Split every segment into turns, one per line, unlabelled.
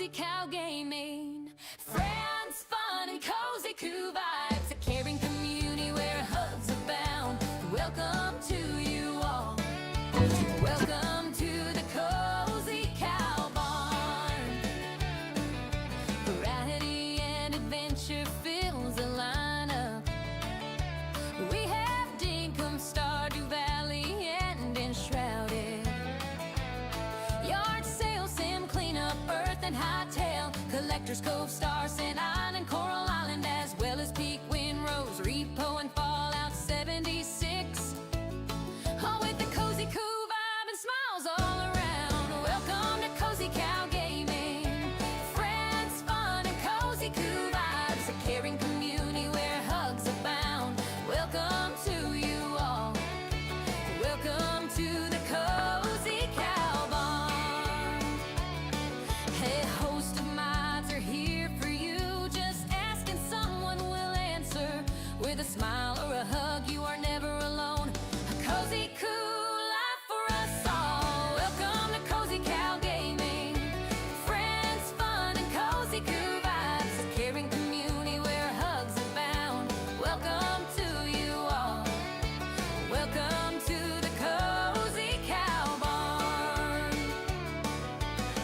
Cozy Cow Gaming. Friends, fun, and cozy cool vibes. A caring community where hugs abound. Welcome to you all. Welcome to the Cozy Cow Barn. Variety and adventure fills the lineup. We have Dinkum, Stardew Valley, and Enshrouded. Yard sale, sim, cleanup, Earth and Hightail. Collector's Cove, Star, Sand Island, Coral Island, as well as Peak, Windrose, Repo, and Fallout 76. All with the cozy cool vibe and smiles all around. Welcome to Cozy Cow Gaming. Friends, fun, and cozy cool vibes. A caring community where hugs abound. Welcome to you all. Welcome to the Cozy Cow Barn. Hey, host of mods are here for you. Just asking, someone will answer. With a smile or a hug, you are never alone. A cozy cool life for us all. Welcome to Cozy Cow Gaming. Friends, fun, and cozy cool vibes. A caring community where hugs abound. Welcome to you all. Welcome to the Cozy Cow Barn.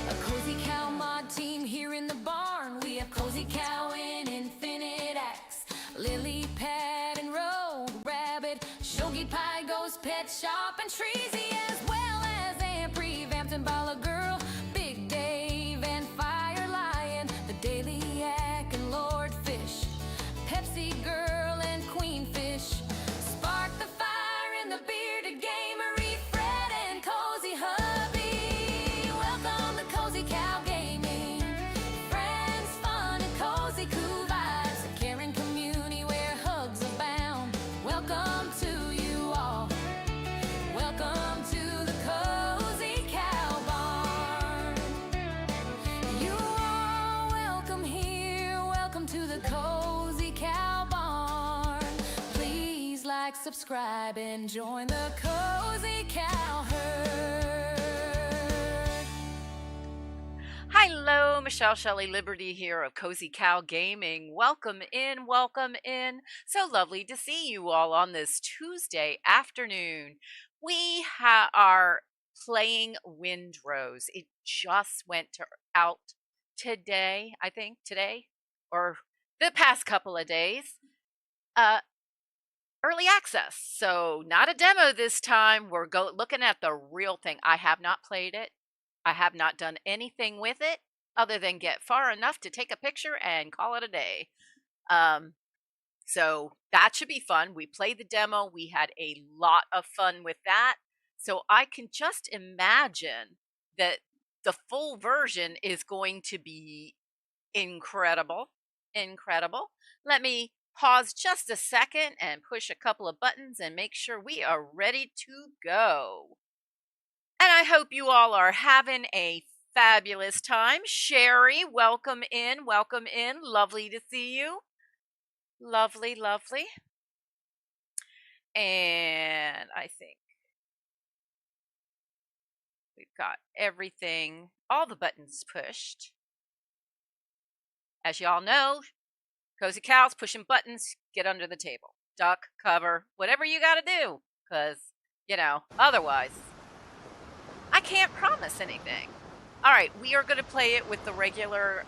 A Cozy Cow mod team here in the barn. We have Cozy Cow in Infinite Axe, Lily Pad and Rogue Rabbit, Shogi Pie, Ghost Pet Shop, and Treasy, as well as Ampri, Vamped and Bala Girl, Big Dave and Fire Lion, the Daily Yak and Lord Fish, Pepsi Girl and Queen Fish, Spark the Fire and the Bearded Gamery, Fred and Cozy Hubby. Welcome to Cozy Cow Gaming. Friends, fun, and cozy cool vibes. A caring community where hugs abound. Welcome to you all. Welcome to the Cozy Cow Barn. You are welcome here. Welcome to the Cozy Cow Barn. Please like, subscribe, and join the Cozy Cow herd.
Hello, Michelle Shelley Liberty here of Cozy Cow Gaming. Welcome in, welcome in. So lovely to see you all on this Tuesday afternoon. We are playing Windrose. It just went out today, I think, today, or the past couple of days. Early access, so not a demo this time. We're looking at the real thing. I have not played it. I have not done anything with it other than get far enough to take a picture and call it a day. So that should be fun. We played the demo. We had a lot of fun with that. So I can just imagine that the full version is going to be incredible. Incredible. Let me pause just a second and push a couple of buttons and make sure we are ready to go. And I hope you all are having a fabulous time. Sherry, welcome in. Welcome in. Lovely to see you. Lovely, lovely. And I think we've got everything, all the buttons pushed. As y'all know, Cozy Cows pushing buttons, get under the table. Duck, cover, whatever you got to do. Because, otherwise, I can't promise anything. All right, we are going to play it with the regular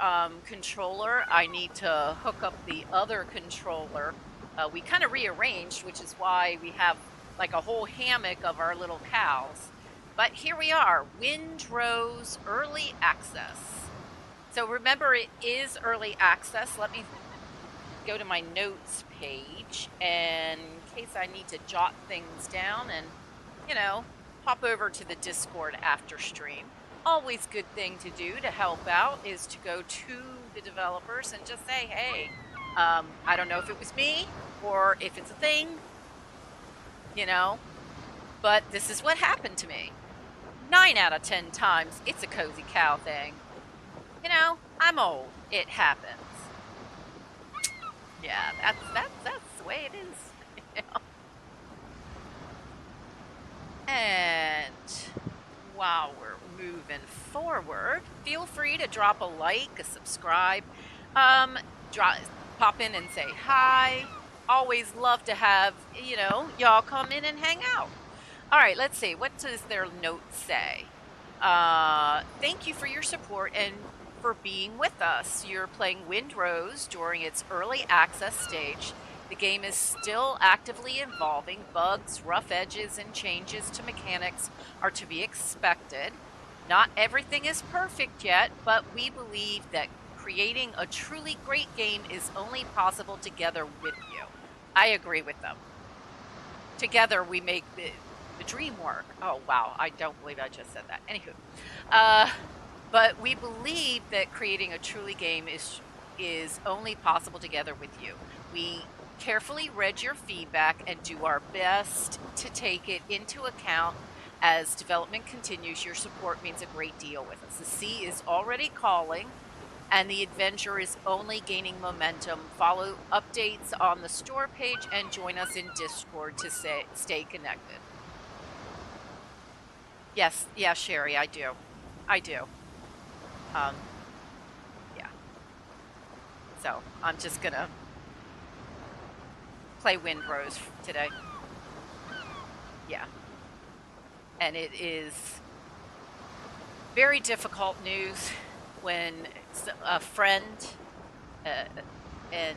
controller. I need to hook up the other controller. We kind of rearranged, which is why we have like a whole hammock of our little cows. But here we are, Windrose Early Access. So remember, it is early access. Let me go to my notes page, and in case I need to jot things down and, hop over to the Discord after stream. Always good thing to do to help out is to go to the developers and just say, hey, I don't know if it was me or if it's a thing, but this is what happened to me. 9 out of 10 times, it's a Cozy Cow thing. I'm old. It happens. Yeah, that's the way it is. And while we're moving forward, feel free to drop a like, a subscribe, pop in and say hi. Always love to have, y'all come in and hang out. All right, let's see. What does their note say? Thank you for your support and for being with us. You're playing Windrose during its early access stage. The game is still actively evolving. Bugs, rough edges, and changes to mechanics are to be expected. Not everything is perfect yet, but we believe that creating a truly great game is only possible together with you. I agree with them. Together we make the dream work. Oh, wow. I don't believe I just said that. Anywho. But we believe that creating a truly game is only possible together with you. We carefully read your feedback and do our best to take it into account as development continues. Your support means a great deal with us. The sea is already calling, and the adventure is only gaining momentum. Follow updates on the store page and join us in Discord to stay connected. Yes, yeah, Sherry, I do. Yeah. So I'm just gonna play Windrose today. Yeah. And it is very difficult news when a friend and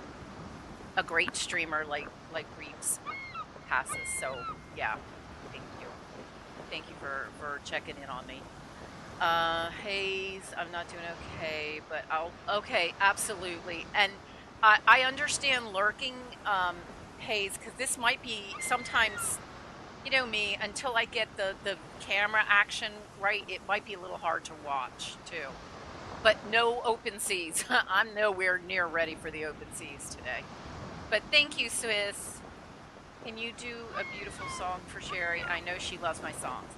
a great streamer like Reeves passes. So yeah, thank you for checking in on me. Hayes, I'm not doing okay, but okay, absolutely. And I understand lurking, Hayes, because this might be sometimes, me, until I get the camera action right, it might be a little hard to watch too. But no open seas. I'm nowhere near ready for the open seas today. But thank you, Swiss. Can you do a beautiful song for Sherry? I know she loves my songs.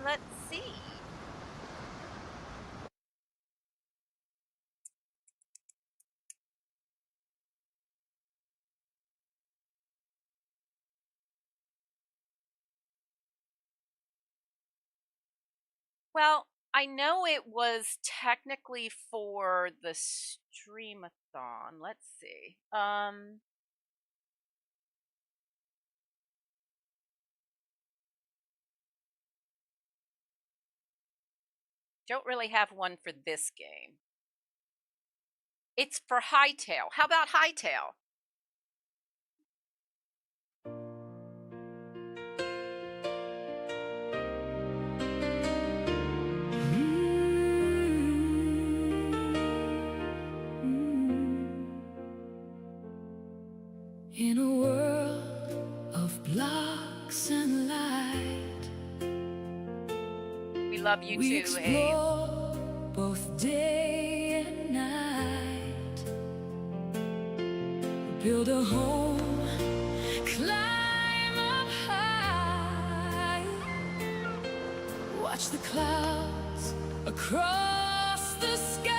Let's see. Well, I know it was technically for the streamathon. Let's see. Don't really have one for this game. It's for Hightail. How about Hightail?
In a world of blocks and light,
We love you
we
too, Hayes.
explore both day and night. Build a home, climb up high, watch the clouds across the sky.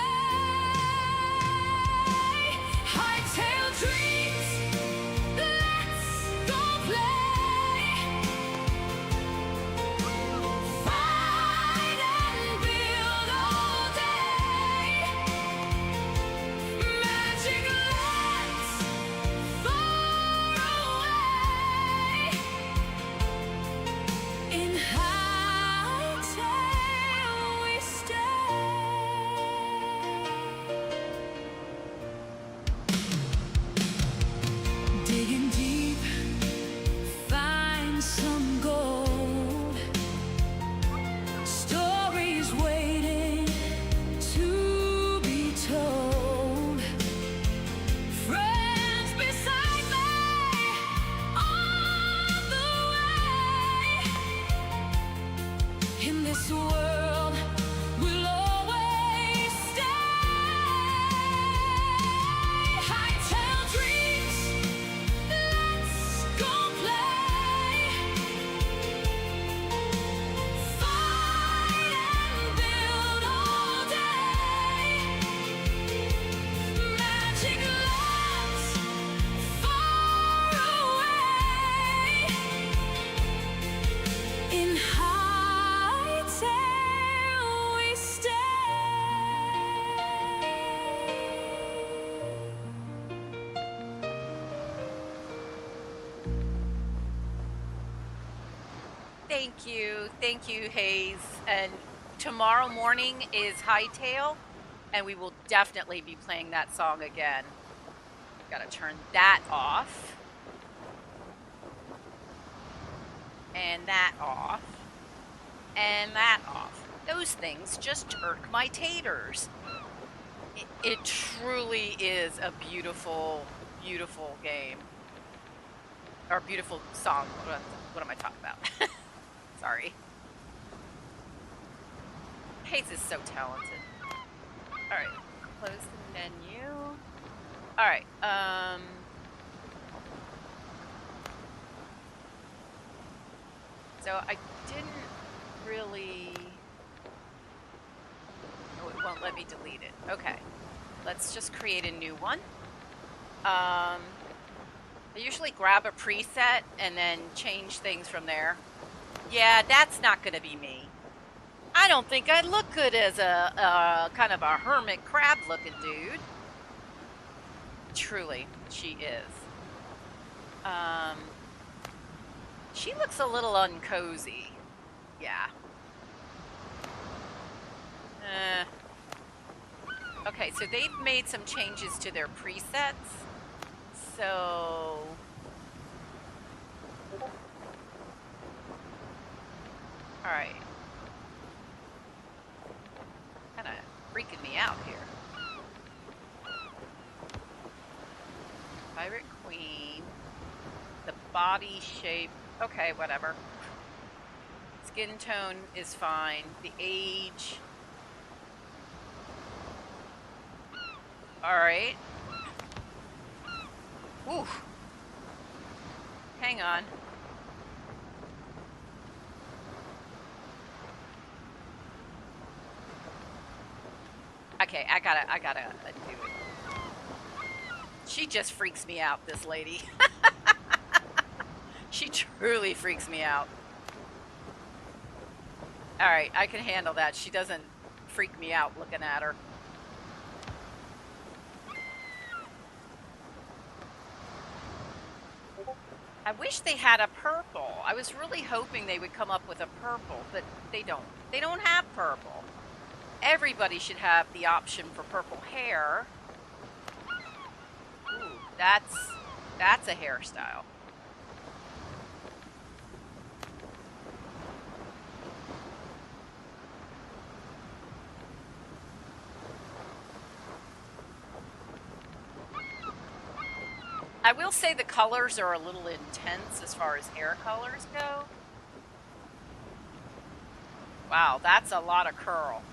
Hightail dreams, let's go play. Fight and build all day. Magic lands far away. In Hightail we stay.
Thank you, Hayes. And tomorrow morning is Hightail, and we will definitely be playing that song again. Gotta turn that off. And that off. And that off. Those things just irk my taters. It truly is a beautiful, beautiful game. Or beautiful song. What am I talking about? Sorry. Hayes is so talented. Alright, close the menu. Alright, so I didn't really... Oh, it won't let me delete it. Okay, let's just create a new one. I usually grab a preset and then change things from there. Yeah, that's not gonna be me. I don't think I look good as a kind of a hermit crab looking dude. Truly, she is. She looks a little uncozy. Yeah. Okay, so they've made some changes to their presets. So... Alright. Kind of freaking me out here. Pirate Queen. The body shape. Okay, whatever. Skin tone is fine. The age. Alright. Ooh. Hang on. Okay, I gotta do it. She just freaks me out, this lady. She truly freaks me out. Alright, I can handle that. She doesn't freak me out looking at her. I wish they had a purple. I was really hoping they would come up with a purple, but they don't. They don't have purple. Everybody should have the option for purple hair. Ooh, that's a hairstyle. I will say the colors are a little intense as far as hair colors go. Wow, that's a lot of curl.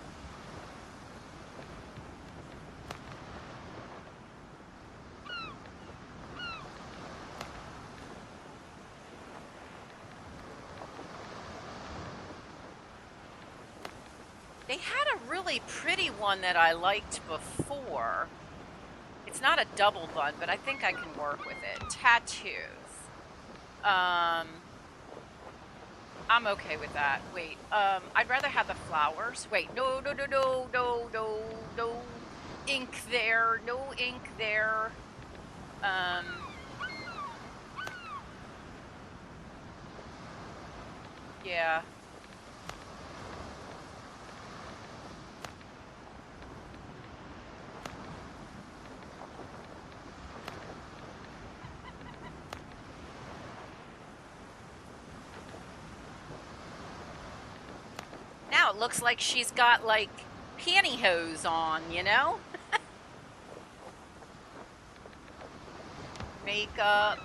They had a really pretty one that I liked before. It's not a double bun, but I think I can work with it. Tattoos. I'm okay with that. Wait, I'd rather have the flowers. Wait, no. Ink there. No ink there. Yeah. Now it looks like she's got, like, pantyhose on, you know? Makeup.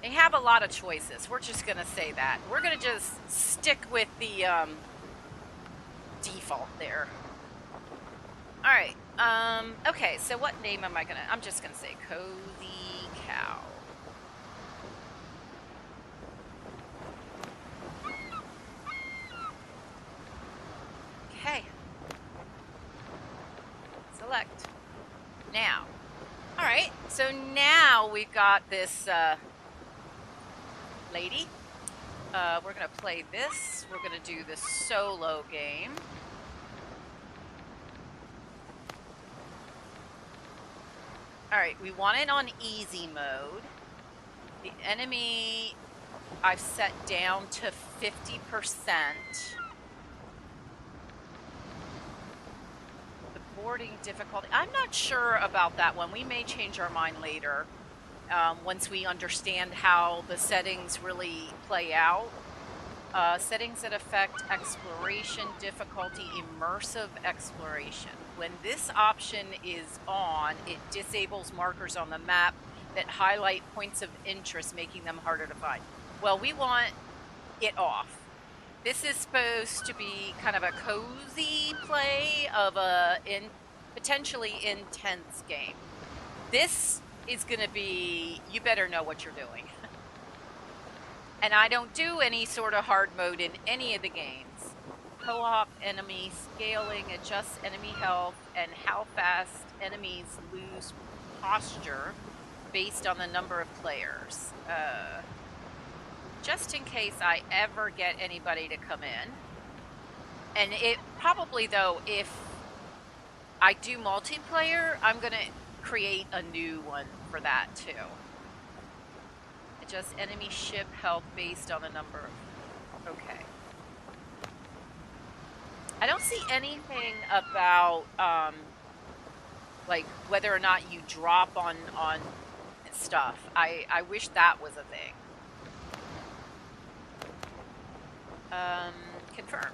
They have a lot of choices. We're just gonna say that. We're gonna just stick with the, default there. Alright, okay, so what name am I gonna... I'm just gonna say Cozy Cow. Okay. Select. Now. Alright, so now we've got this, lady. We're gonna play this. We're gonna do the solo game. Alright, we want it on easy mode. The enemy I've set down to 50%. The boarding difficulty, I'm not sure about that one. We may change our mind later once we understand how the settings really play out. Settings that affect exploration difficulty, immersive exploration. When this option is on, it disables markers on the map that highlight points of interest, making them harder to find. Well, we want it off. This is supposed to be kind of a cozy play of a potentially intense game. This is going to be, you better know what you're doing. And I don't do any sort of hard mode in any of the games. Co-op enemy scaling adjusts enemy health and how fast enemies lose posture based on the number of players. Just in case I ever get anybody to come in. And it probably, though, if I do multiplayer, I'm going to create a new one for that, too. Adjust enemy ship health based on the number of... Okay. I don't see anything about, like, whether or not you drop on stuff. I wish that was a thing. Confirm.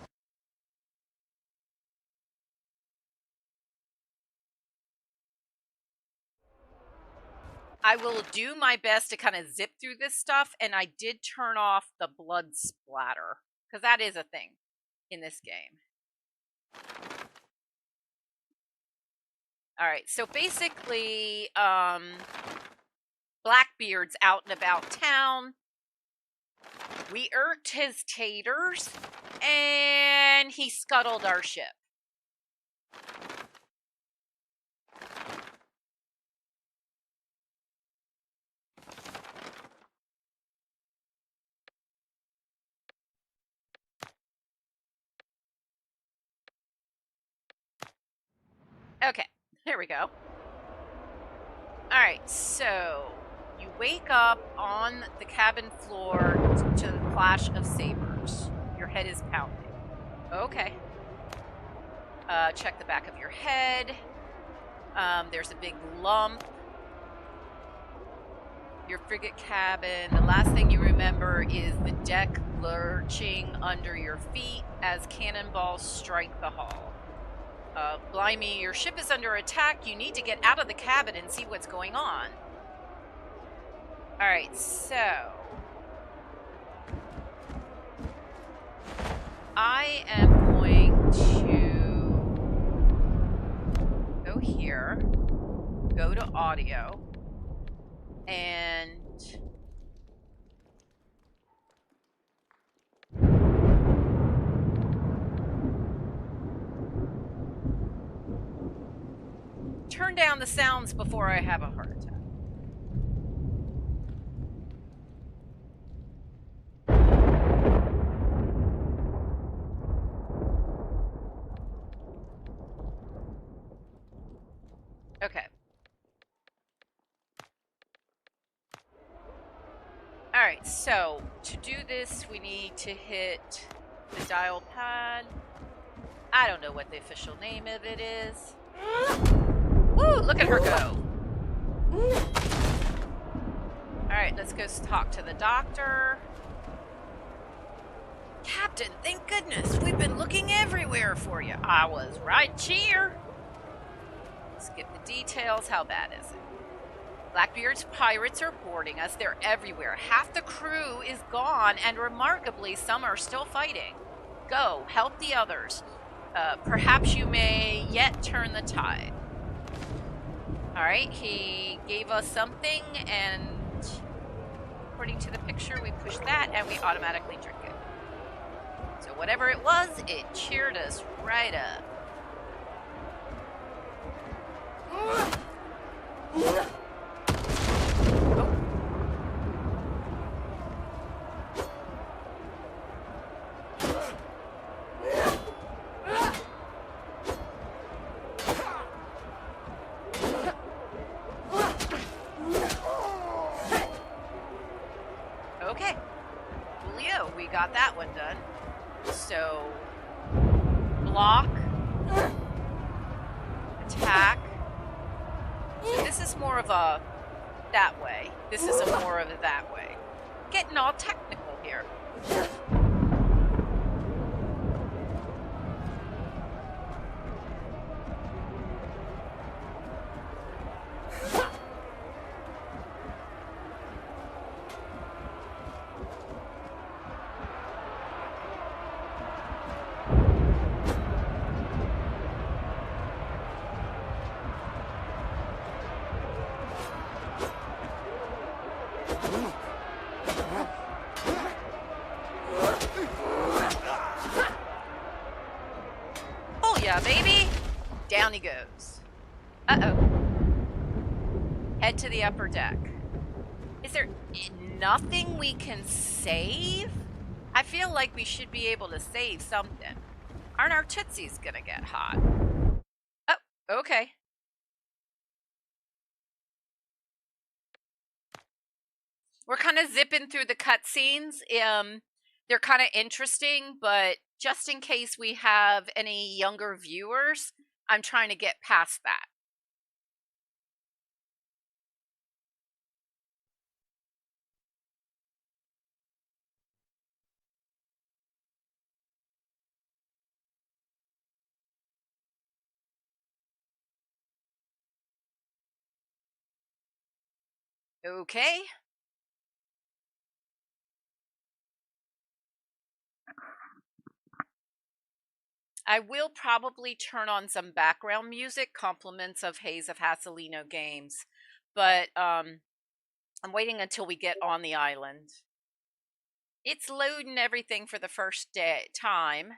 I will do my best to kind of zip through this stuff, and I did turn off the blood splatter, because that is a thing in this game. Alright, so basically, Blackbeard's out and about town. We irked his taters, and he scuttled our ship. Okay, there we go. Alright, so you wake up on the cabin floor to the clash of sabers. Your head is pounding. Okay. Check the back of your head. There's a big lump. Your frigate cabin. The last thing you remember is the deck lurching under your feet as cannonballs strike the hull. Blimey, your ship is under attack. You need to get out of the cabin and see what's going on. Alright, so... I am going to go here, go to audio, and... turn down the sounds before I have a heart attack. Okay. Alright, so to do this, we need to hit the dial pad. I don't know what the official name of it is. Woo, look at her go. Alright, let's go talk to the doctor. Captain, thank goodness. We've been looking everywhere for you. I was right here. Skip the details. How bad is it? Blackbeard's pirates are boarding us. They're everywhere. Half the crew is gone, and remarkably, some are still fighting. Go, help the others. Perhaps you may yet turn the tide. Alright, he gave us something, and according to the picture, we push that, and we automatically drink it. So whatever it was, it cheered us right up. Oh. Okay. Coolio, we got that one done. So, block, attack. So this is more of a that way. This is a more of a that way. Getting all technical here. Oh yeah, baby! Down he goes. Uh-oh. Head to the upper deck. Is there nothing we can save? I feel like we should be able to save something. Aren't our tootsies gonna get hot? Oh, okay. We're kind of zipping through the cutscenes. They're kind of interesting, but just in case we have any younger viewers, I'm trying to get past that. Okay. I will probably turn on some background music, compliments of Haze of Hasalino games, but I'm waiting until we get on the island. It's loading everything for the first time.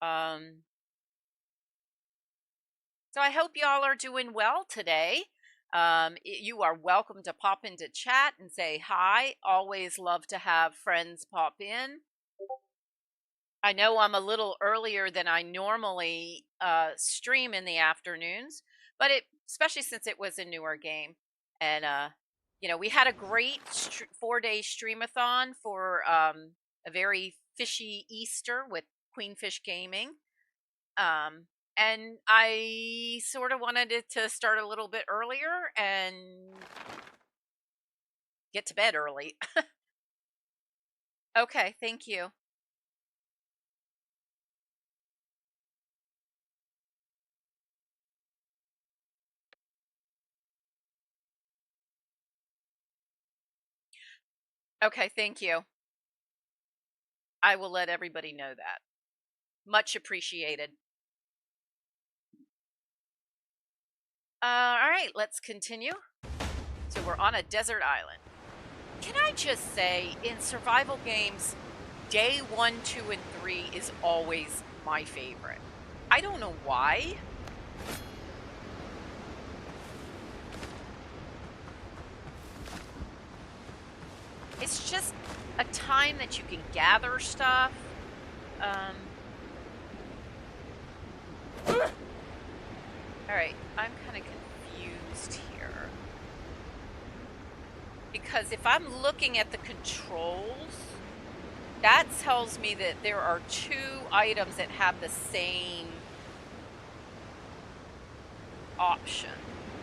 So I hope y'all are doing well today. You are welcome to pop into chat and say hi. Always love to have friends pop in. I know I'm a little earlier than I normally stream in the afternoons, but especially since it was a newer game. And, you know, we had a great 4-day streamathon for a very fishy Easter with Queenfish Gaming. And I sort of wanted it to start a little bit earlier and get to bed early. Okay, thank you. Okay, thank you. I will let everybody know that. Much appreciated. All right, let's continue. So we're on a desert island. Can I just say, in survival games, day 1, 2, and 3 is always my favorite. I don't know why. It's just a time that you can gather stuff. Alright, I'm kind of confused here. Because if I'm looking at the controls, that tells me that there are 2 items that have the same option.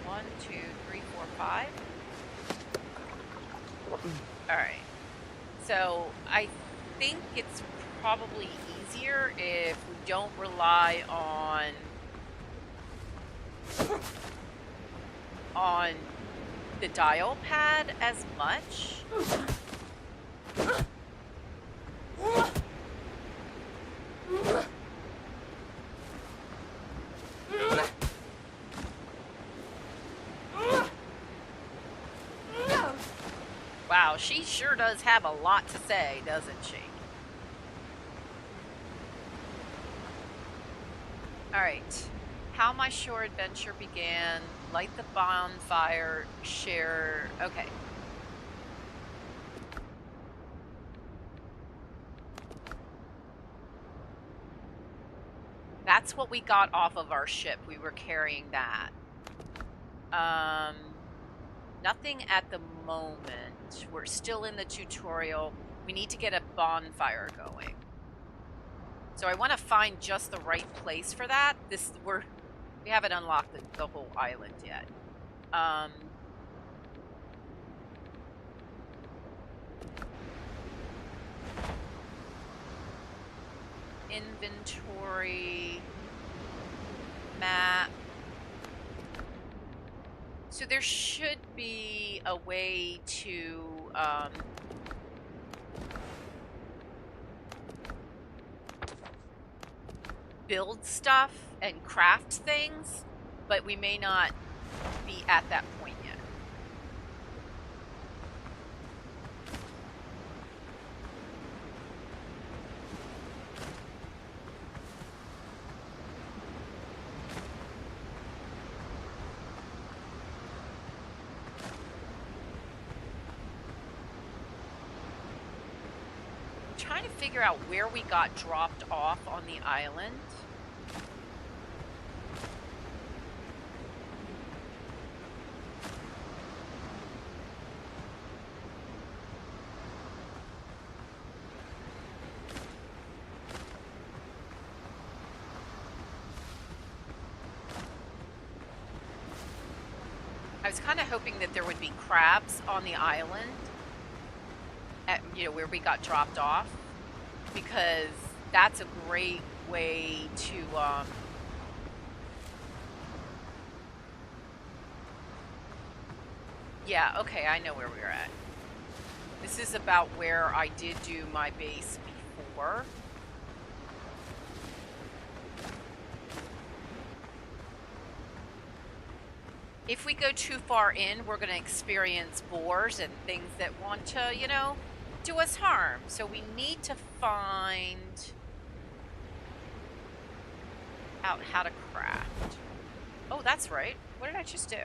1, 2, 3, 4, 5. Alright. So I think it's probably easier if we don't rely on the dial pad as much. Wow, she sure does have a lot to say, doesn't she? Alright. How my shore adventure began. Light the bonfire. Share. Okay. That's what we got off of our ship. We were carrying that. Nothing at the moment. We're still in the tutorial. We need to get a bonfire going. So I want to find just the right place for that. We haven't unlocked the whole island yet. Inventory, map. So there should be a way to build stuff and craft things, but we may not be at that point yet. Trying to figure out where we got dropped off on the island. I was kind of hoping that there would be crabs on the island at, where we got dropped off, because that's a great way to yeah, okay, I know where we're at. This is about where I did do my base before. If we go too far in, we're going to experience boars and things that want to, do us harm. So we need to find out how to craft. Oh, that's right. What did I just do?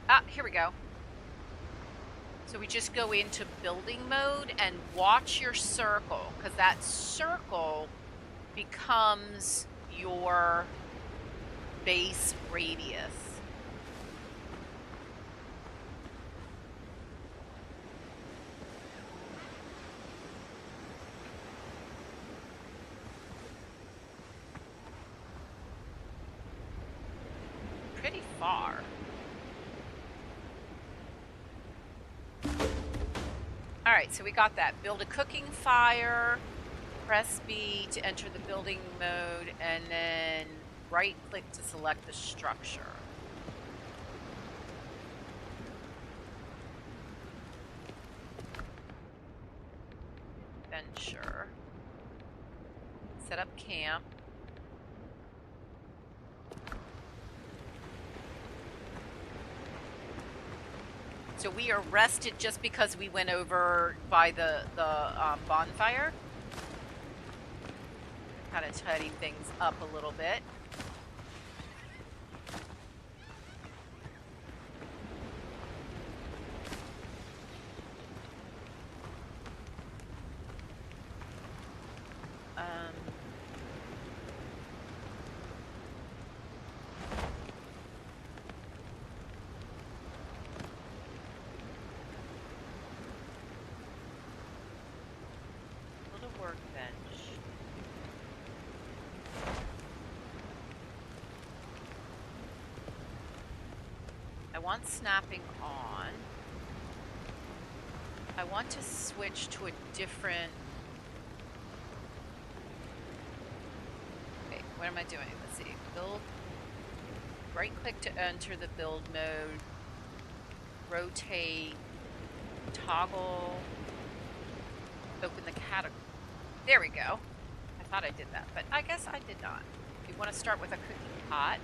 Ah, here we go. So we just go into building mode and watch your circle, because that circle becomes your base radius. Pretty far. Alright, so we got that. Build a cooking fire, press B to enter the building mode, and then right-click to select the structure. Venture. Set up camp. So we are rested just because we went over by the bonfire. Kind of tidy things up a little bit. I want snapping on. I want to switch to a different... Wait, what am I doing? Let's see. Build. Right click to enter the build mode. Rotate. Toggle. Open the category. There we go. I thought I did that, but I guess I did not. We want to start with a cooking pot.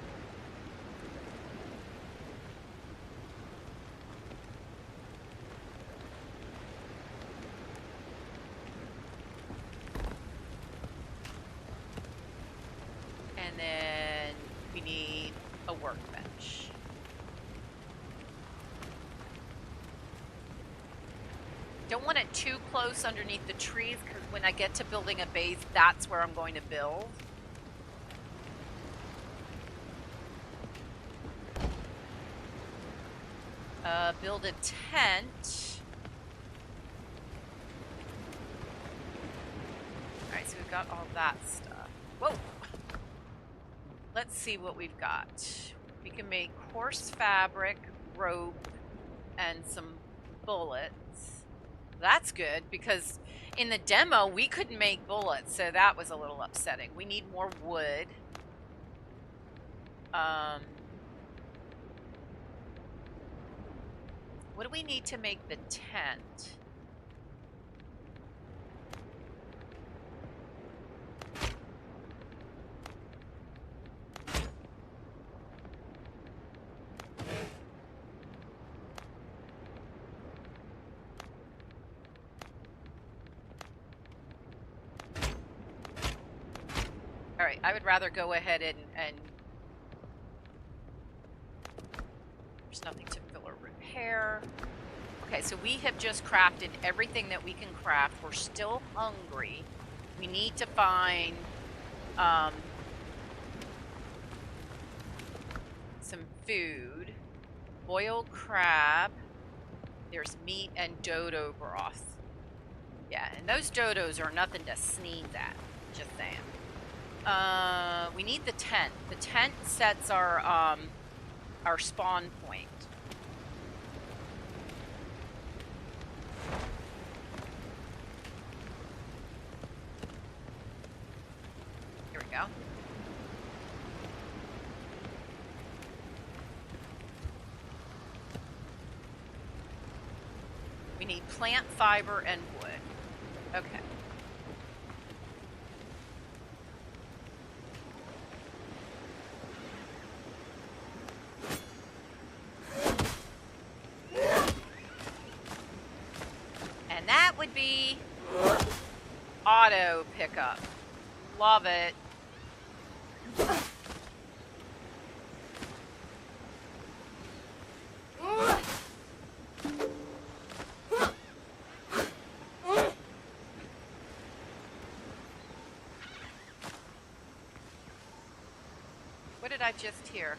get too close underneath the trees, because when I get to building a base, that's where I'm going to build. Build a tent. Alright, so we've got all that stuff. Whoa! Let's see what we've got. We can make horse fabric, rope, and some bullets. That's good, because in the demo, we couldn't make bullets, so that was a little upsetting. We need more wood. What do we need to make the tent? Alright, I would rather go ahead and there's nothing to fill or repair. Okay, so we have just crafted everything that we can craft. We're still hungry. We need to find some food. Boiled crab. There's meat and dodo broth. Yeah, and those dodos are nothing to sneeze at. Just saying. We need the tent. The tent sets our spawn point. Here we go. We need plant fiber and wood. Okay. And that would be auto pickup. Love it. What did I just hear?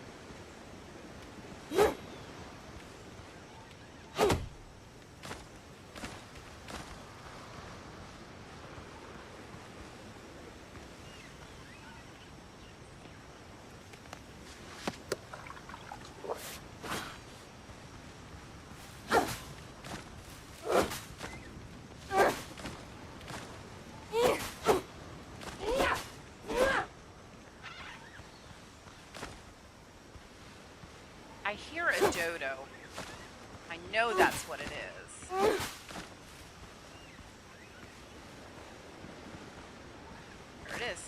I hear a dodo. I know that's what it is. There it is.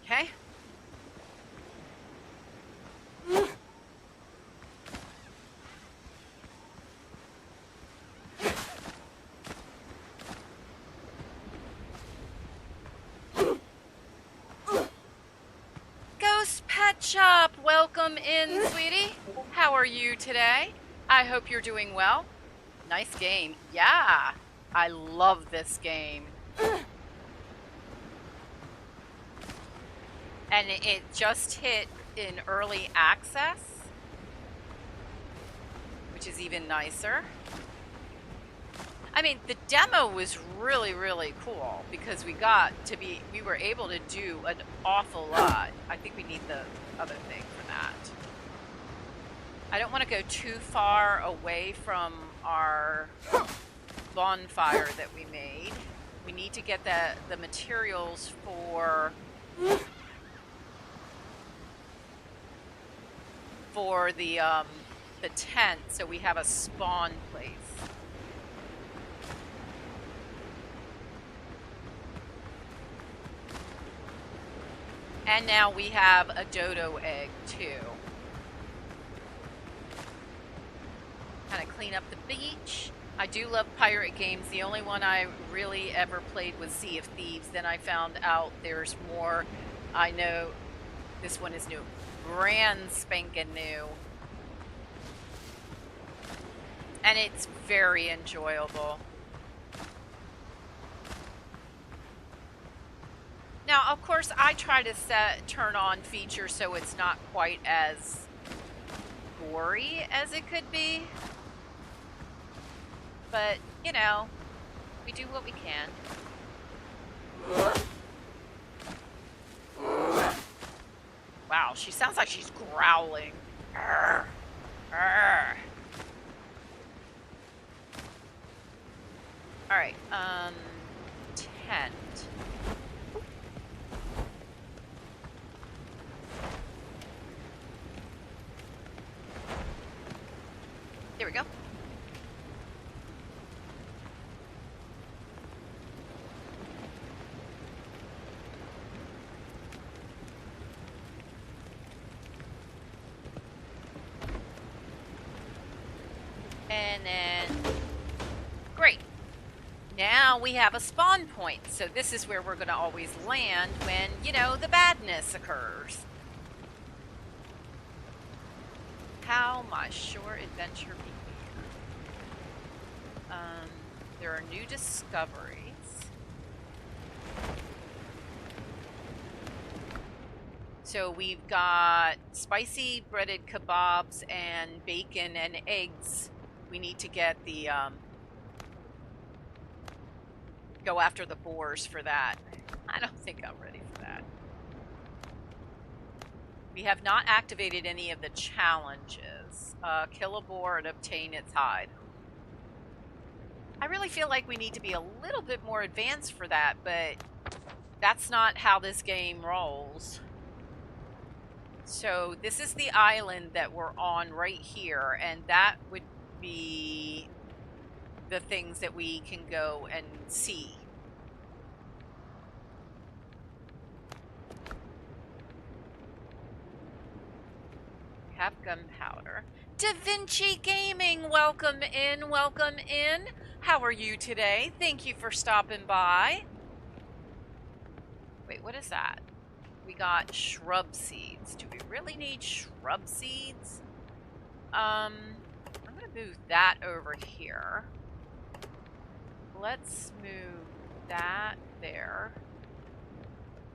Okay. Pet Shop, welcome in, sweetie. How are you today? I hope you're doing well. Nice game. Yeah, I love this game. And it just hit in early access, which is even nicer. I mean, the demo was really, really cool because we were able to do an awful lot. I think we need the other thing for that. I don't want to go too far away from our bonfire that we made. We need to get the materials for the tent, so we have a spawn place. And now we have a dodo egg, too. Kind of clean up the beach. I do love pirate games. The only one I really ever played was Sea of Thieves. Then I found out there's more. I know this one is new. Brand spanking new. And it's very enjoyable. Now, of course, I try to turn on features so it's not quite as gory as it could be. But, you know, we do what we can. Wow, she sounds like she's growling. Arr, arr. All right, tent. There we go. And then, great. Now we have a spawn point. So this is where we're going to always land when, you know, the badness occurs. How my short adventure began. There are new discoveries. So we've got spicy breaded kebabs and bacon and eggs. We need to get the, go after the boars for that. I don't think I'm ready for that. We have not activated any of the challenges. Kill a boar and obtain its hide. I really feel like we need to be a little bit more advanced for that, but that's not how this game rolls. So this is the island that we're on right here, and that would be the things that we can go and see. Have gunpowder. Da Vinci Gaming, welcome in, welcome in. How are you today? Thank you for stopping by. Wait, what is that? We got shrub seeds. Do we really need shrub seeds? I'm gonna move that over here. Let's move that there.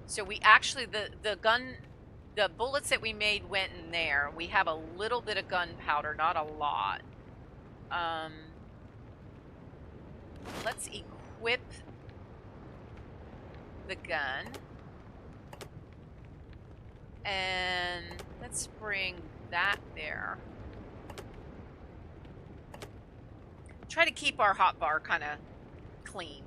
So we actually, the bullets that we made went in there. We have a little bit of gunpowder, not a lot. Let's equip the gun. And let's bring that there. Try to keep our hotbar kind of clean.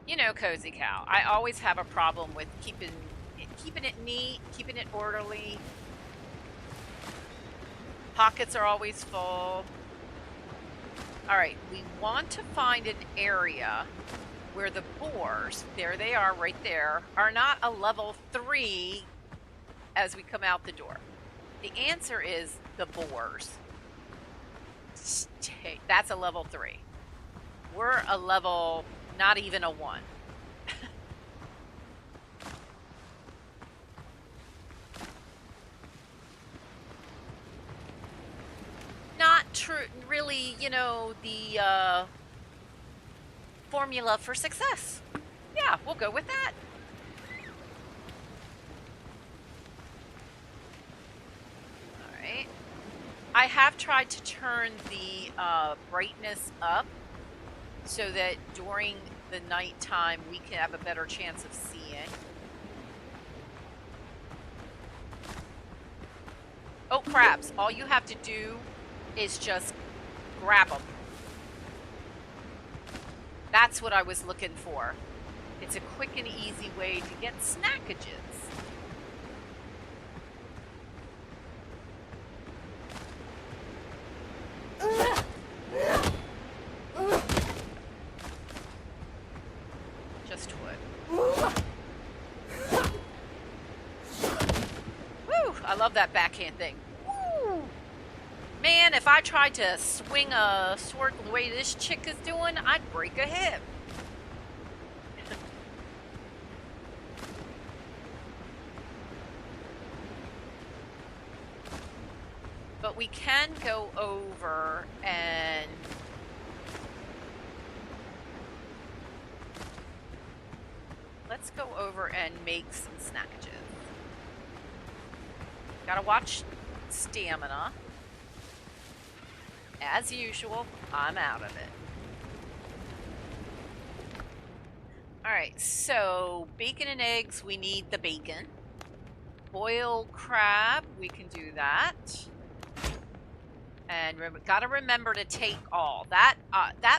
You know, Cozy Cow, I always have a problem with keeping it neat, keeping it orderly. Pockets are always full. All right, we want to find an area where the boars, there they are right there, are not a level 3 as we come out the door. The answer is the boars. That's a level 3. We're a level, not even a 1. Not true, really, you know, the formula for success. Yeah, we'll go with that. All right. I have tried to turn the brightness up so that during the nighttime we can have a better chance of seeing. Oh, crabs. All you have to do is just grab them. That's what I was looking for. It's a quick and easy way to get snackages. Just wood. Woo! I love that backhand thing. Woo! Man, if I tried to swing a sword the way this chick is doing, I'd break a hip. But we can go over and let's go over and make some snackages. Gotta watch stamina. As usual, I'm out of it. Alright, so bacon and eggs, we need the bacon. Boiled crab, we can do that. And gotta remember to take all. That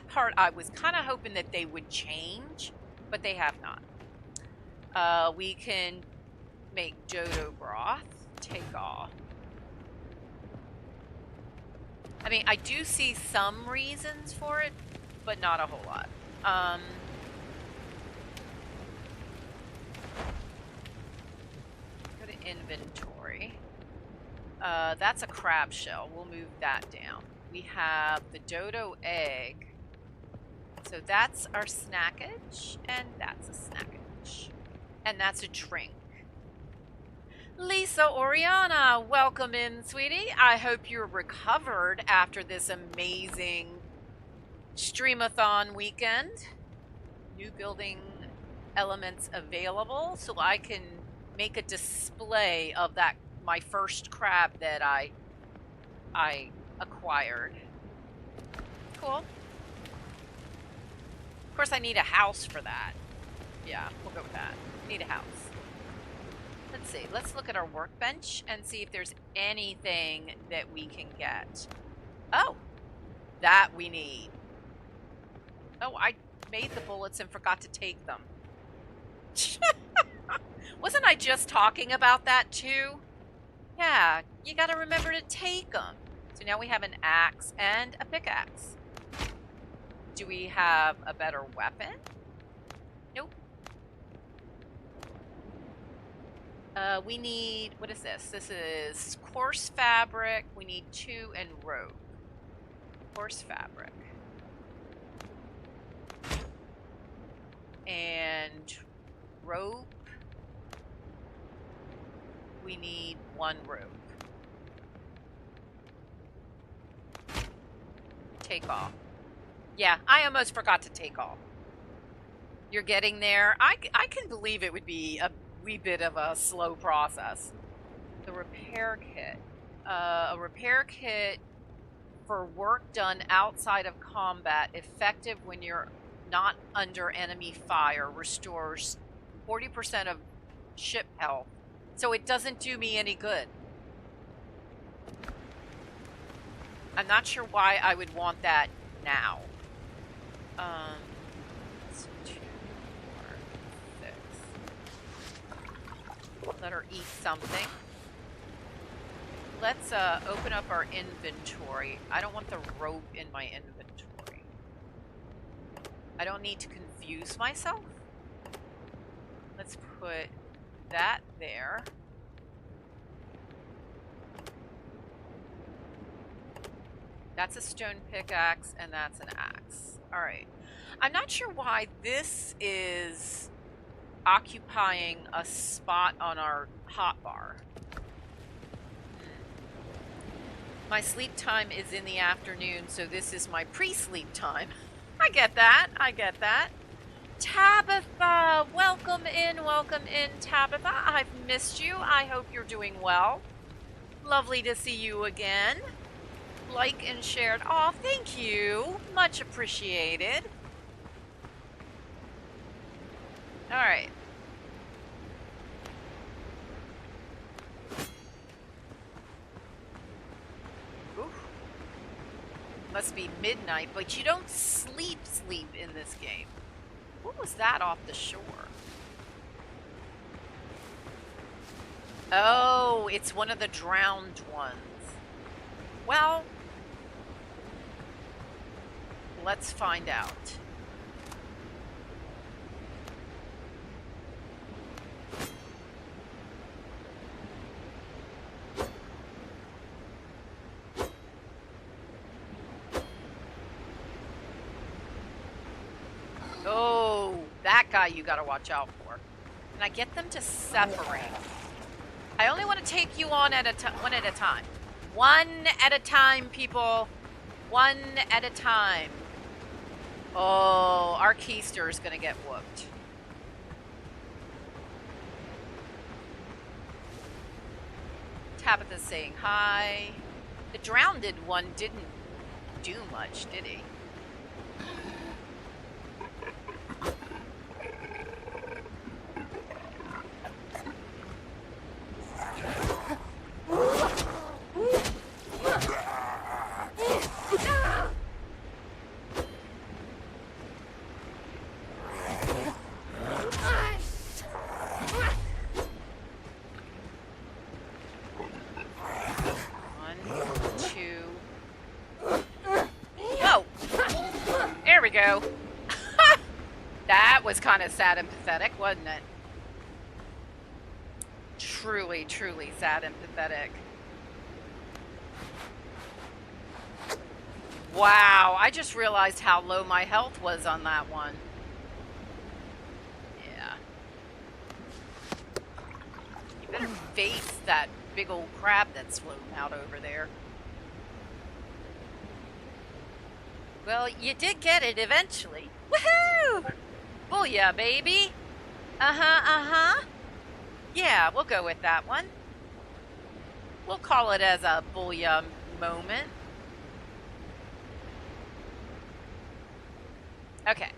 part I was kind of hoping that they would change, but they have not. We can make dodo broth. Take all. I mean, I do see some reasons for it, but not a whole lot. Go to inventory. That's a crab shell. We'll move that down. We have the dodo egg. So that's our snackage, and that's a snackage. And that's a drink. Lisa Oriana, welcome in, sweetie. I hope you're recovered after this amazing streamathon weekend. New building elements available, so I can make a display of that my first crab that I acquired. Cool. Of course, I need a house for that. Yeah, we'll go with that. Need a house. Let's see. Let's look at our workbench and see if there's anything that we can get. Oh, that we need. Oh, I made the bullets and forgot to take them. Wasn't I just talking about that too? Yeah, you gotta remember to take them. So now we have an axe and a pickaxe. Do we have a better weapon? Nope. We need, what is this? This is coarse fabric. We need 2 and rope. Coarse fabric. And rope. We need 1 rope. Take off. Yeah, I almost forgot to take off. You're getting there. I can believe it would be a wee bit of a slow process. The repair kit. A repair kit for work done outside of combat, effective when you're not under enemy fire, restores 40% of ship health. So it doesn't do me any good. I'm not sure why I would want that now. That's 2, 4, 6. Let her eat something. Let's open up our inventory. I don't want the rope in my inventory. I don't need to confuse myself. Let's put that there. That's a stone pickaxe, and that's an axe. All right. I'm not sure why this is occupying a spot on our hotbar. My sleep time is in the afternoon, so this is my pre-sleep time. I get that. I get that. Tabitha, welcome in, Tabitha. I've missed you. I hope you're doing well. Lovely to see you again. Like and shared. Oh, thank you. Much appreciated. All right. Oof. Must be midnight, but you don't sleep in this game. What was that off the shore? Oh, it's one of the drowned ones. Well, let's find out. that guy you gotta watch out for. And I get them to separate. I only want to take you on at one at a time. One at a time, people. One at a time. Oh, our keister is gonna get whooped. Tabitha's saying hi. The drowned one didn't do much, did he? Go. That was kind of sad and pathetic, wasn't it? Truly, truly sad and pathetic. Wow, I just realized how low my health was on that one. Yeah. You better face that big old crab that's floating out over there. Well, you did get it eventually. Woohoo! Booyah, baby! Uh-huh. Yeah, we'll go with that one. We'll call it as a booyah moment. Okay.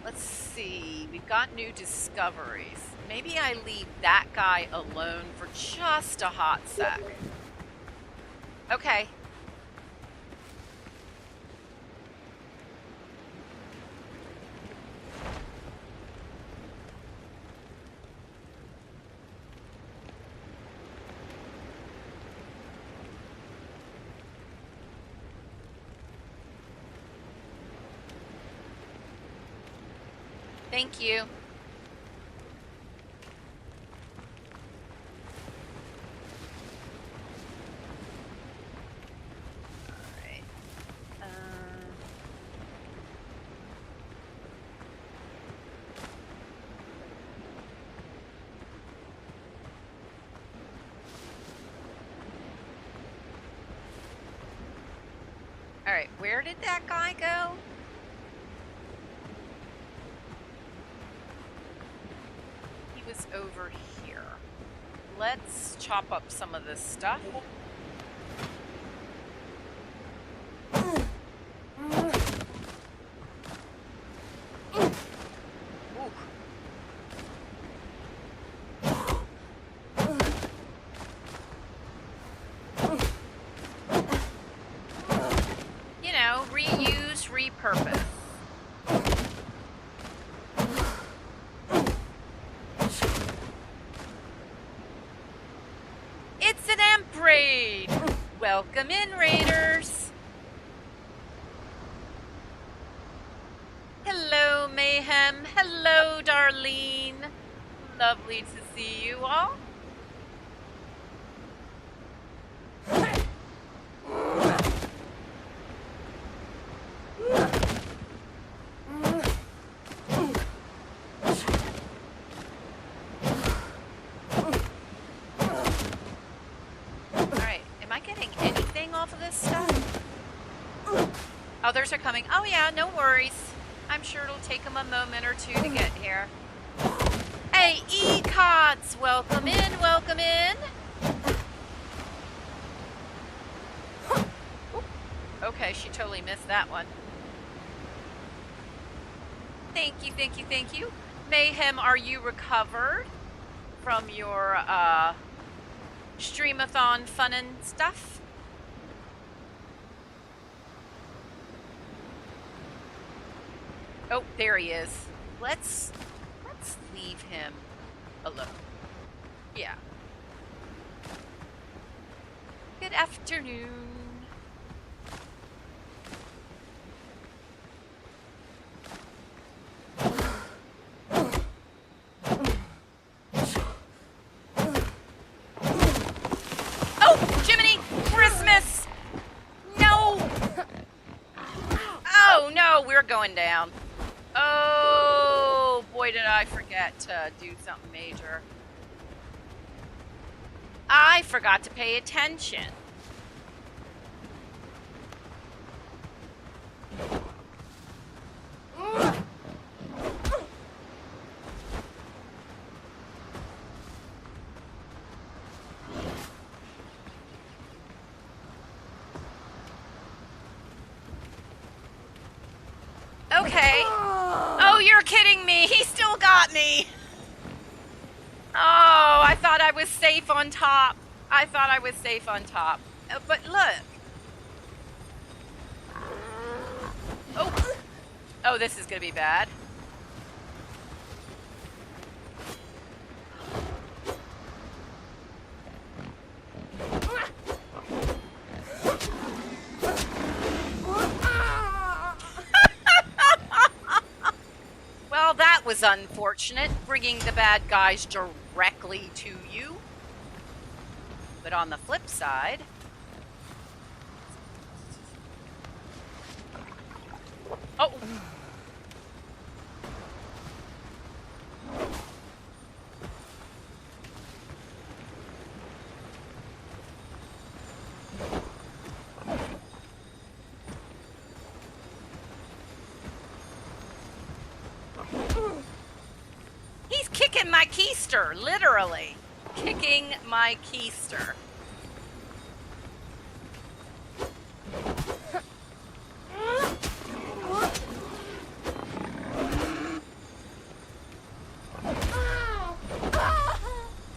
Let's see, we've got new discoveries. Maybe I leave that guy alone for just a hot sec. Okay. Thank you. Alright. Alright, where did that guy go? Over here. Let's chop up some of this stuff. Ooh. You know, reuse, repurpose. Welcome in, Raiders. Hello, Mayhem. Hello, Darlene. Lovely to see you all. Others are coming. Oh yeah, no worries. I'm sure it'll take them a moment or two to get here. Hey, E-Cots! Welcome in, welcome in. Okay, she totally missed that one. Thank you, thank you, thank you. Mayhem, are you recovered from your streamathon fun and stuff? Oh, there he is. Let's leave him alone. Yeah. Good afternoon. going down. Oh, boy, did I forget to do something major. I forgot to pay attention. Okay. Oh, you're kidding me. He still got me. Oh, I thought I was safe on top. I thought I was safe on top. But look. Oh. Oh, this is going to be bad. Well, that was unfortunate, bringing the bad guys directly to you. But on the flip side... Oh! He's kicking my keister, literally. Kicking my keister.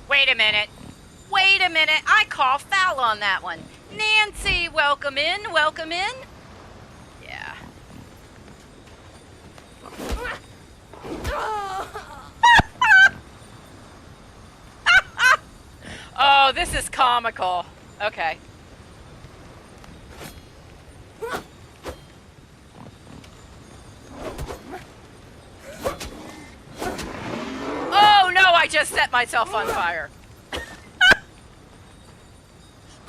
Wait a minute. Wait a minute. I call foul on that one. Nancy, welcome in. Welcome in. Yeah. Oh, this is comical. Okay. Oh no, I just set myself on fire. But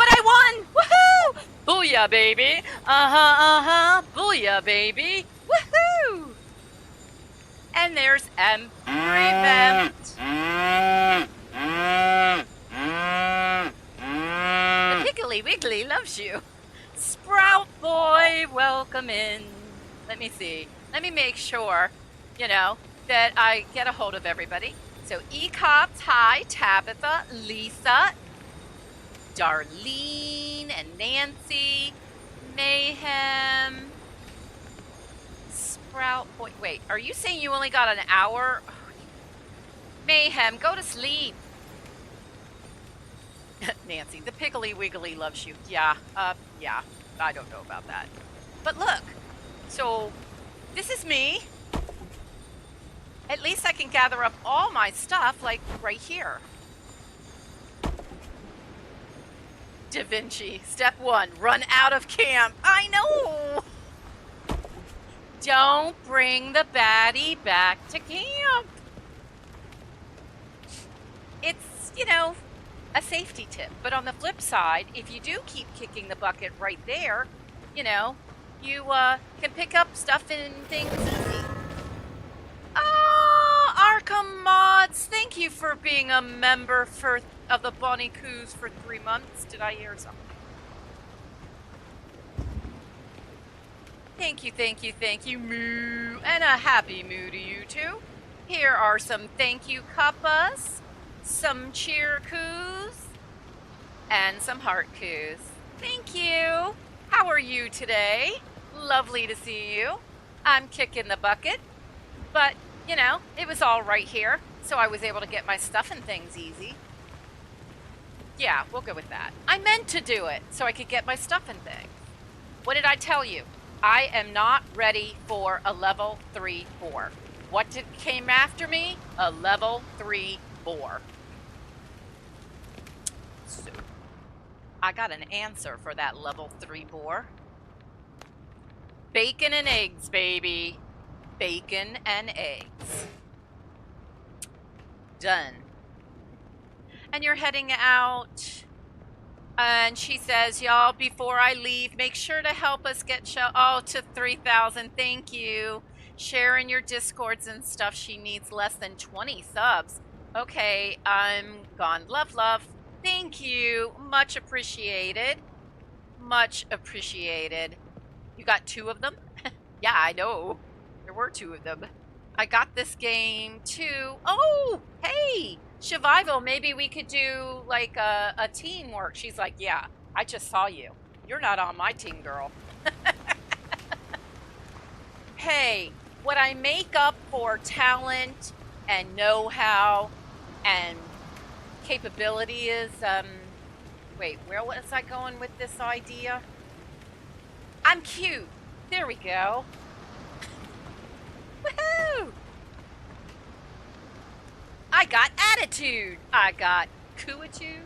I won! Woohoo! Booyah, baby! Booyah, baby! Woohoo! And there's Revamp. The Piggly Wiggly loves you. Sprout Boy, welcome in. Let me see. Let me make sure, you know, that I get a hold of everybody. So E-Cops, hi, Tabitha, Lisa, Darlene, and Nancy, Mayhem, Sprout Boy. Wait, are you saying you only got an hour? Mayhem, go to sleep. Nancy, the Piggly Wiggly loves you. Yeah, yeah, I don't know about that. But look, so this is me. At least I can gather up all my stuff, like, right here. Da Vinci, step 1, run out of camp. I know! Don't bring the baddie back to camp. It's, you know, a safety tip. But on the flip side, if you do keep kicking the bucket right there, you know, you can pick up stuff and things easy. Oh, Arkham Mods, thank you for being a member of the Bonnie Coos for 3 months. Did I hear something? Thank you, thank you, thank you, moo. And a happy moo to you too. Here are some thank you cuppas, some cheer coos, and some heart coos. Thank you. How are you today? Lovely to see you. I'm kicking the bucket, but, you know, it was all right here, so I was able to get my stuff and things easy. Yeah, we'll go with that. I meant to do it so I could get my stuff and things. What did I tell you? I am not ready for a level 3 boar. What came after me? A level 3 boar. So, I got an answer for that level 3 boar. Bacon and eggs, baby. Bacon and eggs. Done. And you're heading out. And she says, y'all, before I leave, make sure to help us get to 3,000. Thank you. Share in your discords and stuff. She needs less than 20 subs. Okay, I'm gone. Love, love. Thank you. Much appreciated. Much appreciated. You got 2 of them? Yeah, I know. There were 2 of them. I got this game too. Oh, hey, Shavival, maybe we could do like a teamwork. She's like, yeah, I just saw you. You're not on my team, girl. Hey, what I make up for talent and know-how and capability is, wait, where was I going with this idea? I'm cute. There we go. Woohoo! I got attitude. I got cooitude.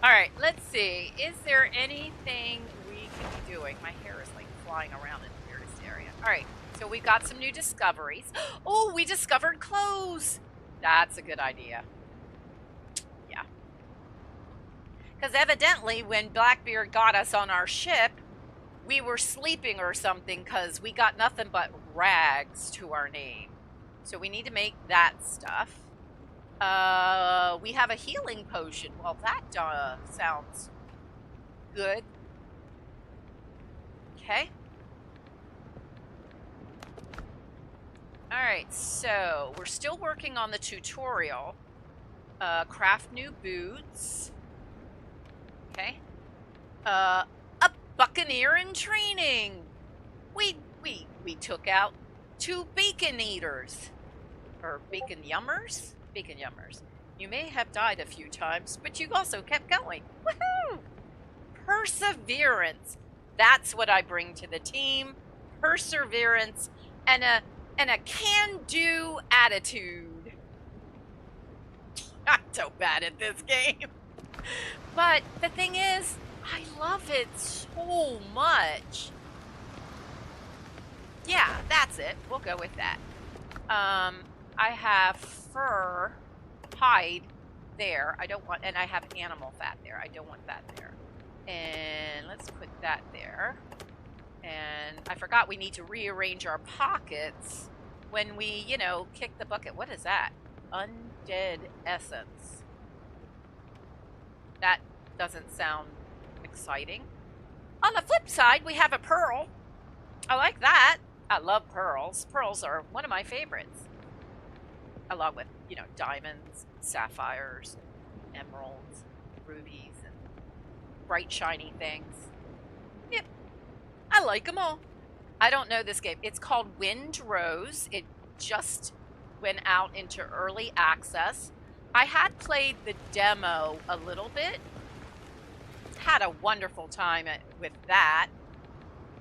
All right, let's see. Is there anything we can be doing? My hair is like flying around in the weirdest area. All right, so we got some new discoveries. Oh, we discovered clothes. That's a good idea. Yeah. Because evidently when Blackbeard got us on our ship, we were sleeping or something because we got nothing but rags to our name. So we need to make that stuff. We have a healing potion. Well, that sounds good. Okay. Alright, so we're still working on the tutorial. Craft new boots. Okay. A buccaneer in training. We took out 2 bacon eaters. Or bacon yummers? Bacon yummers. You may have died a few times, but you also kept going. Woohoo! Perseverance. That's what I bring to the team. Perseverance and a can-do attitude. I'm so bad at this game. But the thing is, I love it so much. Yeah, that's it. We'll go with that. I have fur, hide there. I don't want, and I have animal fat there. I don't want that there. And let's put that there. And I forgot we need to rearrange our pockets when we, you know, kick the bucket. What is that? Undead essence. That doesn't sound exciting. On the flip side, we have a pearl. I like that. I love pearls. Pearls are one of my favorites. Along with, you know, diamonds, sapphires, emeralds, rubies, and bright shiny things. Yep. I like them all. I don't know this game. It's called Windrose. It just went out into early access. I had played the demo a little bit. Had a wonderful time with that.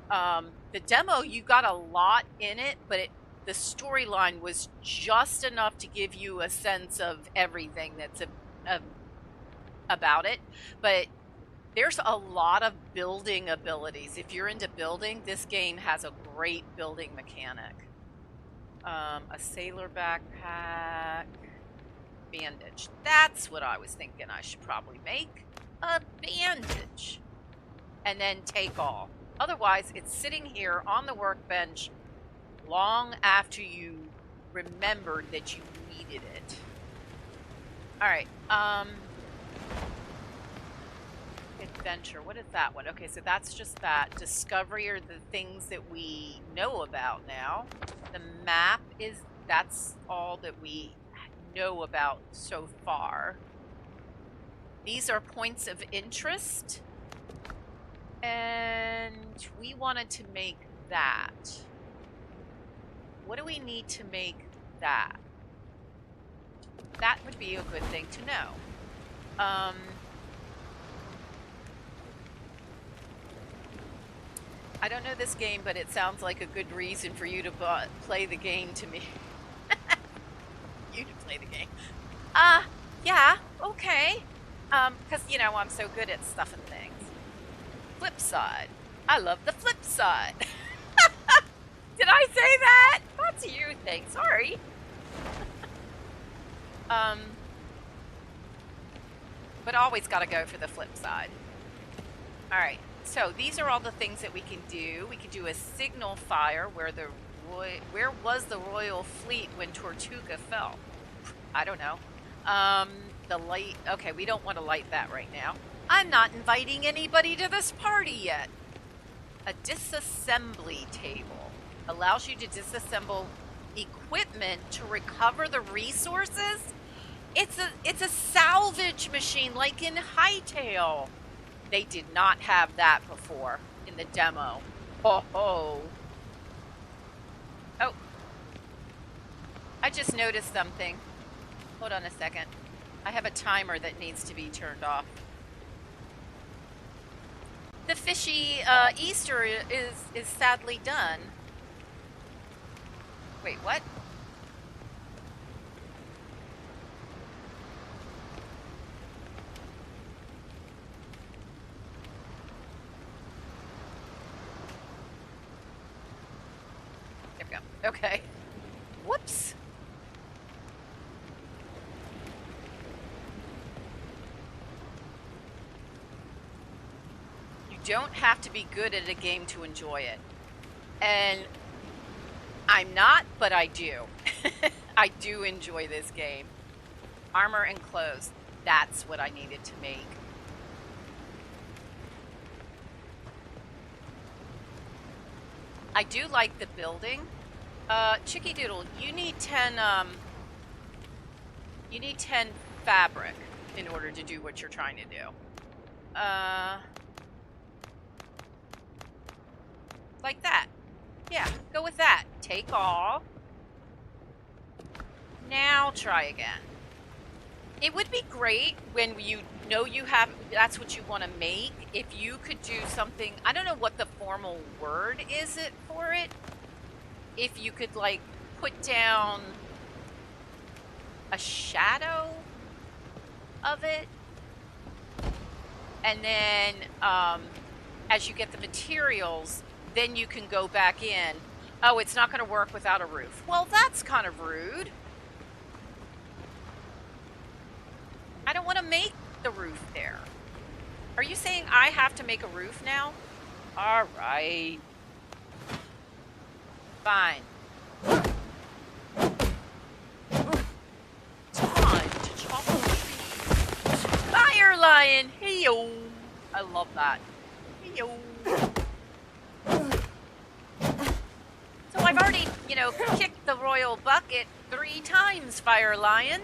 The demo, you got a lot in it, but the storyline was just enough to give you a sense of everything that's about it. But there's a lot of building abilities. If you're into building, this game has a great building mechanic. A sailor backpack, bandage. That's what I was thinking I should probably make. A bandage. And then take all. Otherwise, it's sitting here on the workbench long after you remembered that you needed it. Alright, adventure, what is that one? Okay, so that's just that. Discovery are the things that we know about now. The map is, that's all that we know about so far. These are points of interest. And we wanted to make that. What do we need to make that? That would be a good thing to know. I don't know this game, but it sounds like a good reason for you to play the game to me. You to play the game. Yeah, okay. Because, you know, I'm so good at stuff and things. Flip side. I love the flip side. Did I say that? That's a you thing. Sorry. But always got to go for the flip side. All right. So these are all the things that we can do. We can do a signal fire where where was the royal fleet when Tortuga fell? I don't know. The light. Okay, we don't want to light that right now. I'm not inviting anybody to this party yet. A disassembly table allows you to disassemble equipment to recover the resources. It's a salvage machine like in Hightail. They did not have that before in the demo. Oh. Oh. I just noticed something. Hold on a second. I have a timer that needs to be turned off. The fishy Easter is sadly done. Wait, what? There we go. Okay. Whoops. You don't have to be good at a game to enjoy it. And I'm not, but I do. I do enjoy this game. Armor and clothes. That's what I needed to make. I do like the building. Chicky Doodle, you need 10 fabric in order to do what you're trying to do. Like that. Yeah, go with that. Take all. Now try again. It would be great when you know you have, that's what you want to make. If you could do something, I don't know what the formal word is it for it. If you could like put down a shadow of it. And then as you get the materials, then you can go back in. Oh, it's not going to work without a roof. Well, that's kind of rude. I don't want to make the roof there. Are you saying I have to make a roof now? All right. Fine. Time to chop the trees. Fire lion! Hey-yo! I love that. Hey-yo! So I've already, you know, kicked the royal bucket 3 times, Fire Lion.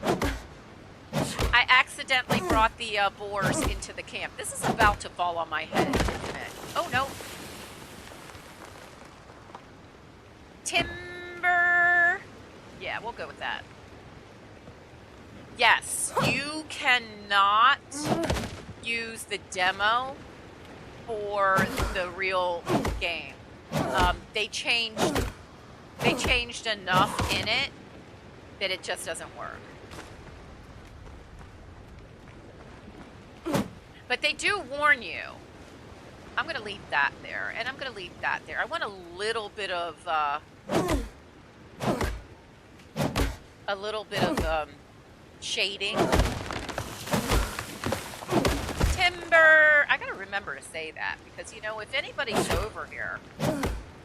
I accidentally brought the boars into the camp. This is about to fall on my head, isn't it? Oh, no. Timber. Yeah, we'll go with that. Yes, you cannot use the demo for the real game. They changed enough in it that it just doesn't work. But they do warn you. I'm going to leave that there, and I'm going to leave that there. I want a little bit of shading. Timber. I got to remember to say that because, you know, if anybody's over here,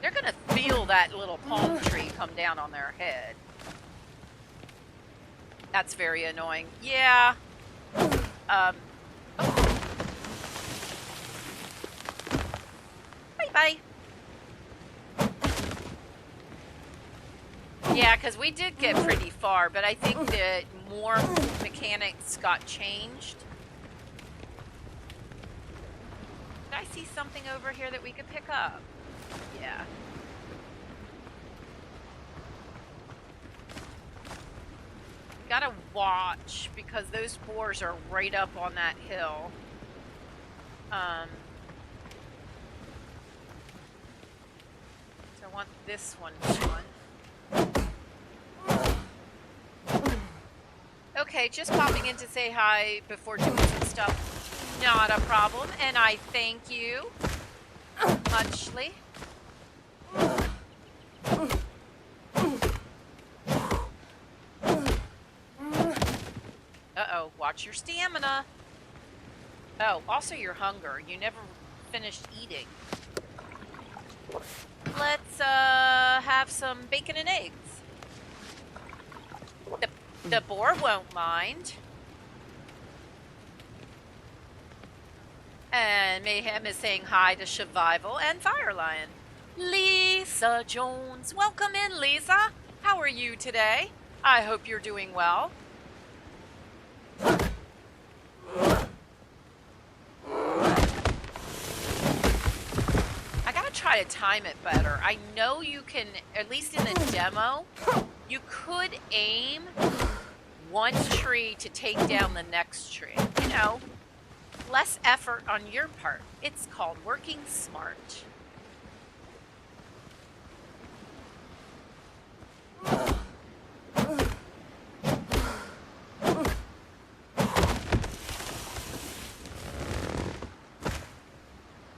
they're going to feel that little palm tree come down on their head. That's very annoying. Yeah. Oh. Bye. Yeah, because we did get pretty far, but I think that more mechanics got changed. Did I see something over here that we could pick up? Yeah. Gotta watch, because those boars are right up on that hill. So I want this one gone. Okay, just popping in to say hi before doing some stuff. Not a problem, and I thank you muchly. Uh-oh, watch your stamina. Oh, also your hunger. You never finished eating. Let's have some bacon and eggs. The boar won't mind. And Mayhem is saying hi to Survival and Fire Lion. Lisa Jones. Welcome in, Lisa. How are you today? I hope you're doing well. I gotta try to time it better. I know you can, at least in the demo, you could aim one tree to take down the next tree. You know, less effort on your part. It's called working smart.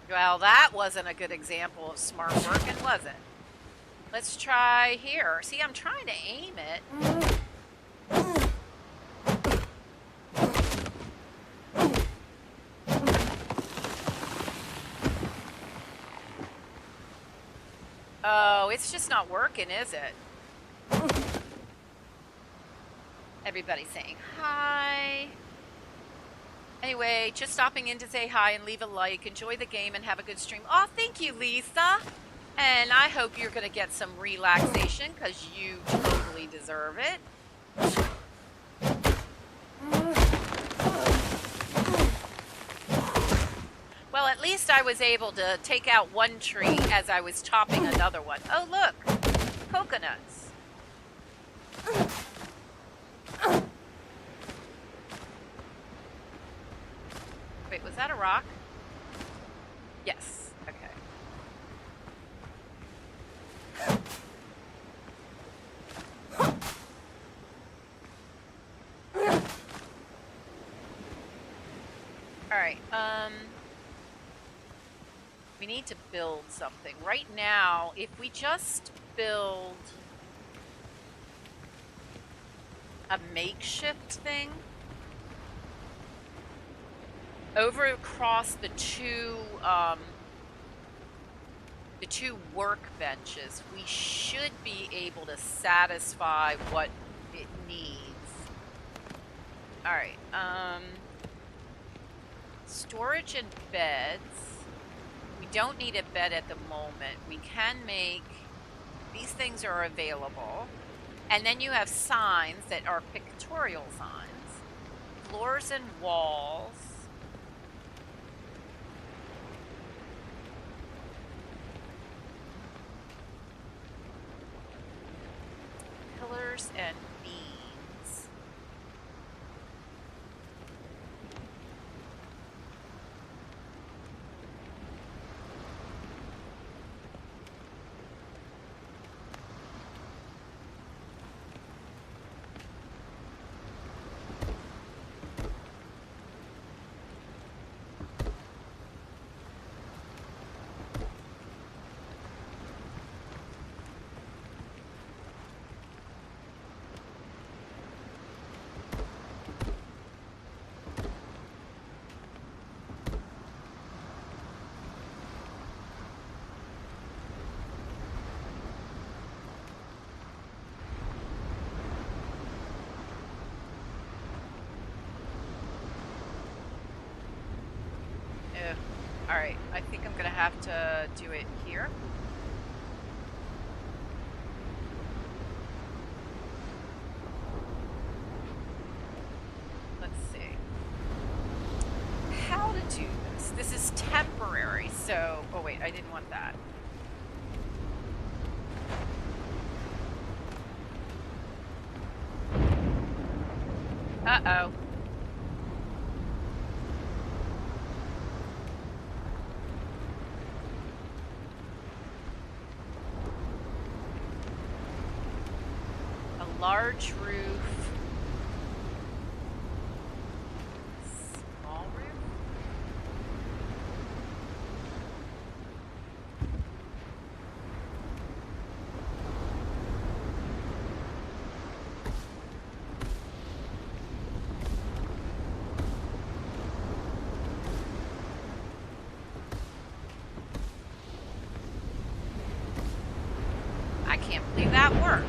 Well, that wasn't a good example of smart working, was it? Let's try here. See, I'm trying to aim it. Oh, it's just not working, is it? Everybody's saying hi. Anyway, just stopping in to say hi and leave a like. Enjoy the game and have a good stream. Oh, thank you, Lisa. And I hope you're going to get some relaxation because you totally deserve it. Well, at least I was able to take out one tree as I was topping another one. Oh, look, coconuts. Wait, was that a rock? Yes, okay. All right, we need to build something. Right now, if we just build a makeshift thing over across the two workbenches, we should be able to satisfy what it needs. All right, storage and beds. We don't need a bed at the moment. We can make, these things are available. And then you have signs that are pictorial signs. Floors and walls. Pillars and beams. Alright, I think I'm gonna have to do it here. Let's see. How to do this? This is temporary, so... Oh wait, I didn't want that. Uh-oh. Large roof, small roof. can't believe that worked.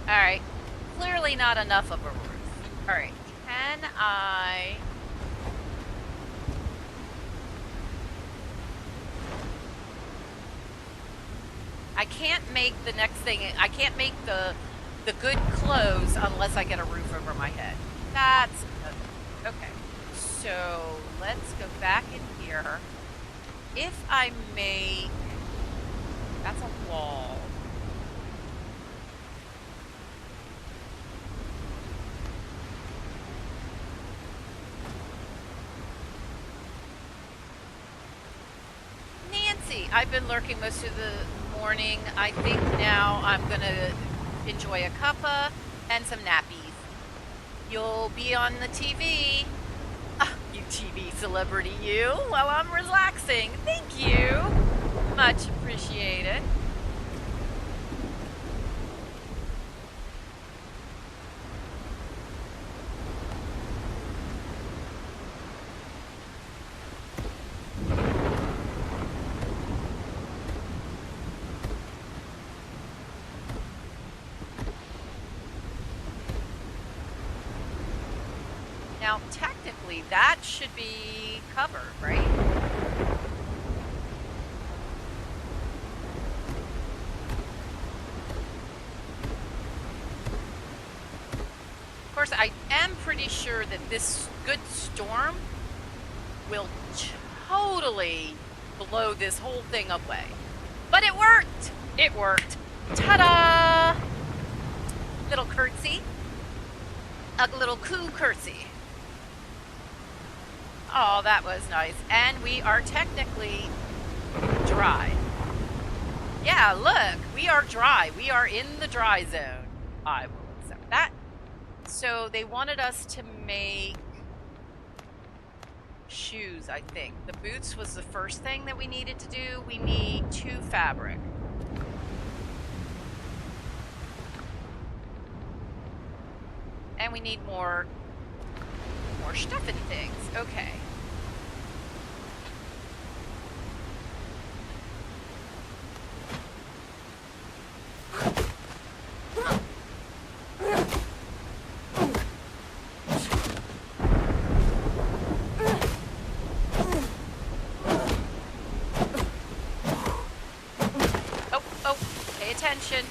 Alright. Clearly not enough of a roof. Alright. Can I... I can't make the next thing... I can't make the good clothes unless I get a roof over my head. That's... Okay. So, let's go back in here. If I make... That's a wall. Nancy, I've been lurking most of the morning. I think now I'm gonna enjoy a cuppa and some nappies. You'll be on the TV. You TV celebrity, you, while I'm relaxing. Thank you. Much appreciated. Now, technically, that should be covered, right? Of course, I am pretty sure that this good storm will totally blow this whole thing away. But it worked! It worked. Ta-da! Little curtsy. A little coo curtsy. Oh, that was nice. And we are technically dry. Yeah, look, we are dry. We are in the dry zone. I will accept that. So they wanted us to make shoes, I think. The boots was the first thing that we needed to do. We need 2 fabric. And we need more stuff and things. Okay. Oh, pay attention.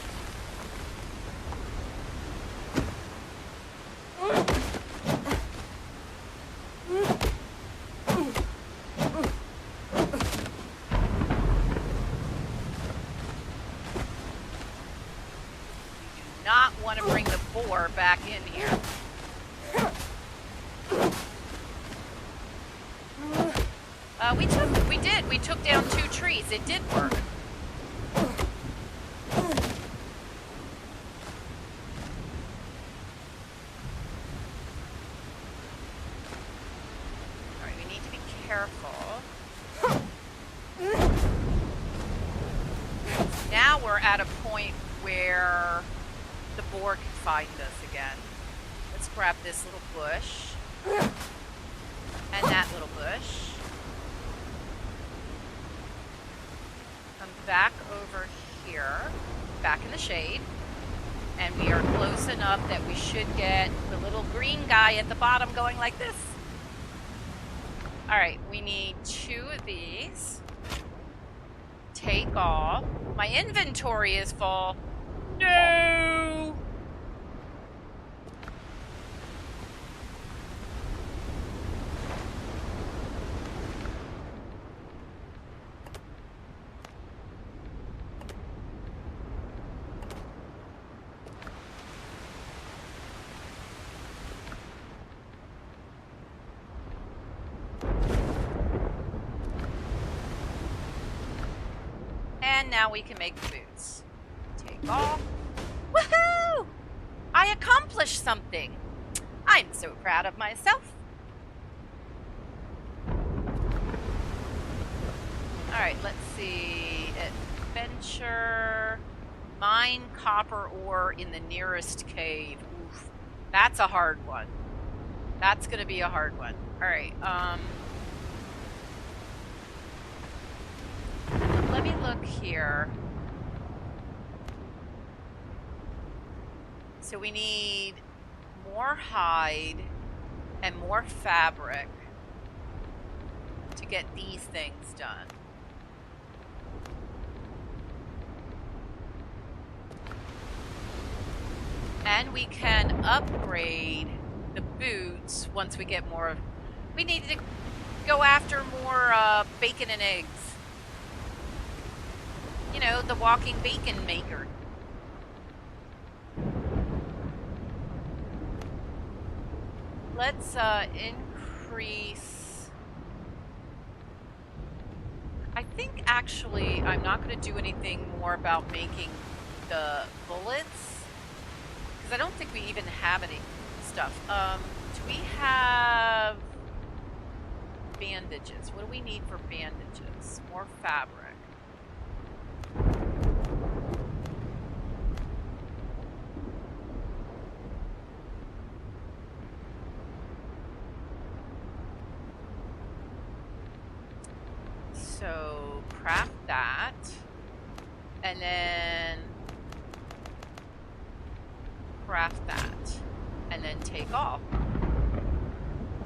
Want to bring the boar back in here. We took down 2 trees. It did work. Alright, we need to be careful. Now we're at a point where the boar can find us again. Let's grab this little bush. And that little bush. Come back over here. Back in the shade. And we are close enough that we should get the little green guy at the bottom going like this. Alright, we need 2 of these. Take off. My inventory is full. No! And now we can make the boots. Take off. Woohoo! I accomplished something. I'm so proud of myself. Alright, let's see. Adventure. Mine copper ore in the nearest cave. Oof. That's a hard one. That's gonna be a hard one. Alright, let me look here. So we need more hide and more fabric to get these things done. And we can upgrade the boots once we get more. We need to go after more bacon and eggs. You know, the walking bacon maker. Let's increase. I think actually I'm not going to do anything more about making the bullets. I don't think we even have any stuff. Do we have bandages? What do we need for bandages? More fabric. So craft that. And then craft that, and then take off.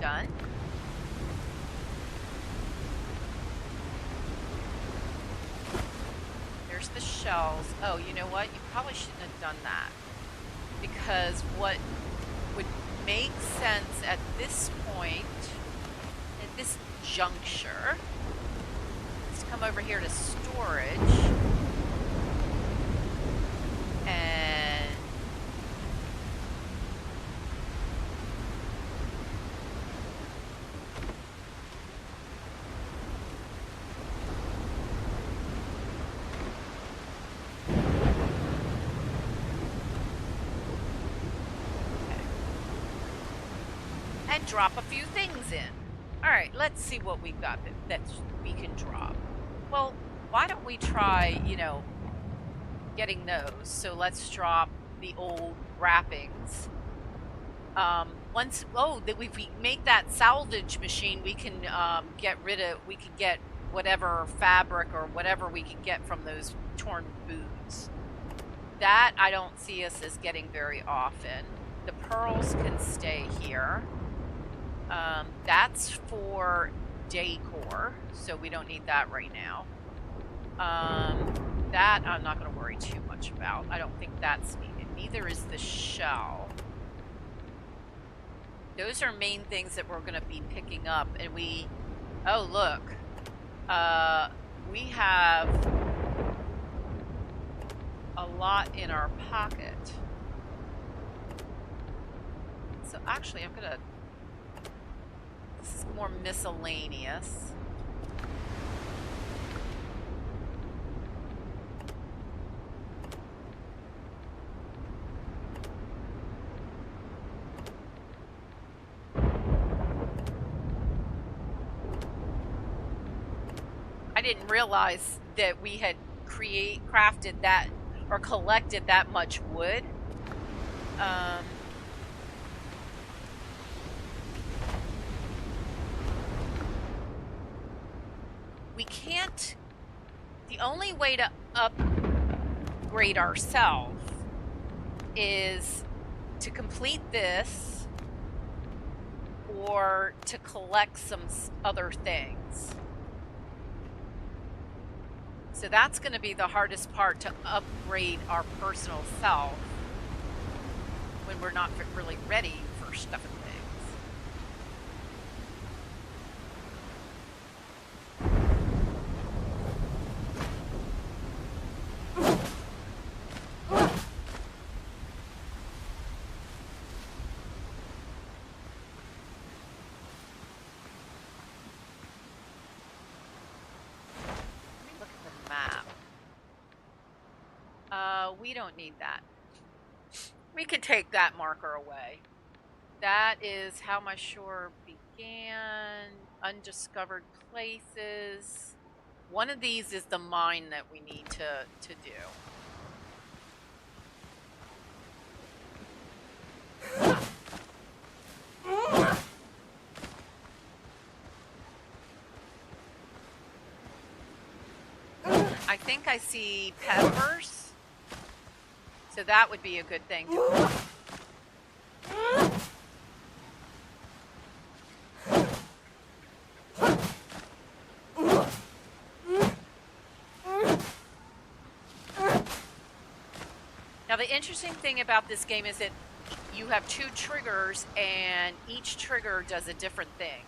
Done. There's the shells. Oh, you know what? You probably shouldn't have done that, because what would make sense at this point, at this juncture, is to come over here to storage and drop a few things in. Alright, let's see what we've got that we can drop. Well, why don't we try, you know, getting those? So let's drop the old wrappings. If we make that salvage machine, we can we can get whatever fabric or whatever we can get from those torn boots. That I don't see us as getting very often. The pearls can stay here. That's for decor, so we don't need that right now. That I'm not going to worry too much about. I don't think that's needed. Neither is the shell. Those are main things that we're going to be picking up, and oh look, we have a lot in our pocket. So actually I'm going to, this is more miscellaneous. I didn't realize that we had crafted that or collected that much wood. We can't, the only way to upgrade ourselves is to complete this or to collect some other things. So that's going to be the hardest part, to upgrade our personal self when we're not really ready for stuff and things. We don't need that. We can take that marker away. That is how my shore began. Undiscovered places. One of these is the mine that we need to do. I think I see peppers. So that would be a good thing to... Now, the interesting thing about this game is that you have 2 triggers, and each trigger does a different thing.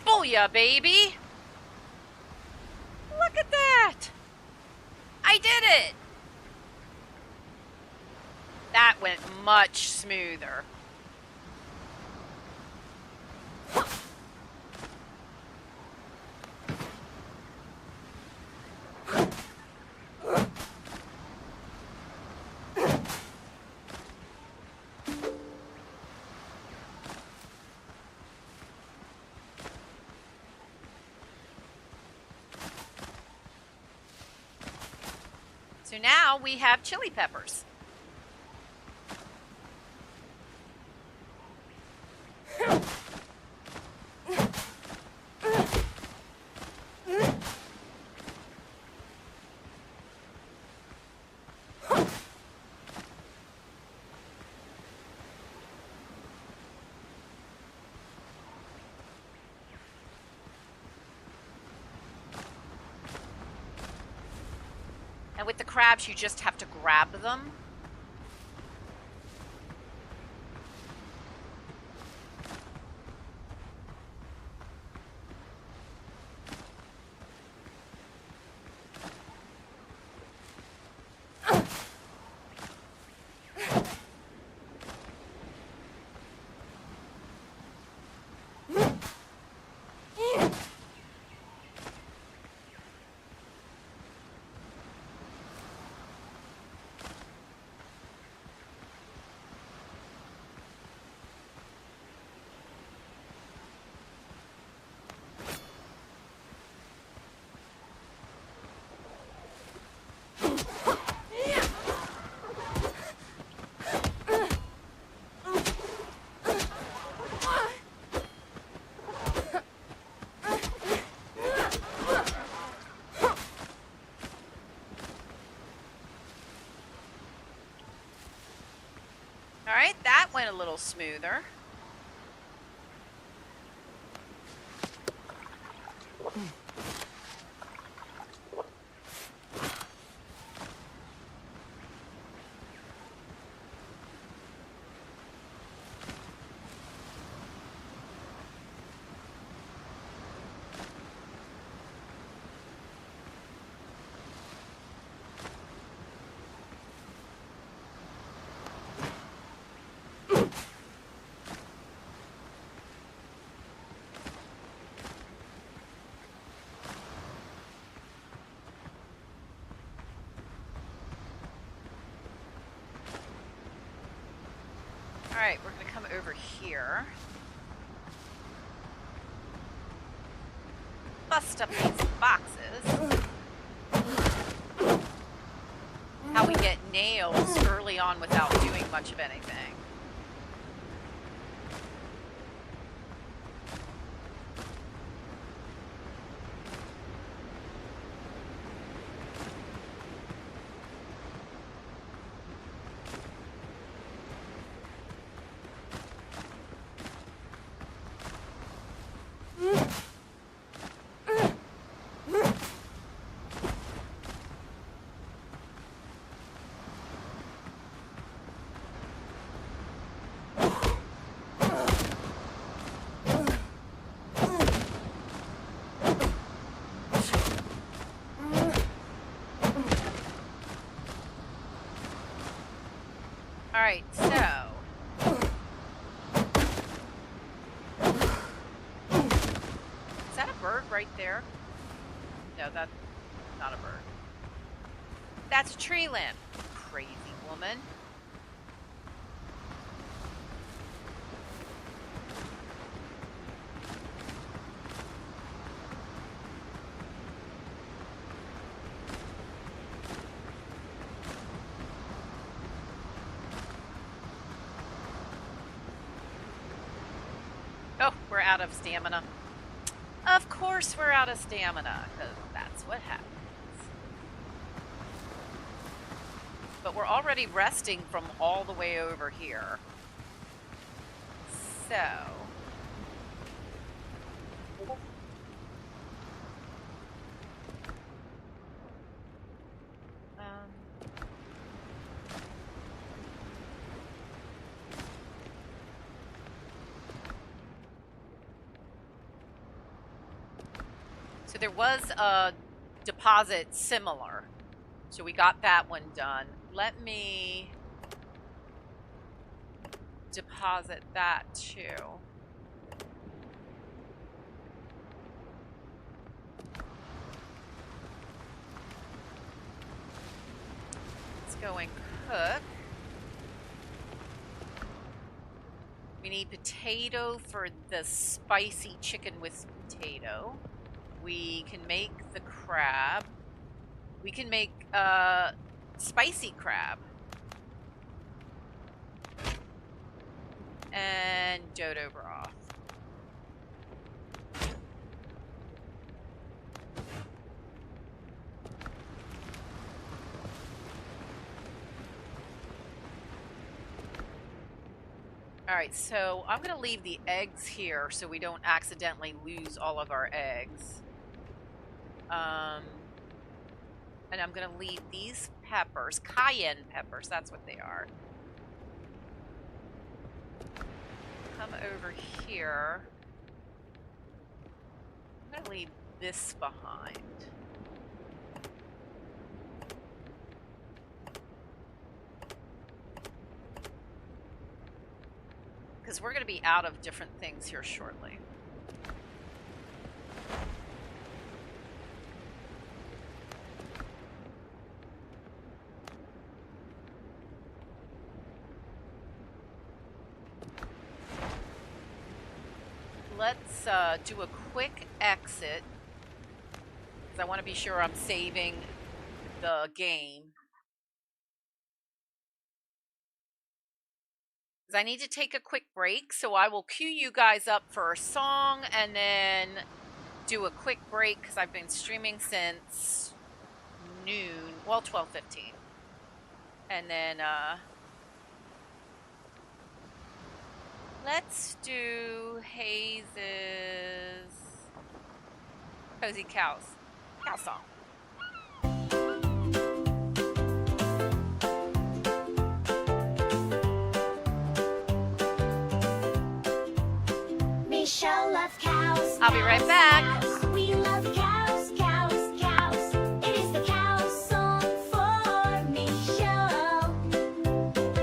Booyah, baby! Look at that! I did it! That went much smoother. So now we have chili peppers. And with the crabs, you just have to grab them. All right, that went a little smoother. All right, we're going to come over here. Bust up these boxes. How we get nails early on without doing much of anything. All right, so is that a bird right there? No, that's not a bird. That's a tree limb. Crazy woman. out of stamina. Of course we're out of stamina, because that's what happens. But we're already resting from all the way over here. So... So there was a deposit similar. So we got that one done. Let me deposit that too. Let's go and cook. We need potato for the spicy chicken with potato. We can make the crab. We can make spicy crab. And dodo broth. Alright, so I'm going to leave the eggs here so we don't accidentally lose all of our eggs. And I'm going to leave these peppers, cayenne peppers, that's what they are. Come over here. I'm going to leave this behind. Because we're going to be out of different things here shortly. Let's do a quick exit, because I want to be sure I'm saving the game. Because I need to take a quick break, so I will cue you guys up for a song and then do a quick break, because I've been streaming since noon, well, 12:15. And then let's do Hayes's Cozy Cow song.
Michelle loves cows.
I'll be right back.
We love cows, cows, cows. It is the cow song for Michelle.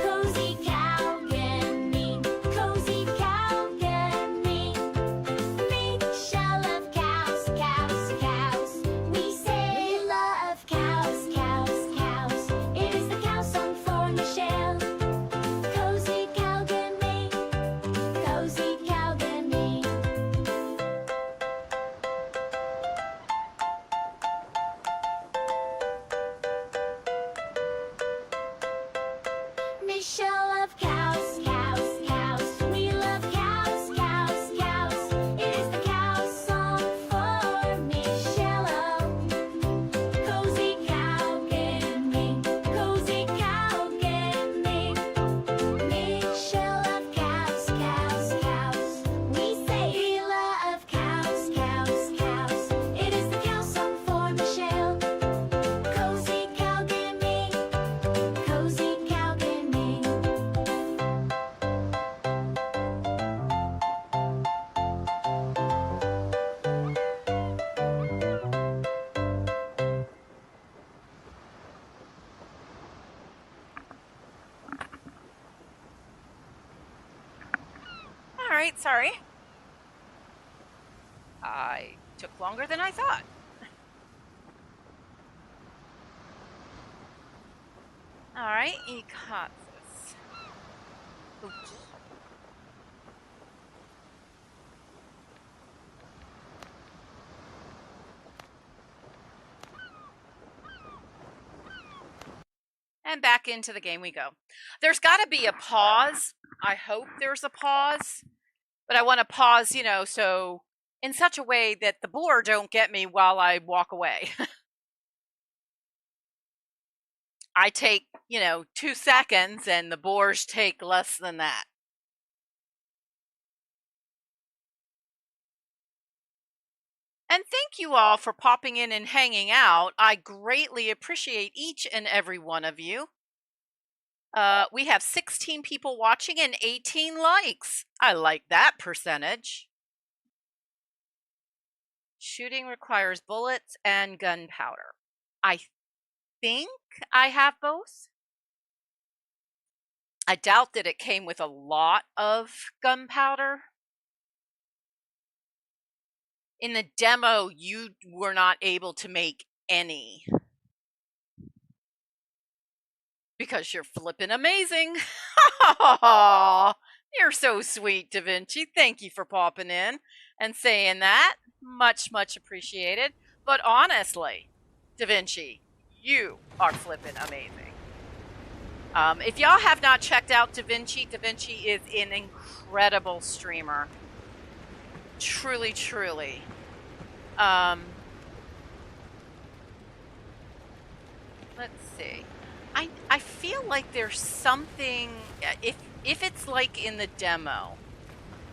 Cozy cow can me, cozy cow can me. Michelle loves cows, cows, cows. We say we love cows, cows, cows. It is the cow song for Michelle. Cozy cow can me, cozy cow can me. Michelle love cows, cows, cows. We love cows, cows, cows. It is the cow song for Michelle. Cozy cow can me, cozy cow can me. Michelle love cows, cows, cows. We say we love cows, cows, cows. It is the cow song for Michelle. Cozy cow can me, cozy cow can me.
All right, sorry. I took longer than I thought. All right, you got this. Oops. And back into the game we go. There's got to be a pause. I hope there's a pause But I want to pause, you know, so in such a way that the boar don't get me while I walk away. I take, you know, 2 seconds and the boars take less than that. And thank you all for popping in and hanging out. I greatly appreciate each and every one of you. We have 16 people watching and 18 likes. I like that percentage. Shooting requires bullets and gunpowder. I think I have both. I doubt that it came with a lot of gunpowder. In the demo, you were not able to make any. Because you're flippin' amazing. You're so sweet, Da Vinci. Thank you for popping in and saying that. Much, much appreciated. But honestly, Da Vinci, you are flippin' amazing. If y'all have not checked out Da Vinci is an incredible streamer. Truly, truly. Let's see. I feel like there's something, if it's like in the demo,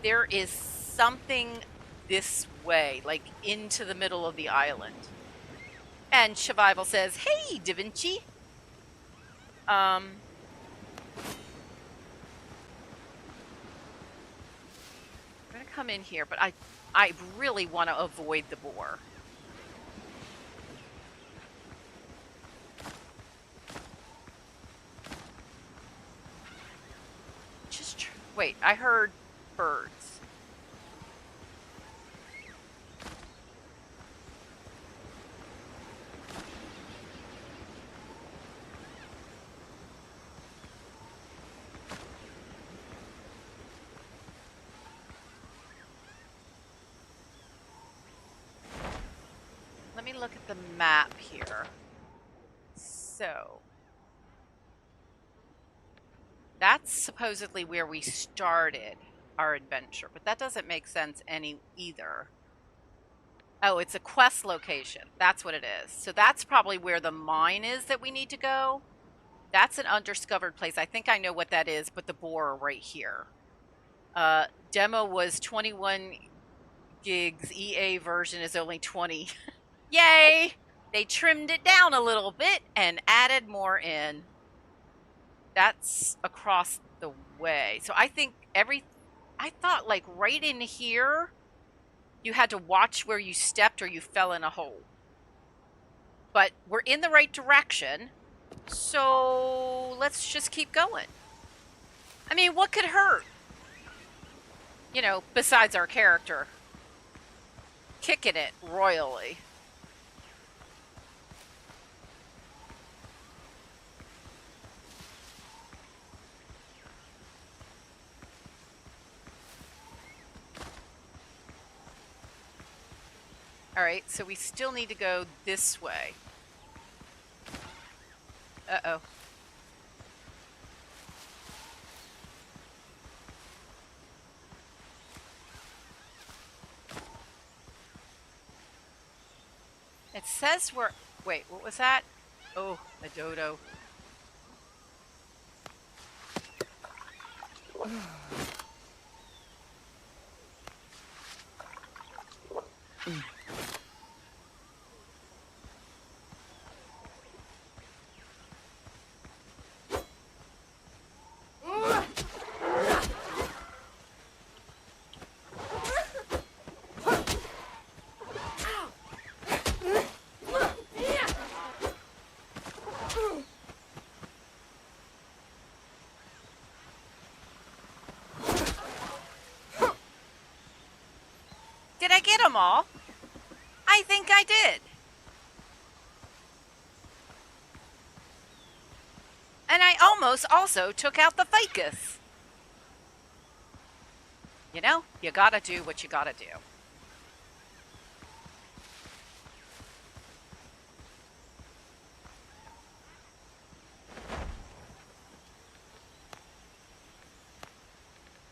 there is something this way, like into the middle of the island. And Survival says, "Hey, Da Vinci." I'm gonna come in here, but I really want to avoid the boar. Wait, I heard birds. Let me look at the map here. So that's supposedly where we started our adventure, but that doesn't make sense either. Oh, it's a quest location. That's what it is. So that's probably where the mine is that we need to go. That's an undiscovered place. I think I know what that is, but the boar right here. Demo was 21 gigs. EA version is only 20. Yay! They trimmed it down a little bit and added more in. That's across the way. So I think I thought like right in here, you had to watch where you stepped or you fell in a hole. But we're in the right direction, so let's just keep going. I mean, what could hurt? You know, besides our character kicking it royally. All right, so we still need to go this way. Uh-oh. It says we're... Wait, what was that? Oh, a dodo. Did I get them all? I think I did. And I almost also took out the ficus. You know, you gotta do what you gotta do.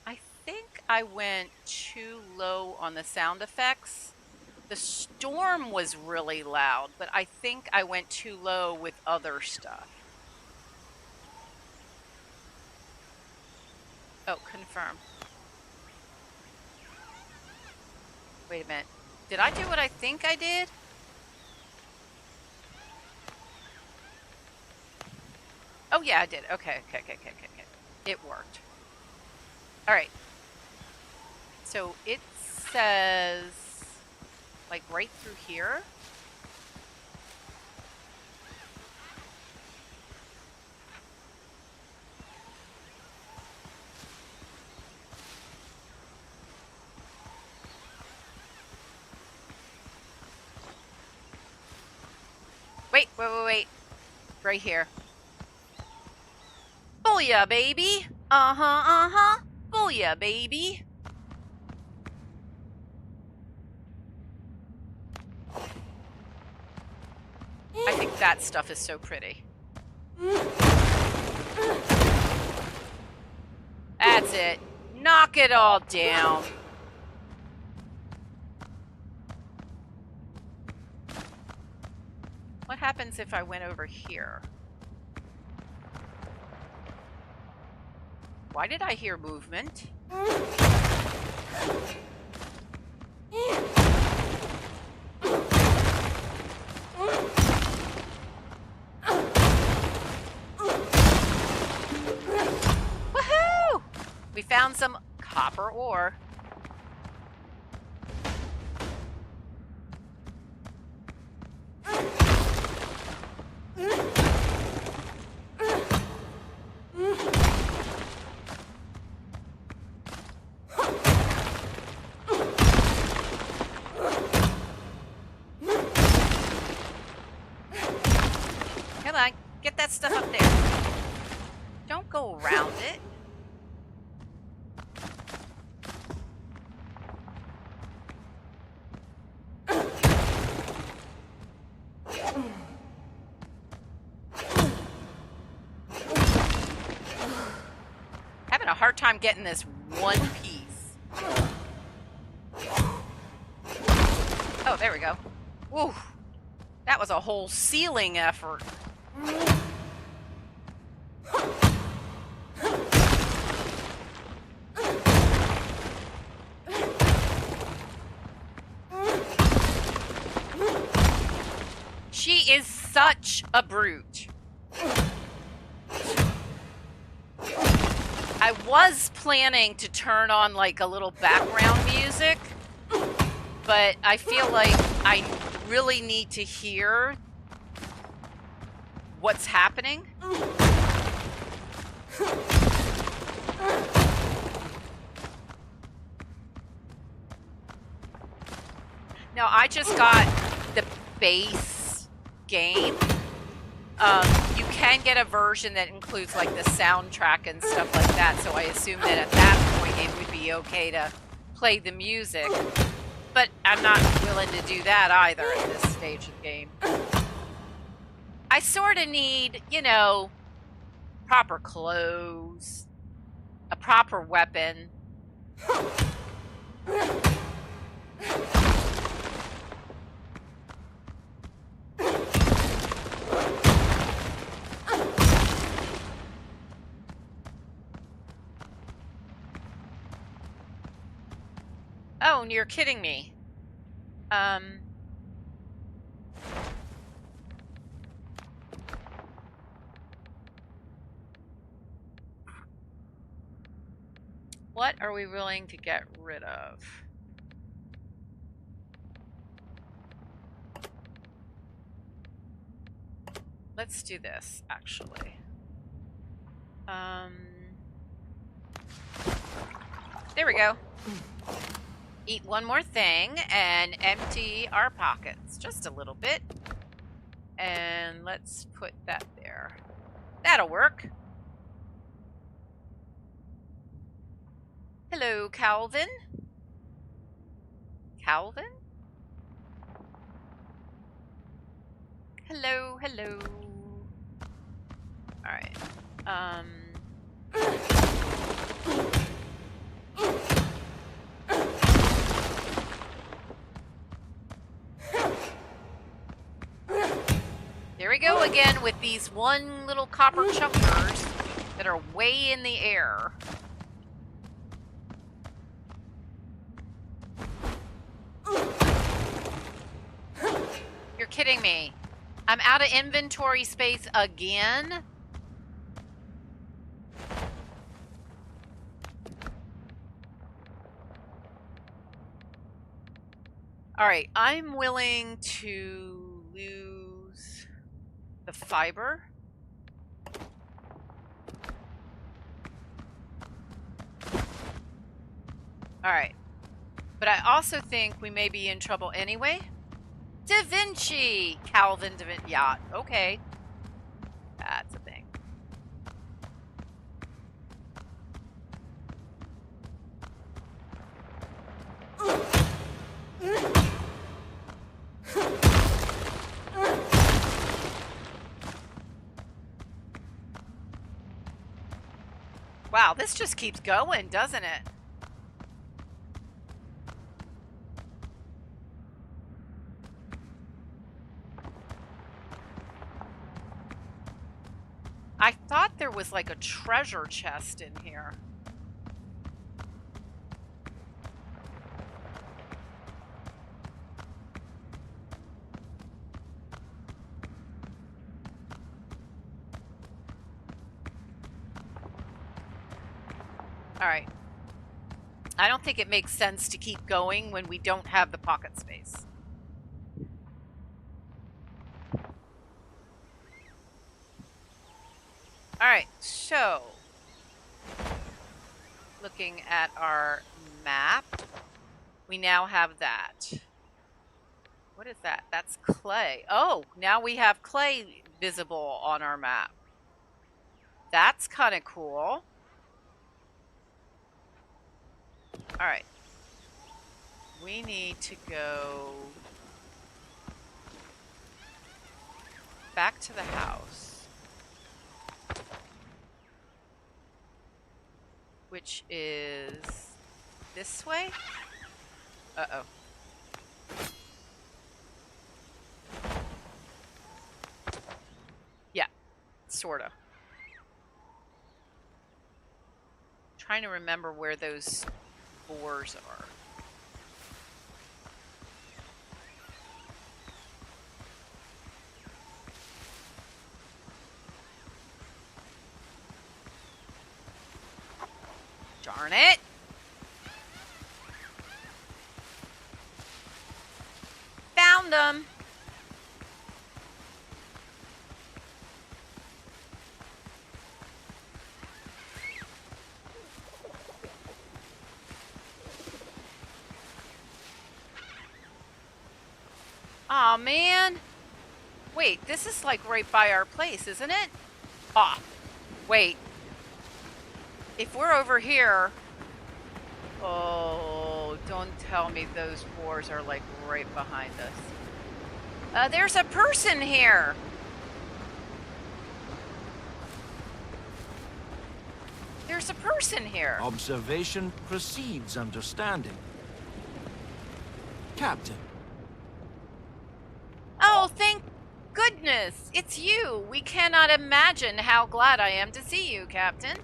I think I went too low on the sound effects. The storm was really loud, but I think I went too low with other stuff. Oh, confirm. Wait a minute. Did I do what I think I did? Oh, yeah, I did. Okay. It worked. All right. So it says, like, right through here. Wait. Right here. Booyah, baby. Uh-huh. Booyah, baby. I think that stuff is so pretty. That's it. Knock it all down. What happens if I went over here? Why did I hear movement? Woohoo! We found some copper ore. Come on, get that stuff up there. Don't go around it. Having a hard time getting this one piece. Oh, there we go. Woo. That was a whole ceiling effort. She is such a brute. I was planning to turn on like a little background music, but I feel like I really need to hear what's happening. Now, I just got the base game. You can get a version that includes like the soundtrack and stuff like that, so I assume that at that point it would be okay to play the music. But I'm not willing to do that either at this stage of the game. I sort of need, you know, proper clothes, a proper weapon. Oh, you're kidding me. What are we willing to get rid of? Let's do this, actually. There we go. Eat one more thing and empty our pockets just a little bit. And let's put that there. That'll work. Hello, Calvin. Calvin? Hello. Alright. we go again with these one little copper chunkers that are way in the air. You're kidding me. I'm out of inventory space again? Alright, I'm willing to lose the fiber. Alright. But I also think we may be in trouble anyway. Da Vinci! Calvin Da Vinci. Yeah, okay. That's a thing. Wow, this just keeps going, doesn't it? I thought there was like a treasure chest in here. All right. I don't think it makes sense to keep going when we don't have the pocket space. All right, so looking at our map, we now have that. What is that? That's clay. Oh, now we have clay visible on our map. That's kind of cool. All right. We need to go back to the house, which is this way. Uh-oh. Yeah, sorta. Trying to remember where those boars are. Darn it! Found them! Aw, man. Wait, this is like right by our place, isn't it? Ah, wait. If we're over here... Oh, don't tell me those boars are like right behind us. There's a person here! There's a person here.
Observation precedes understanding. Captain.
Oh, thank goodness! It's you! We cannot imagine how glad I am to see you, Captain.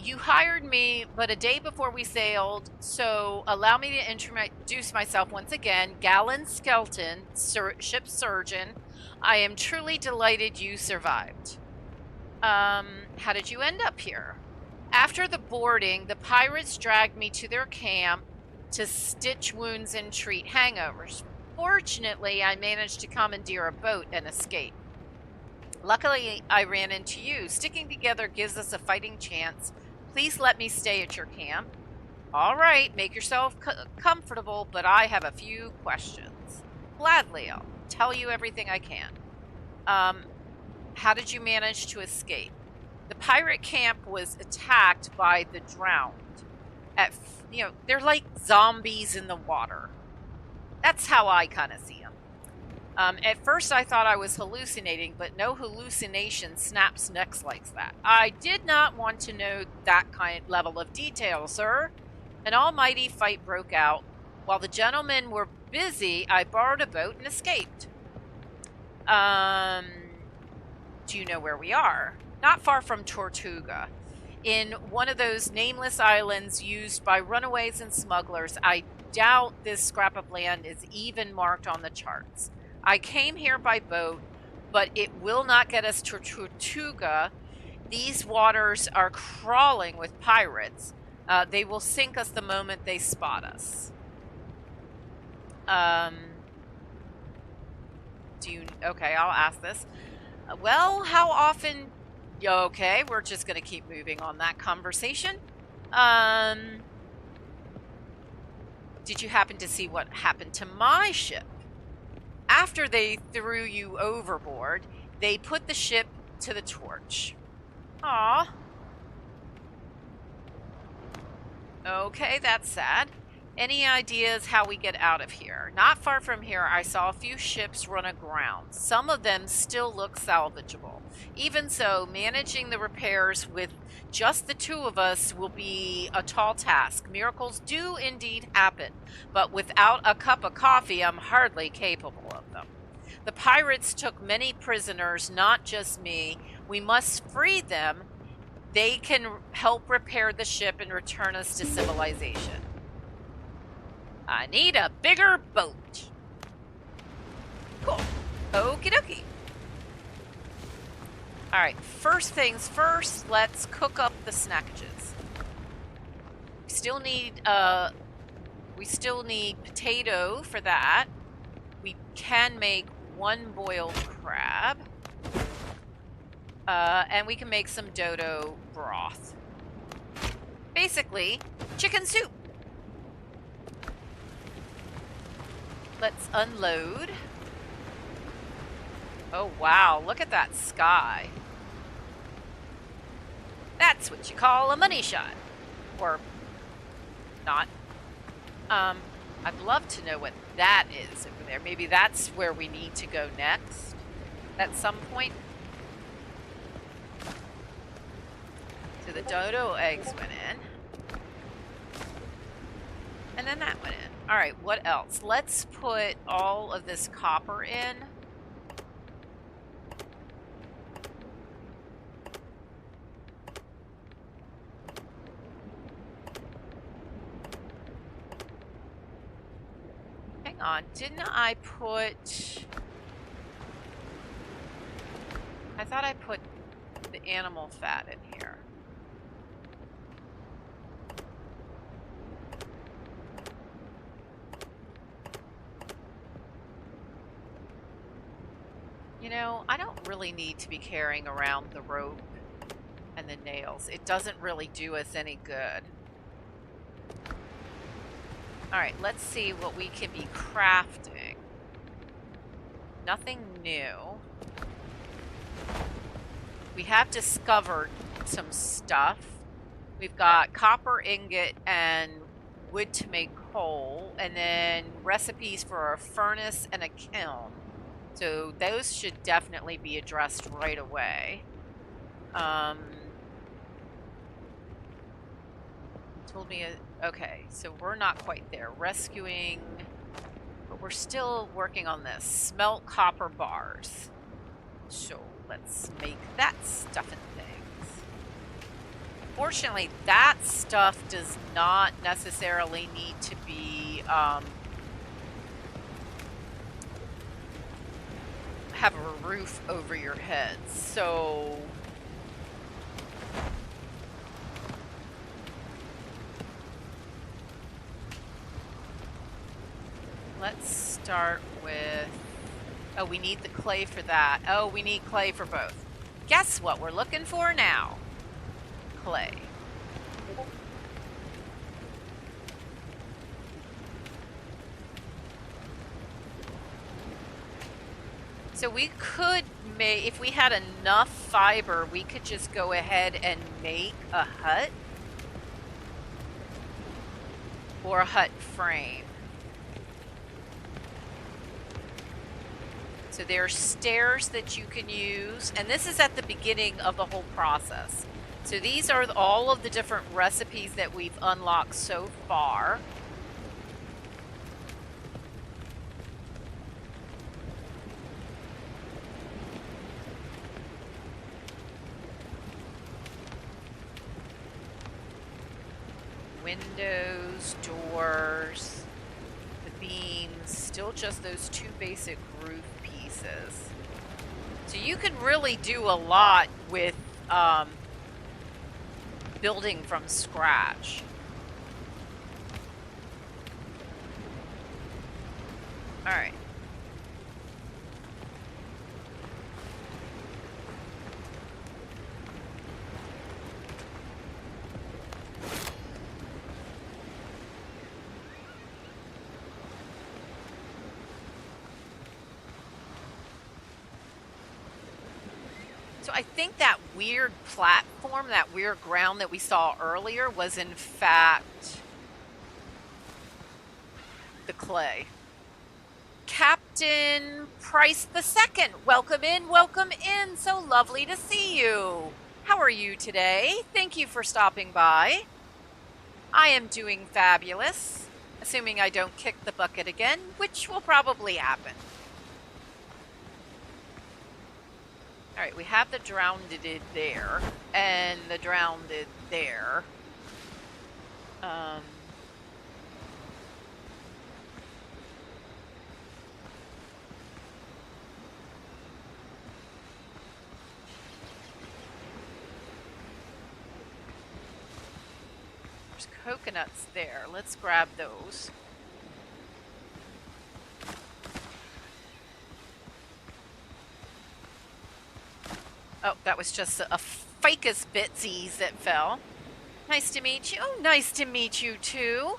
You hired me but a day before we sailed, so allow me to introduce myself once again. Galen Skelton, ship surgeon. I am truly delighted you survived. How did you end up here? After the boarding, the pirates dragged me to their camp to stitch wounds and treat hangovers. Fortunately, I managed to commandeer a boat and escape. Luckily, I ran into you. Sticking together gives us a fighting chance. Please let me stay at your camp. All right, make yourself comfortable, but I have a few questions. Gladly, I'll tell you everything I can. How did you manage to escape? The pirate camp was attacked by the drowned. They're like zombies in the water. That's how I kind of see them. At first I thought I was hallucinating, but no hallucination snaps necks like that. I did not want to know that kind level of detail, sir. An almighty fight broke out. While the gentlemen were busy, I borrowed a boat and escaped. Do you know where we are? Not far from Tortuga, in one of those nameless islands used by runaways and smugglers. I doubt this scrap of land is even marked on the charts. I came here by boat, but it will not get us to Tortuga. These waters are crawling with pirates. They will sink us the moment they spot us. Okay, I'll ask this. Well, how often? Okay, we're just going to keep moving on that conversation. Did you happen to see what happened to my ship? After they threw you overboard, they put the ship to the torch. Aw. Okay, that's sad. Any ideas how we get out of here? Not far from here, I saw a few ships run aground. Some of them still look salvageable. Even so, managing the repairs with just the two of us will be a tall task. Miracles do indeed happen, but without a cup of coffee, I'm hardly capable of them. The pirates took many prisoners, not just me. We must free them. They can help repair the ship and return us to civilization. I need a bigger boat. Cool. Okie dokie. Alright, first things first, let's cook up the snackages. We still need potato for that. We can make one boiled crab. And we can make some dodo broth. Basically, chicken soup. Let's unload. Oh, wow. Look at that sky. That's what you call a money shot. Or not. I'd love to know what that is over there. Maybe that's where we need to go next at some point. So the dodo eggs went in. And then that went in. Alright, what else? Let's put all of this copper in. Hang on, didn't I put... I thought I put the animal fat in here. You know, I don't really need to be carrying around the rope and the nails. It doesn't really do us any good. Alright, let's see what we can be crafting. Nothing new. We have discovered some stuff. We've got copper ingot and wood to make coal, and then recipes for a furnace and a kiln. So those should definitely be addressed right away. Told me, okay, so we're not quite there. Rescuing, but we're still working on this. Smelt copper bars. So let's make that stuff and things. Fortunately, that stuff does not necessarily need to be, have a roof over your head, so let's start with, oh, we need the clay for that. Oh, we need clay for both. Guess what we're looking for now? Clay. So we could make, if we had enough fiber, we could just go ahead and make a hut. Or a hut frame. So there are stairs that you can use, and this is at the beginning of the whole process. So these are all of the different recipes that we've unlocked so far. windows, doors, the beams, still just those two basic roof pieces. So you can really do a lot with building from scratch. All right. So I think that weird platform, that weird ground that we saw earlier was in fact the clay. Captain Price II, welcome in, welcome in. So lovely to see you. How are you today? Thank you for stopping by. I am doing fabulous, assuming I don't kick the bucket again, which will probably happen. All right, we have the drowned-ed there, and the drowned-ed there. There's coconuts there. Let's grab those. Oh, that was just a ficus bitsies that fell. Nice to meet you. Oh, nice to meet you too.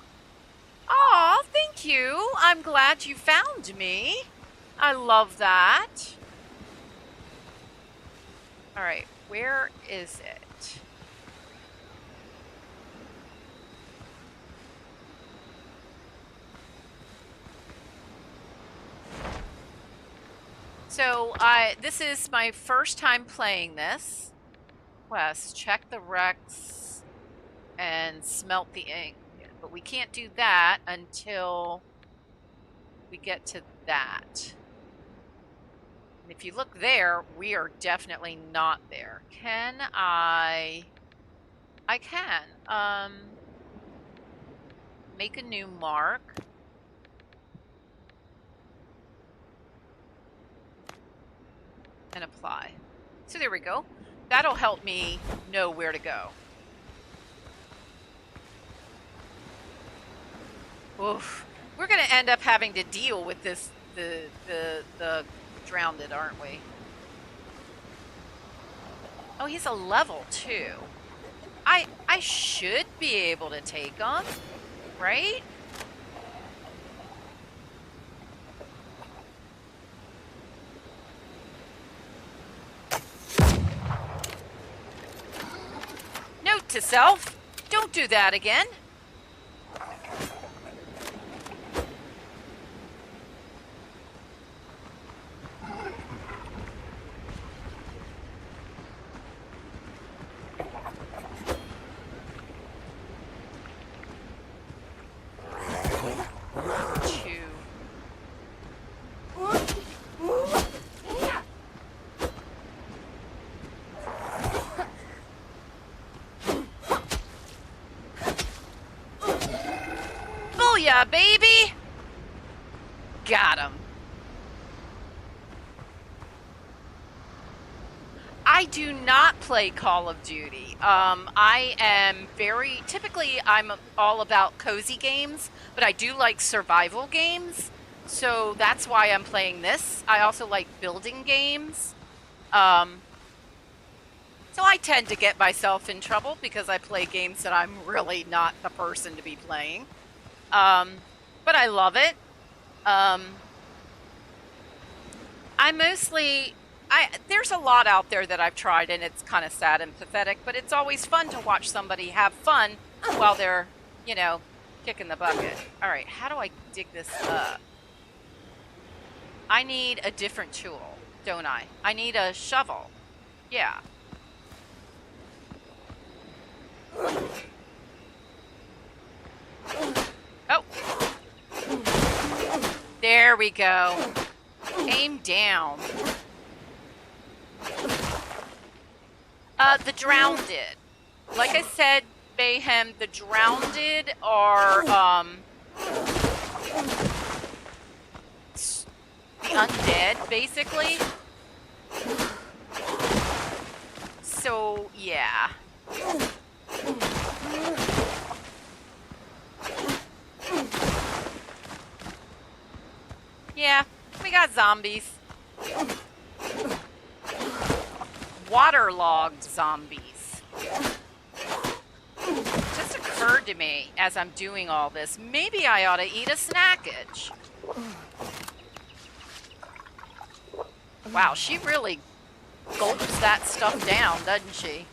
Aw, thank you. I'm glad you found me. I love that. All right, where is it? So this is my first time playing this. Quest, check the wrecks and smelt the ink. But we can't do that until we get to that. And if you look there, we are definitely not there. Can I can. Make a new mark. And apply. So there we go. That'll help me know where to go. Oof. We're gonna end up having to deal with this the drowned, aren't we? Oh, he's a level 2. I should be able to take him, right? Note to self, don't do that again. Yeah, baby. Got him. I do not play Call of Duty. I am typically I'm all about cozy games, but I do like survival games. So that's why I'm playing this. I also like building games. So I tend to get myself in trouble because I play games that I'm really not the person to be playing. But I love it. There's a lot out there that I've tried and it's kind of sad and pathetic, but it's always fun to watch somebody have fun while they're, you know, kicking the bucket. All right, how do I dig this up? I need a different tool, don't I? I need a shovel. Yeah. Oh. There we go. Aim down. The drowned. Like I said Bayhem, the drowned are the undead, basically. So, yeah. Yeah, we got zombies. Waterlogged zombies. Just occurred to me as I'm doing all this, maybe I ought to eat a snackage. Wow, she really gulps that stuff down, doesn't she?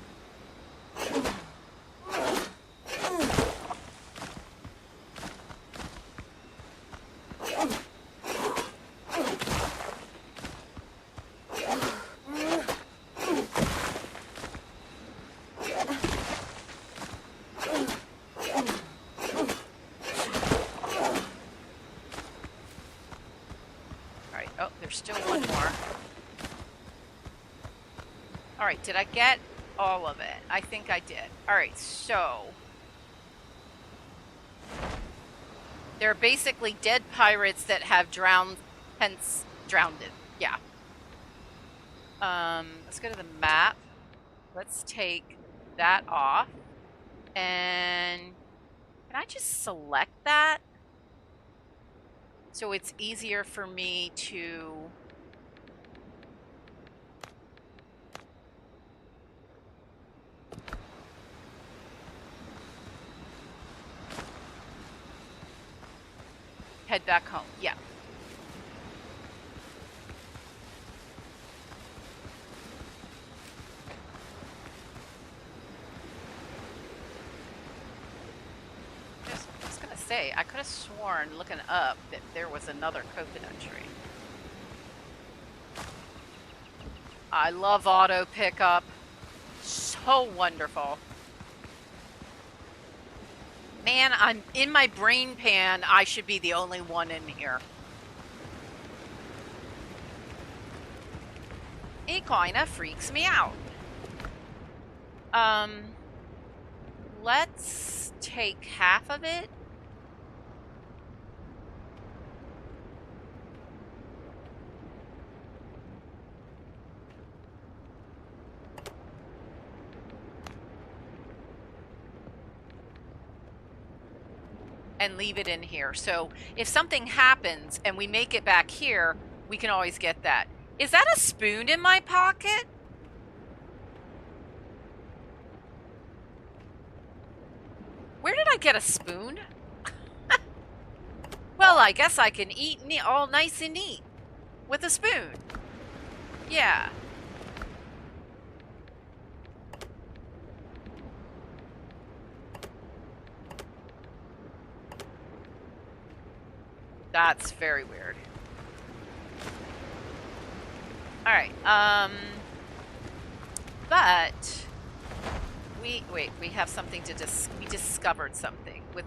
Alright, oh, there's still one more. Alright, did I get all of it? I think I did. Alright, so... they're basically dead pirates that have drowned, hence drowned. Yeah. Let's go to the map. Let's take that off. And can I just select that? So it's easier for me to... head back home. Yeah. I was gonna say, I could have sworn looking up that there was another coconut tree. I love auto pickup. So wonderful. Man, I'm in my brain pan. I should be the only one in here. It kinda freaks me out. Let's take half of it. And leave it in here. So if something happens and we make it back here, we can always get that. Is that a spoon in my pocket? Where did I get a spoon? Well, I guess I can eat all nice and neat with a spoon. Yeah. That's very weird. Alright, but we have something to we discovered something. With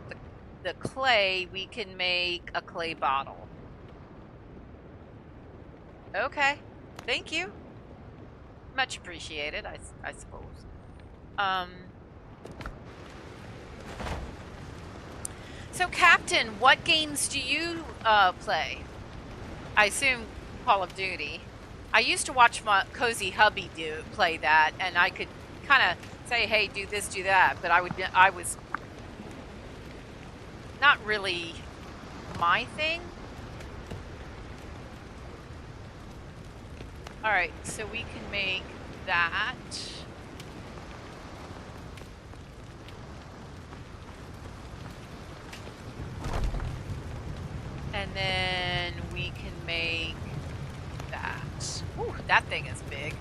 the clay, we can make a clay bottle. Okay, thank you. Much appreciated, I suppose. So, Captain, what games do you play? I assume Call of Duty. I used to watch my Cozy Hubby play that, and I could kind of say, "Hey, do this, do that," but I was not really my thing. All right, so we can make that. And then we can make that. Ooh, that thing is big.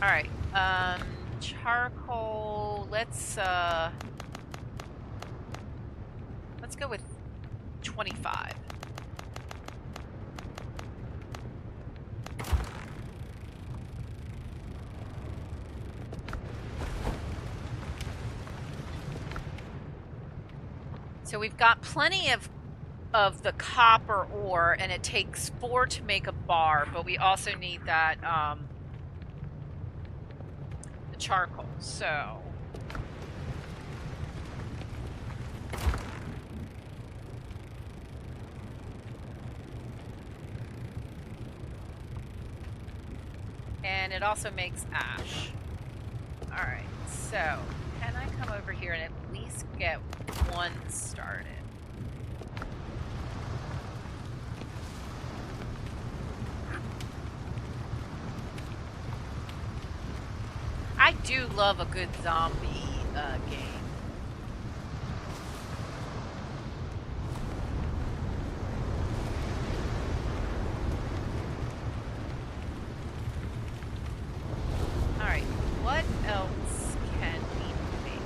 All right, charcoal. Let's go with 25. So we've got plenty of of the copper ore, and it takes 4 to make a bar, but we also need that the charcoal. So and it also makes ash. All right, so can I come over here and at least get one started? I do love a good zombie game. Alright, what else can we make?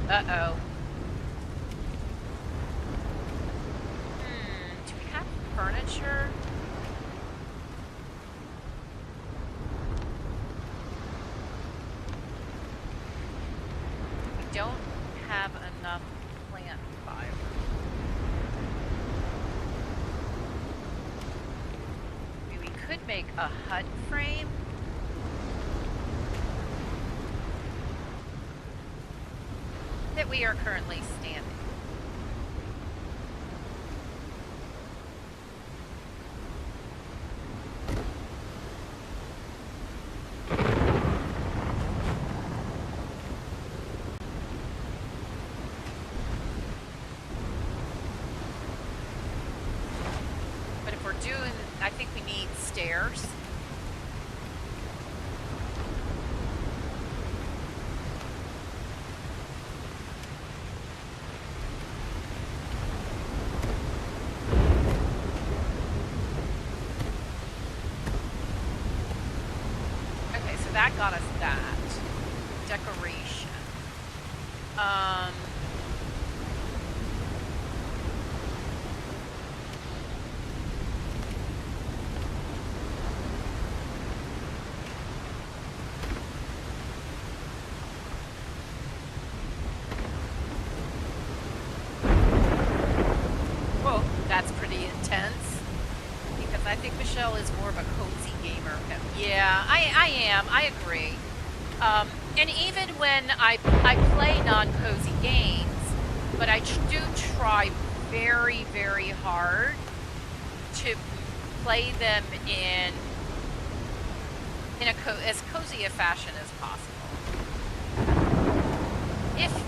Uh-oh. Do we have furniture? We don't have enough plant fiber. We could make a hut frame. That we are currently standing. But if we're doing, I think we need stairs. That got us that. Decoration. Whoa, that's pretty intense. Because I think Michelle is more of a cozy gamer. Yeah, I am. I agree. And even when I play non-cozy games, but I do try very, very hard to play them in as cozy a fashion as possible.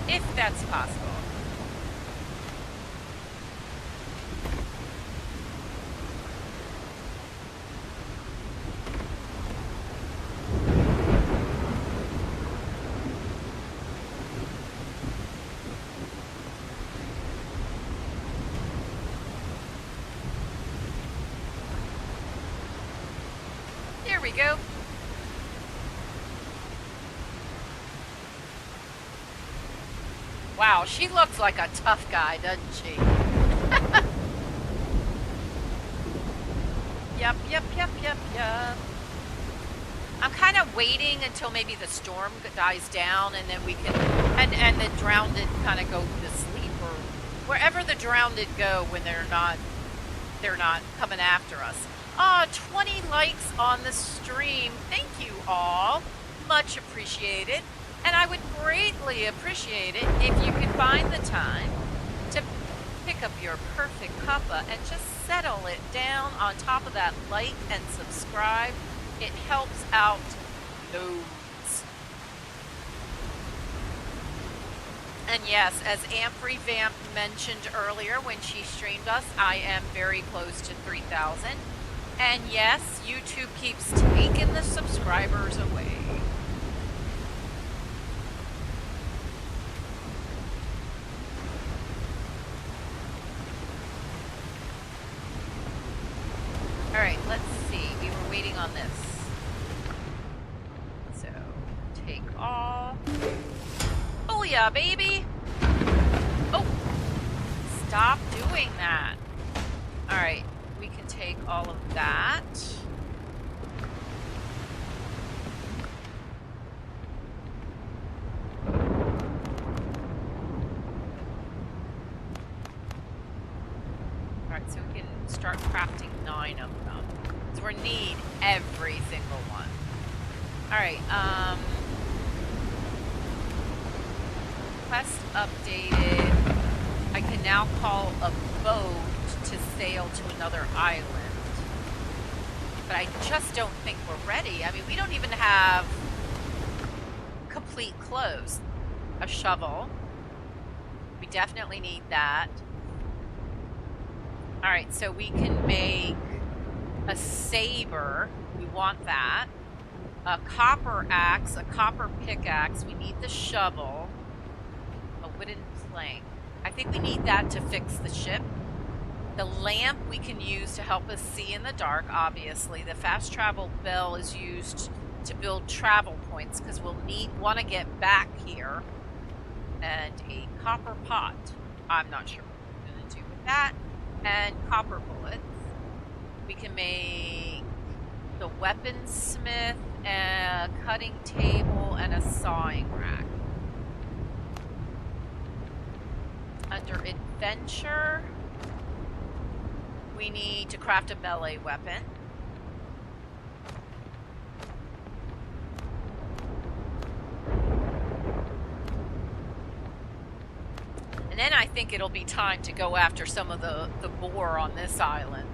If that's possible. There we go. Wow, she looks like a tough guy, doesn't she? Yep. I'm kind of waiting until maybe the storm dies down, and then we can, and the drowned kind of go to sleep, or wherever the drowned go when they're not coming after us. 20 likes on the stream. Thank you all. Much appreciated. And I would greatly appreciate it if you could find the time to pick up your perfect cuppa and just settle it down on top of that like and subscribe. It helps out loads. And yes, as Amp Revamp mentioned earlier when she streamed us, I am very close to 3,000. And yes, YouTube keeps taking the subscribers away. Alright, let's see. We were waiting on this. So, take all. Oh yeah, baby! Oh! Stop doing that. Alright, we can take all of that. start crafting 9 of them. So we need every single one. Alright, quest updated. I can now call a boat to sail to another island. But I just don't think we're ready. I mean, we don't even have complete clothes. A shovel. We definitely need that. Alright, so we can make a saber. We want that. A copper axe, a copper pickaxe. We need the shovel. A wooden plank. I think we need that to fix the ship. The lamp we can use to help us see in the dark, obviously. The fast travel bell is used to build travel points because we'll want to get back here. And a copper pot. I'm not sure what we're going to do with that. And copper bullets. We can make the weaponsmith, a cutting table, and a sawing rack. Under adventure, we need to craft a melee weapon. And then I think it'll be time to go after some of the boar on this island.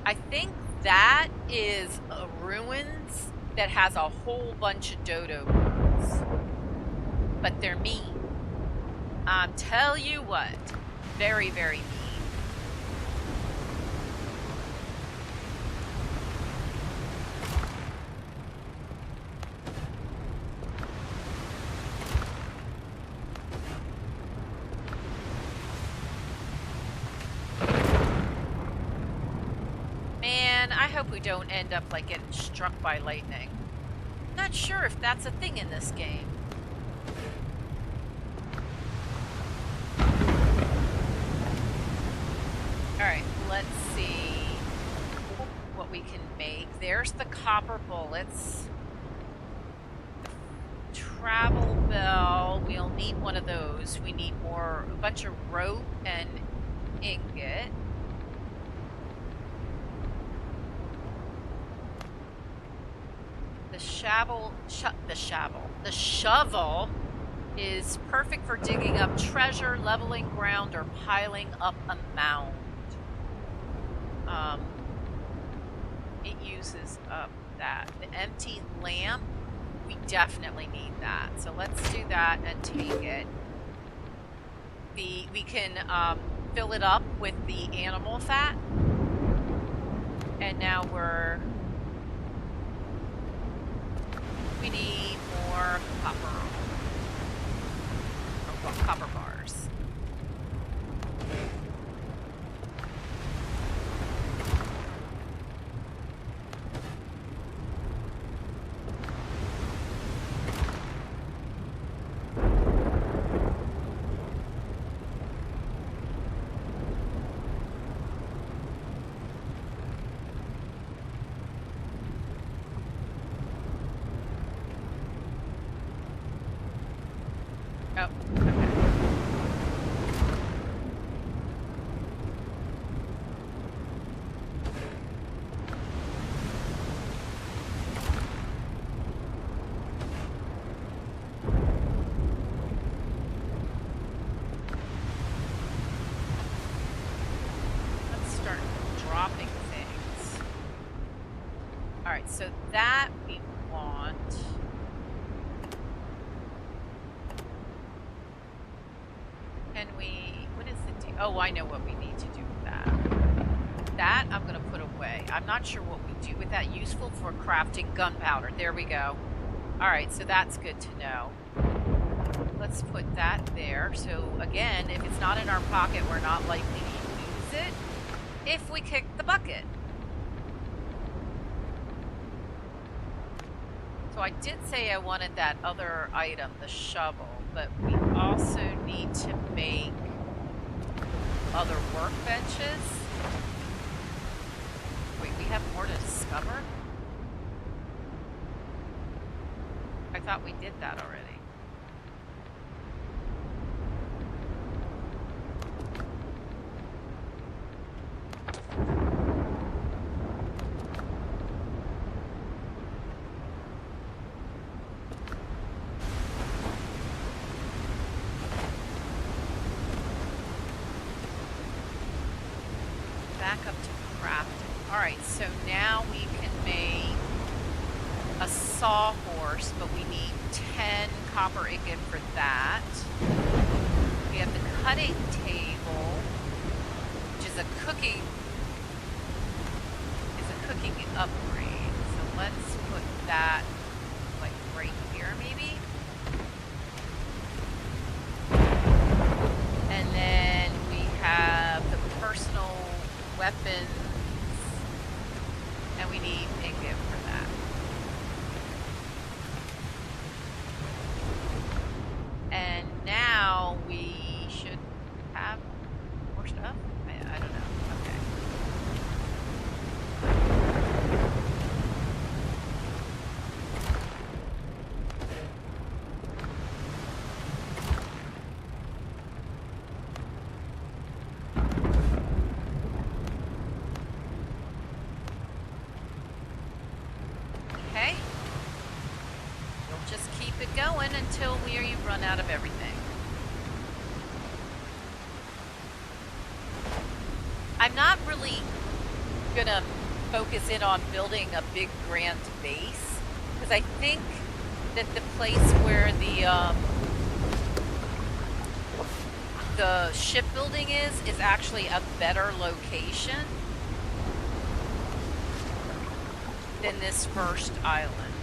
I think that is a ruins that has a whole bunch of dodo birds. But they're mean. Tell you what, very, very mean. Man, I hope we don't end up like getting struck by lightning. Not sure if that's a thing in this game. Alright, let's see what we can make. There's the copper bullets. Travel bell. We'll need one of those. We need a bunch of rope and ingot. The shovel is perfect for digging up treasure, leveling ground, or piling up a mound. It uses up that. The empty lamp, we definitely need that. So let's do that and take it. We can fill it up with the animal fat. And now we need more copper bars. Oh, okay. Let's start dropping things. Alright, so that we want. What is the oh, I know what we need to do with that. That I'm going to put away. I'm not sure what we do with that. Useful for crafting gunpowder. There we go. Alright, so that's good to know. Let's put that there. So again, if it's not in our pocket, we're not likely to use it if we kick the bucket. So I did say I wanted that other item, the shovel, but we also need to make other workbenches. Wait, we have more to discover? I thought we did that already. sawhorse, but we need 10 copper ingot for that. We have the cutting table, which is a cooking upgrade. So let's put that like right here maybe. And then we have the personal weapons, and we need ingot for that. And now we should have more stuff? I don't know. Okay. Okay. We'll just keep it going until we run out of everything. I'm not really gonna focus in on building a big grand base, because I think that the place where the shipbuilding is actually a better location than this first island.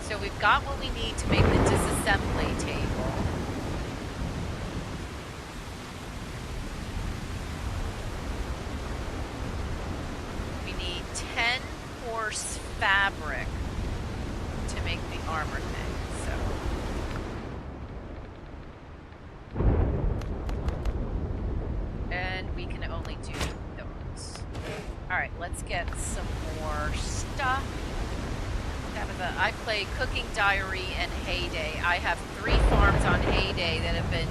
So we've got what we need to make the disassembly table. We need 10 horse fabric to make the armor thing, so. And we can only do those. Alright, let's get some more stuff. I play Cooking Diary and Heyday. I have 3 farms on Heyday that have been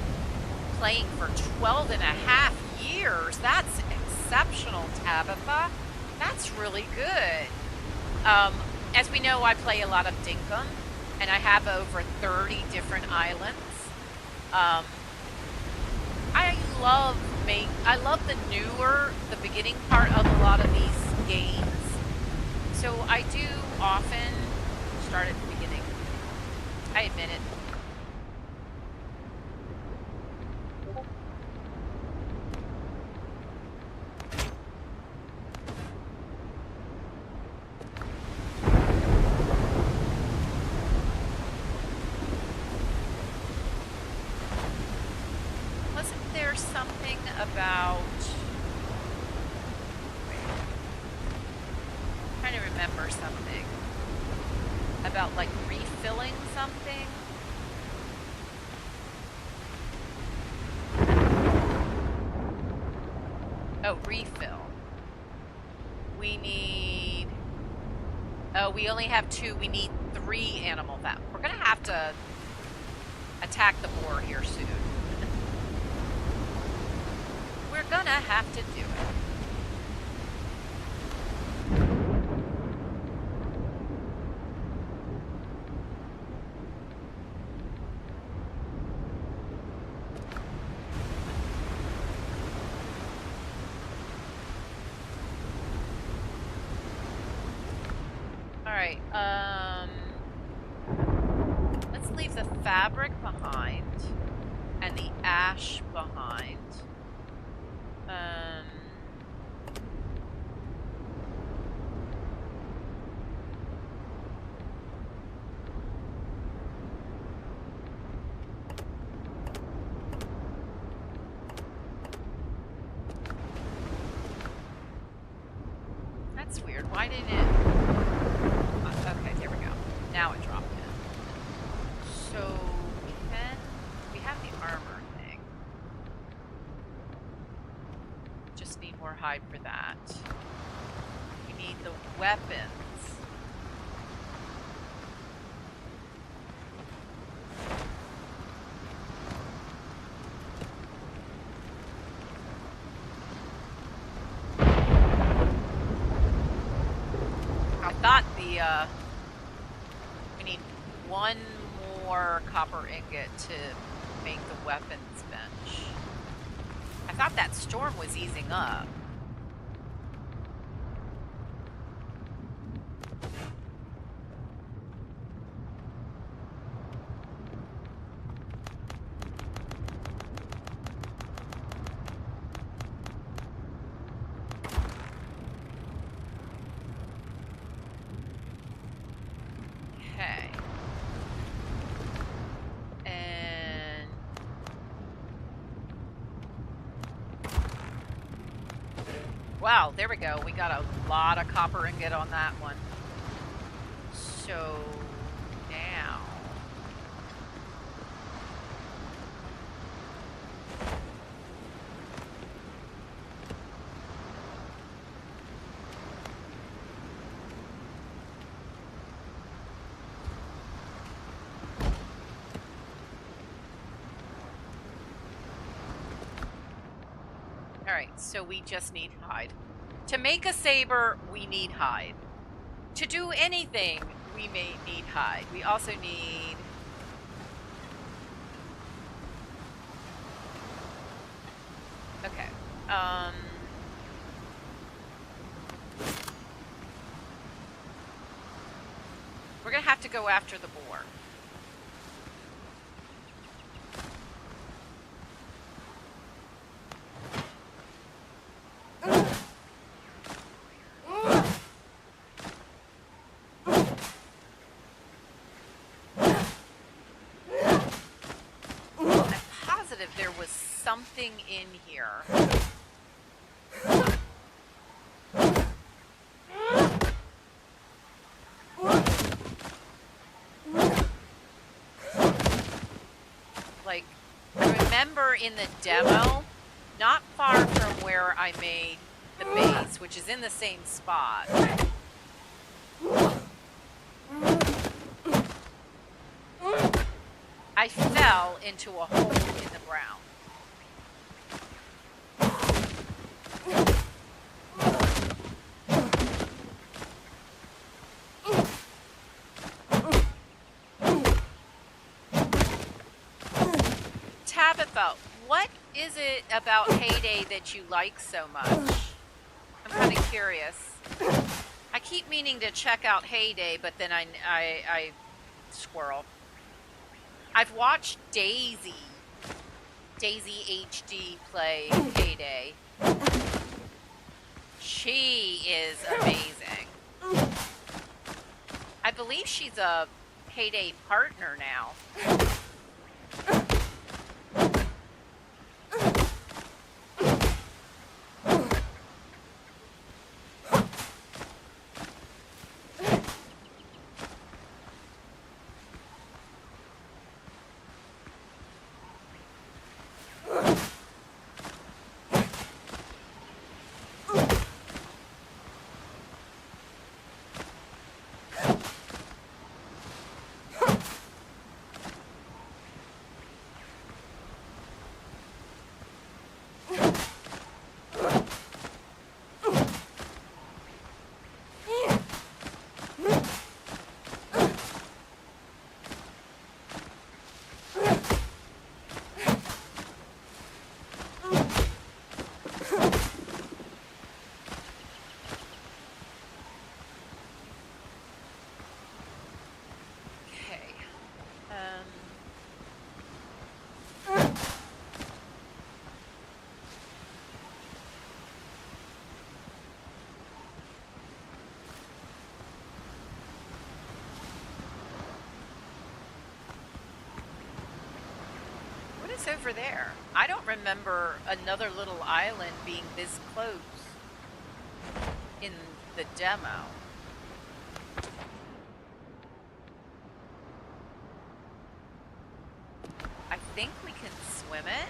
playing for 12 and a half years. That's exceptional, Tabitha. That's really good. As we know, I play a lot of Dinkum, and I have over 30 different islands. I love the beginning part of a lot of these games. So I do often start at the beginning. I admit it. Wasn't there something about... I'm trying to remember something. About like refilling something? Oh, refill. We need... Oh, we only have 2. We need 3 animal fat. We're gonna have to attack the boar here soon. We're gonna have to do it. Alright, let's leave the fabric behind and the ash behind. That's weird. Why didn't it... Okay, there we go. Now it dropped in. So, we have the armor thing. Just need more hide for that. We need the weapons. I thought we need 1 more copper ingot to make the weapons bench. thought that storm was easing up. Okay. And wow, there we go. We got a lot of copper ingot on that one. So now alright, so we just need hide. To make a saber, we need hide. To do anything, we may need hide. We also need... Okay. We're gonna have to go after the boar. There was something in here. Like, I remember in the demo, not far from where I made the base, which is in the same spot. I fell into a hole in the ground. Tabitha, what is it about Heyday that you like so much? I'm kind of curious. I keep meaning to check out Heyday, but then I squirrel. I've watched Daisy HD play Heyday. She is amazing. I believe she's a Heyday partner now. Over there. I don't remember another little island being this close in the demo. I think we can swim it.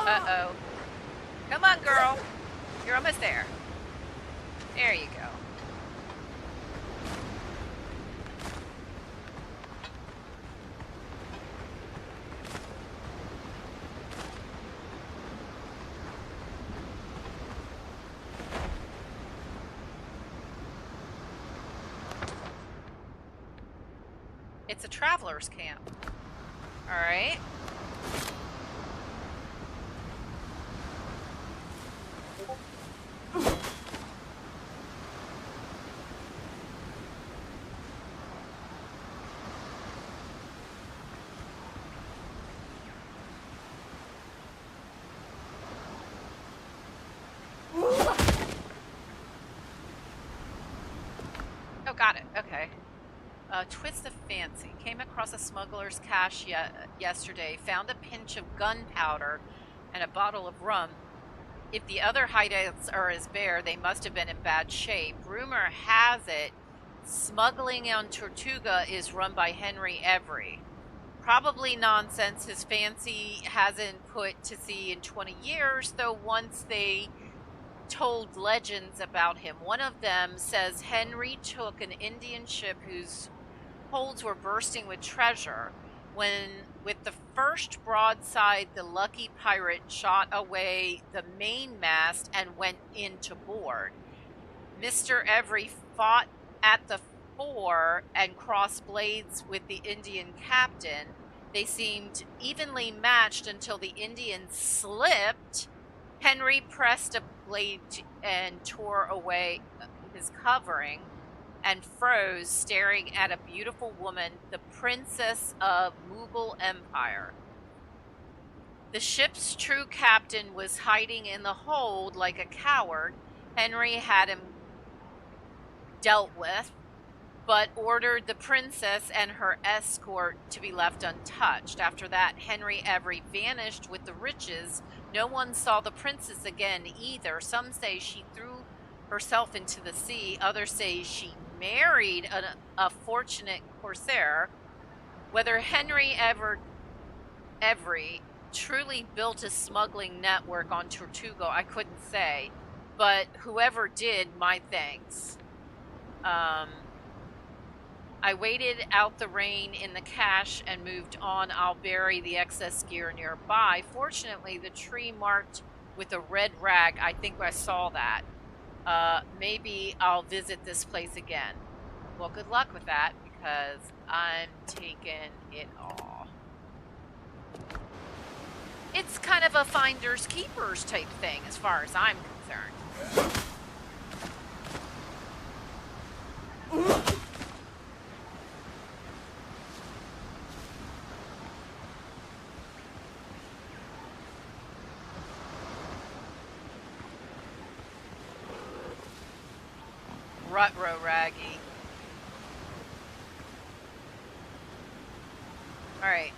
Uh-oh. Come on, girl. You're almost there. There you go. It's a traveler's camp. All right. Oh, got it. Okay. Twist of fancy. Came across a smuggler's cache yesterday. Found a pinch of gunpowder and a bottle of rum. If the other hideouts are as bare, they must have been in bad shape. Rumor has it, smuggling on Tortuga is run by Henry Every. Probably nonsense. His fancy hasn't put to sea in 20 years, though once they told legends about him. One of them says Henry took an Indian ship whose holds were bursting with treasure. When, with the first broadside, the lucky pirate shot away the mainmast and went in to board. Mr. Every fought at the fore and crossed blades with the Indian captain. They seemed evenly matched until the Indian slipped. Henry pressed a blade and tore away his covering and froze, staring at a beautiful woman, the princess of Mughal Empire. The ship's true captain was hiding in the hold like a coward. Henry had him dealt with, but ordered the princess and her escort to be left untouched. After that, Henry Every vanished with the riches. No one saw the princess again either. Some say she threw herself into the sea. Others say she married a fortunate corsair. Whether Henry Every truly built a smuggling network on Tortuga, I couldn't say. But whoever did, my thanks. I waited out the rain in the cache and moved on. I'll bury the excess gear nearby. Fortunately, the tree marked with a red rag, I think I saw that. Maybe I'll visit this place again. Well, good luck with that, because I'm taking it all. It's kind of a finders keepers type thing as far as I'm concerned. Rutro Raggy. Alright.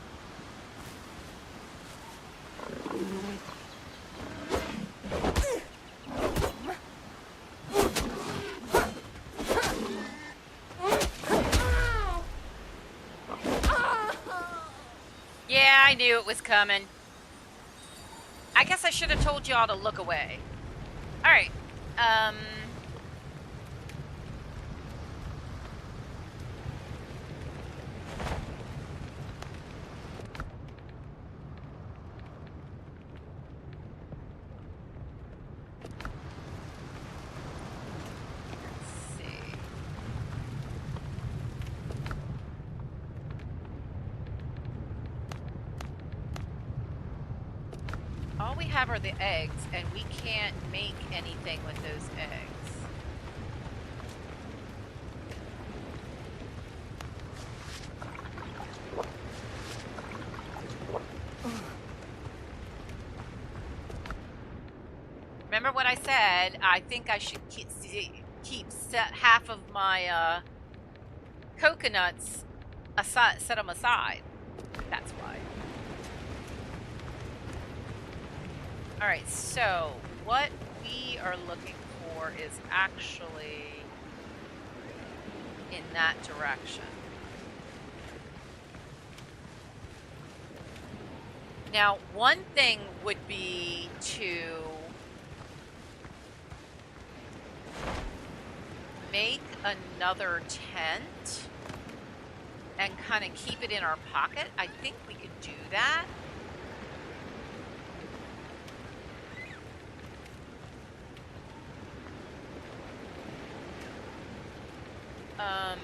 Yeah, I knew it was coming. I guess I should have told y'all to look away. Alright. All we have are the eggs, and we can't make anything with those eggs. Remember what I said? I think I should keep half of my coconuts aside, set them aside. That's why. Alright, so what we are looking for is actually in that direction. Now, one thing would be to make another tent and kind of keep it in our pocket? I think we could do that.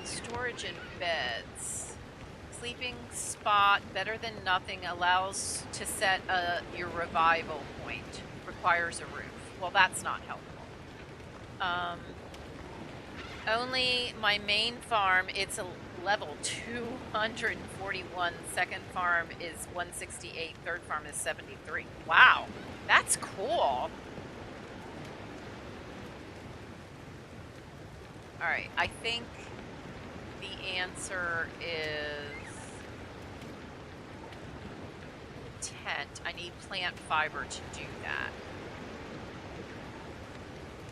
Storage and beds. Sleeping spot, better than nothing, allows to set your revival point. Requires a roof. Well, that's not helpful. Only my main farm, it's a level 241. Second farm is 168. Third farm is 73. Wow, that's cool. All right, I think the answer is tent. I need plant fiber to do that.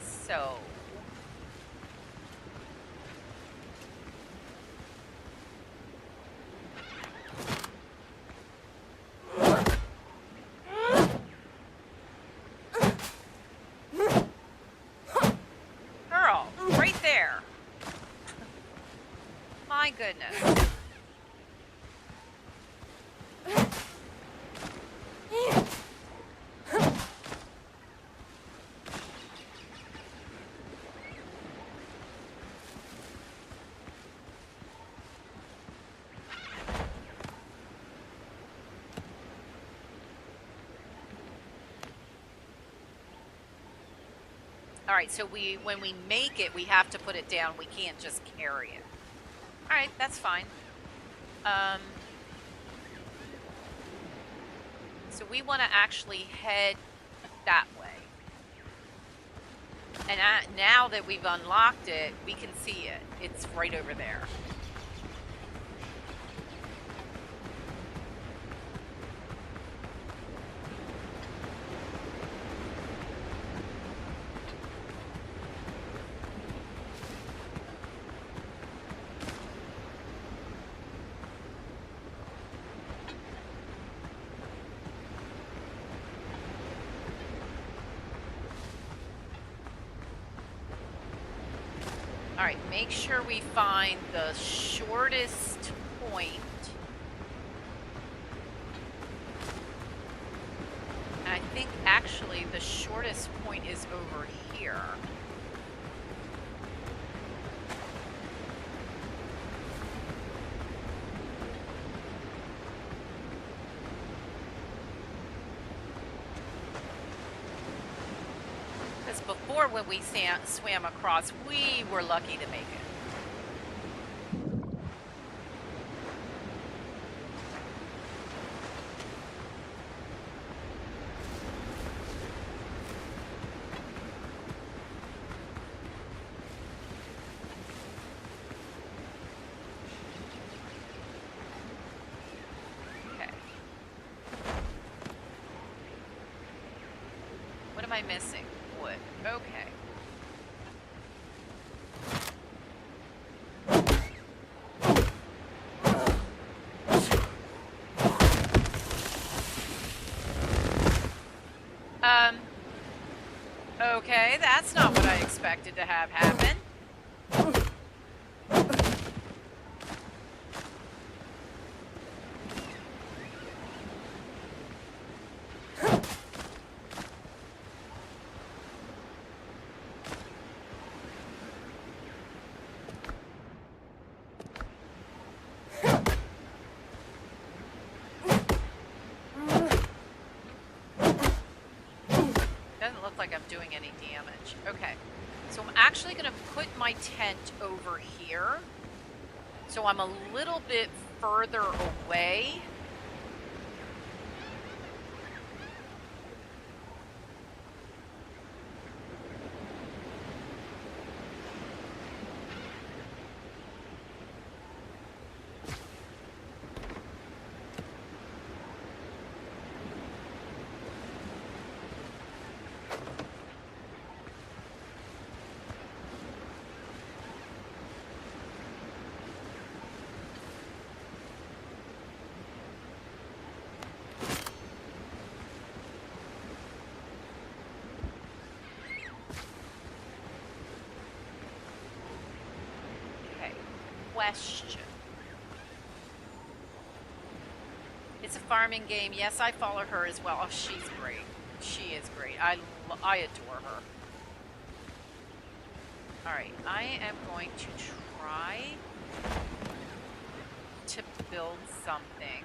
So girl, right there. My goodness. All right, so when we make it, we have to put it down. We can't just carry it. All right, that's fine. So we want to actually head that way. And now that we've unlocked it, we can see it. It's right over there. All right, make sure we find the shortest point. And I think actually the shortest point is over here. Before, when we swam across, we were lucky to make it. Okay. What am I missing? Wood. Okay. Okay, that's not what I expected to have happen. Doesn't look like I'm doing any damage. Okay, so I'm actually going to put my tent over here. So I'm a little bit further away. question. It's a farming game. Yes, I follow her as well. Oh, she's great. She is great. I adore her. Alright, I am going to try to build something.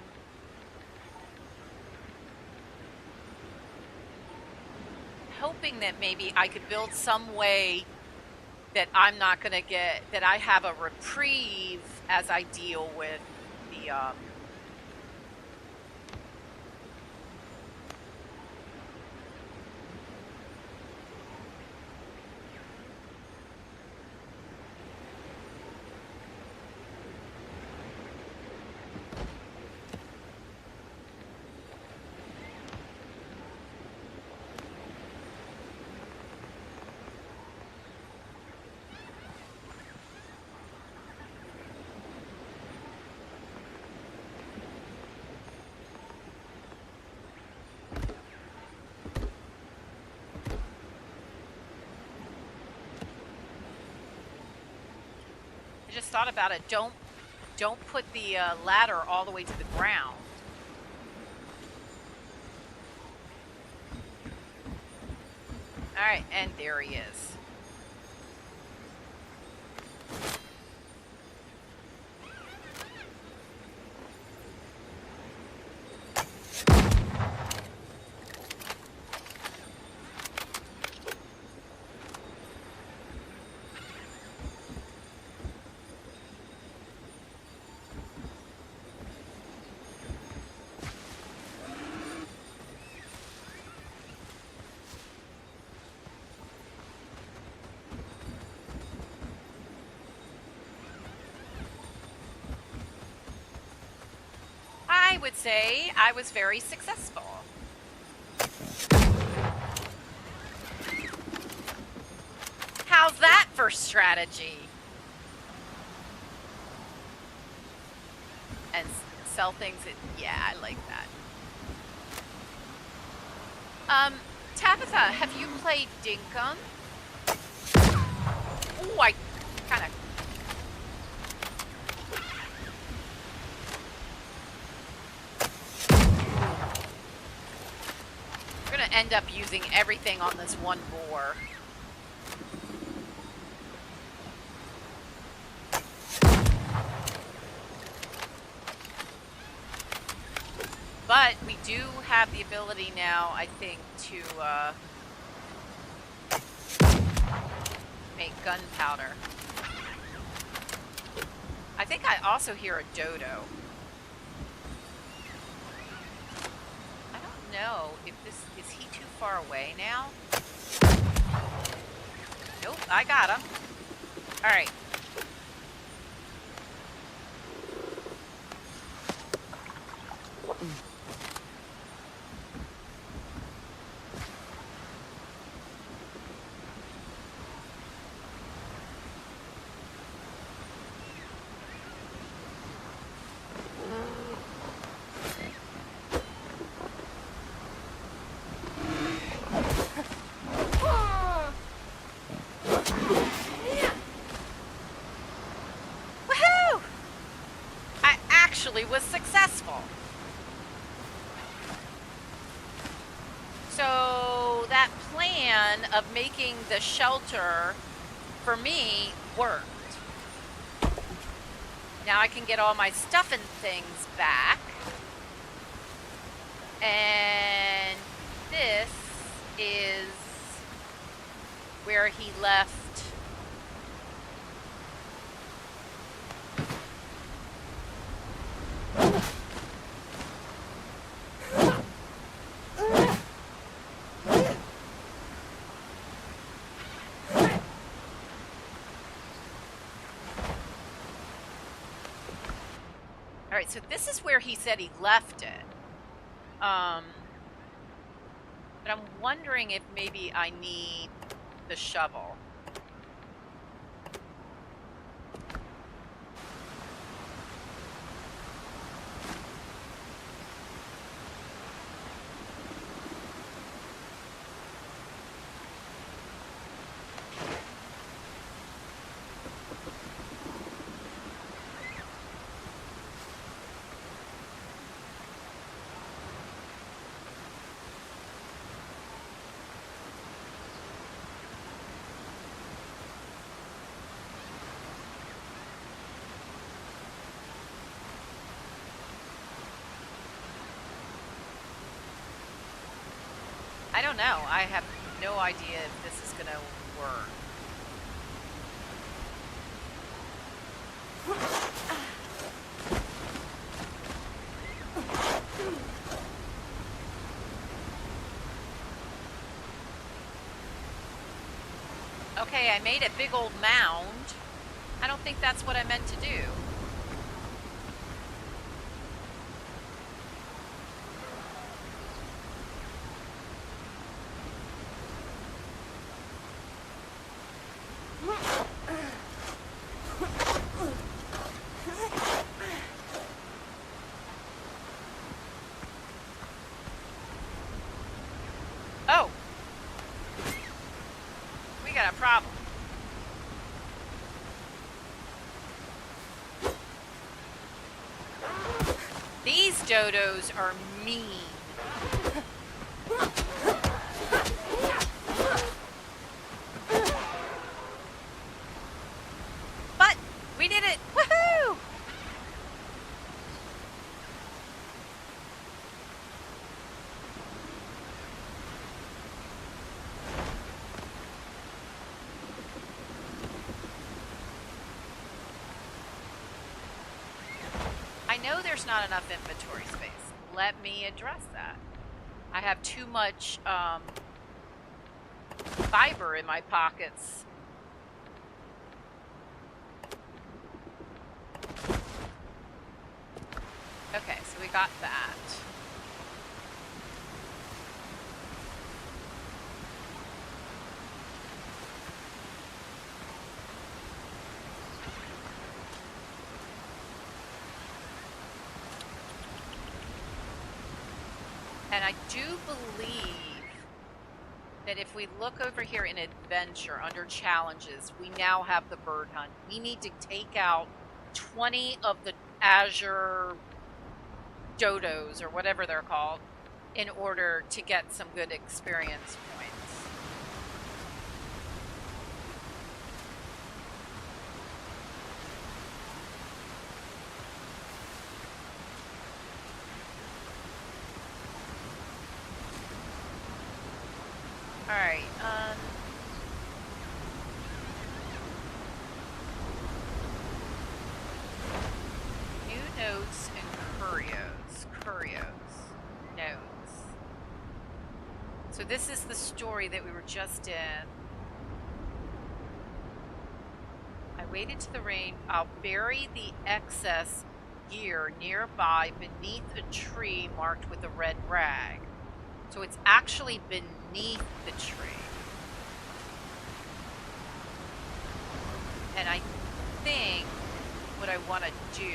Hoping that maybe I could build some way that I'm not going to get, that I have a reprieve as I deal with the, I just thought about it. Don't put the ladder all the way to the ground. All right, and there he is. I would say I was very successful. How's that for strategy? And sell things yeah, I like that. Tabitha, have you played Dinkum? Ooh, I kind of... We're going to end up using everything on this one boar. But we do have the ability now, I think, to make gunpowder. I think I also hear a dodo. I don't know if this... Is he too far away now? Nope, I got him. Alright. Was successful. So that plan of making the shelter for me worked. Now I can get all my stuff and things back. And this is where he left. Alright, so this is where he said he left it. But I'm wondering if maybe I need the shovel. I don't know. I have no idea if this is going to work. Okay, I made a big old mound. I don't think that's what I meant to do. Oh! We got a problem. These dodos are mean. But we did it! Woohoo! I know there's not enough inventory space. Let me address that. I have too much fiber in my pockets. Okay, so we got that. And I do believe that if we look over here in adventure under challenges, we now have the bird hunt. We need to take out 20 of the azure dodos or whatever they're called in order to get some good experience points. Alright, new notes and curios, notes. So this is the story that we were just in. I waited to the rain. I'll bury the excess gear nearby beneath a tree marked with a red rag. So it's actually beneath the tree. And I think what I want to do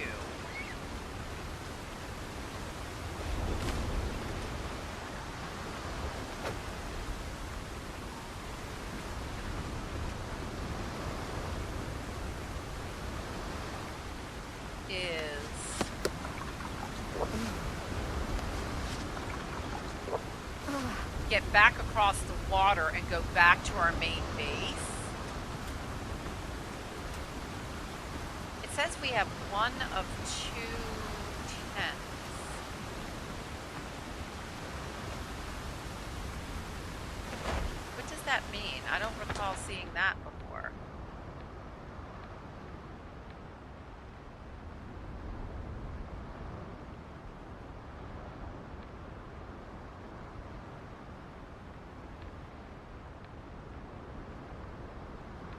is get back across the water and go back to our main base. It says we have one of 2 tents. What does that mean? I don't recall seeing that before.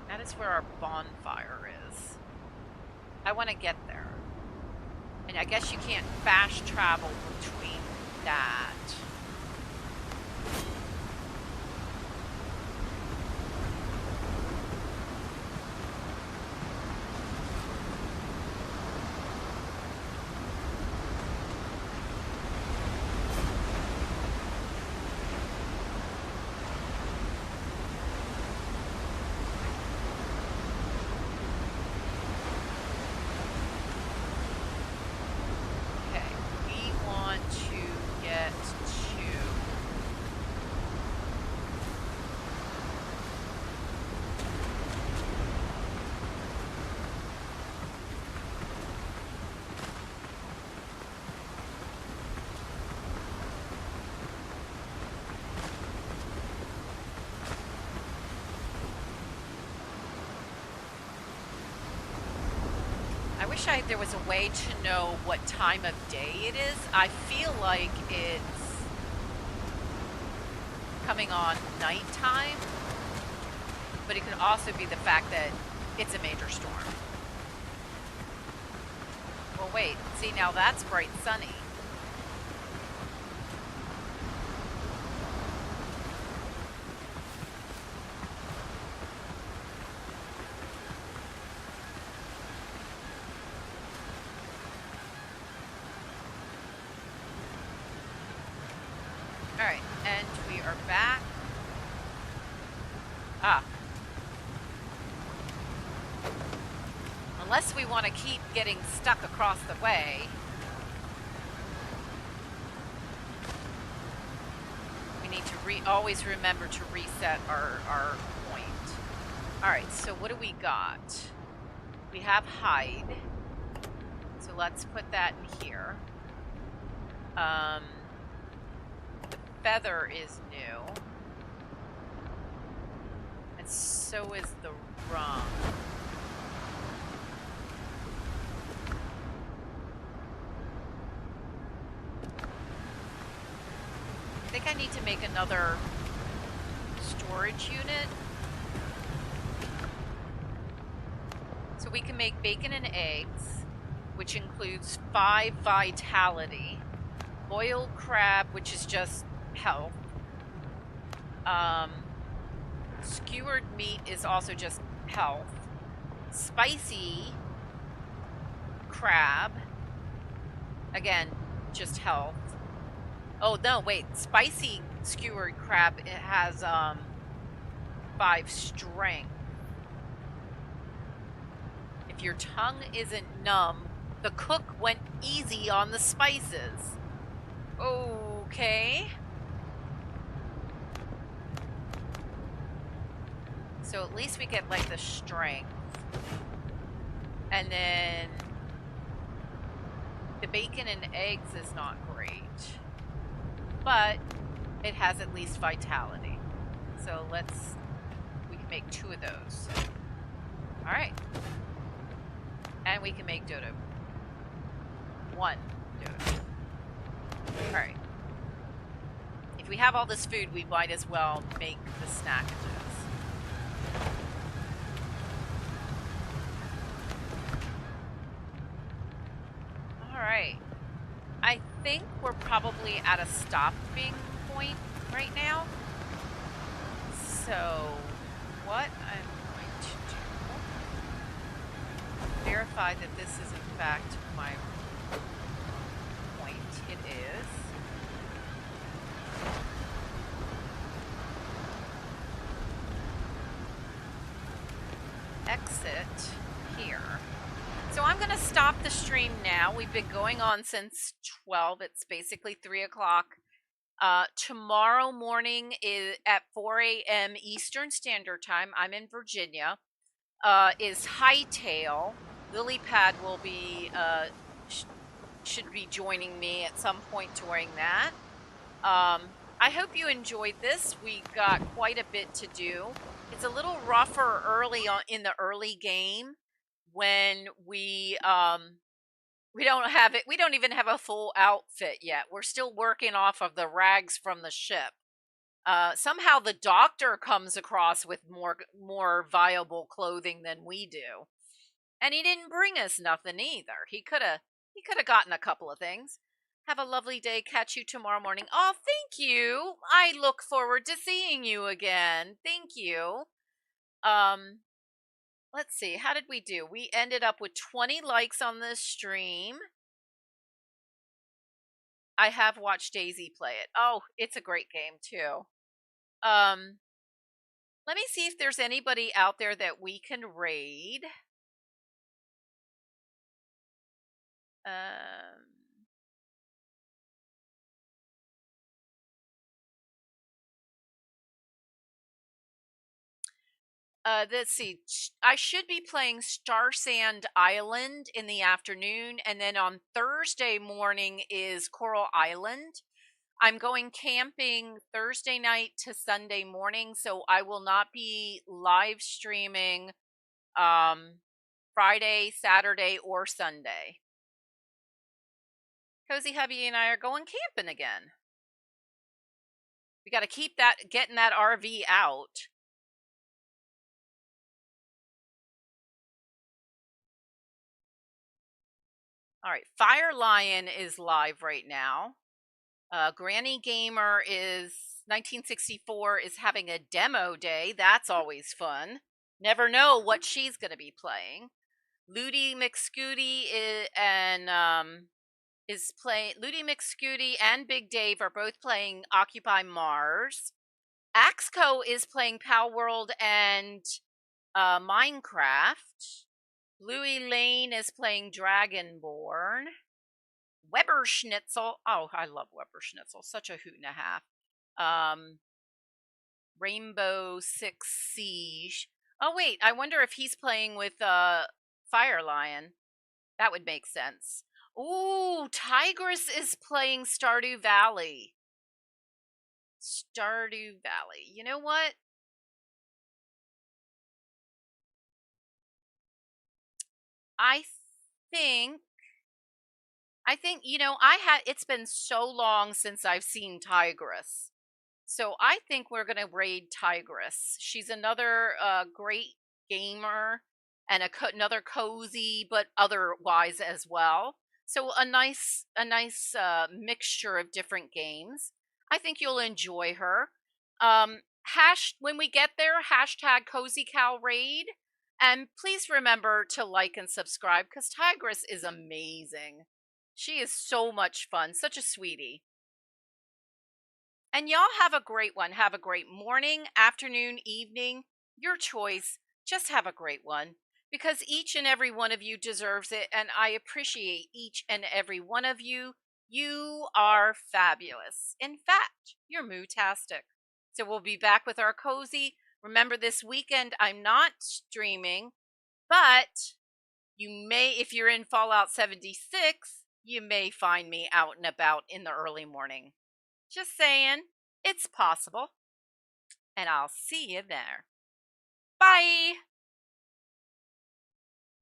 That is where our bonfire is. I want to get there. And I guess you can't fast travel between that. Okay, we want to get wish there was a way to know what time of day it is. I feel like it's coming on nighttime, but it could also be the fact that it's a major storm. Well, wait, see, now that's bright sunny. All right, and we are back. Unless we want to keep getting stuck across the way. We need to always remember to reset our point. All right, so what do we got? We have hide. So let's put that in here. The feather is new. And so is the rum. I think I need to make another storage unit. So we can make bacon and eggs, which includes 5 vitality. Boiled crab, which is just health. Skewered meat is also just health. Spicy crab, again, just health. Oh no, wait, spicy skewered crab, it has 5 strength. If your tongue isn't numb, the cook went easy on the spices. Okay. So at least we get like the strength. And then the bacon and eggs is not great, but it has at least vitality. So we can make 2 of those. All right. And we can make dodo. 1 dodo. All right. If we have all this food, we might as well make the snackages. Alright. I think we're probably at a stopping point right now. So, what I'm going to do, verify that this is in fact my point. It is. Exit here. So I'm going to stop the stream now. We've been going on since 12. It's basically 3 o'clock. Tomorrow morning is at 4 a.m. Eastern Standard Time. I'm in Virginia. Is Hightail. Lilypad will be should be joining me at some point during that. I hope you enjoyed this. We got quite a bit to do. It's a little rougher early on in the early game when we don't even have a full outfit yet. We're still working off of the rags from the ship. Somehow the doctor comes across with more viable clothing than we do. And he didn't bring us nothing either. He could have gotten a couple of things. Have a lovely day. Catch you tomorrow morning. Oh, thank you. I look forward to seeing you again. Thank you. Let's see. How did we do? We ended up with 20 likes on this stream. I have watched Daisy play it. Oh, it's a great game too. Let me see if there's anybody out there that we can raid. Let's see. I should be playing Star Sand Island in the afternoon, and then on Thursday morning is Coral Island. I'm going camping Thursday night to Sunday morning, so I will not be live streaming Friday, Saturday, or Sunday. Cozy Hubby and I are going camping again. We got to keep getting that RV out. All right, Fire Lion is live right now. Granny Gamer is 1964 is having a demo day. That's always fun. Never know what she's going to be playing. Ludi McScooty is playing. Ludi McScooty and Big Dave are both playing Occupy Mars. Axco is playing Pal World and Minecraft. Louis Lane is playing Dragonborn. Weber Schnitzel. Oh, I love Weber Schnitzel. Such a hoot and a half. Rainbow Six Siege. Oh, wait. I wonder if he's playing with Fire Lion. That would make sense. Ooh, Tigress is playing Stardew Valley. Stardew Valley. You know what? I think it's been so long since I've seen Tigress. So I think we're going to raid Tigress. She's another great gamer and another cozy but otherwise as well. So a nice mixture of different games. I think you'll enjoy her. When we get there, hashtag Cozy Cal Raid. And please remember to like and subscribe because Tigress is amazing. She is so much fun, such a sweetie. And y'all have a great one. Have a great morning, afternoon, evening, your choice. Just have a great one because each and every one of you deserves it. And I appreciate each and every one of you. You are fabulous. In fact, you're mootastic. So we'll be back with our cozy. Remember, this weekend I'm not streaming, but you may, if you're in Fallout 76, you may find me out and about in the early morning. Just saying, it's possible. And I'll see you there. Bye.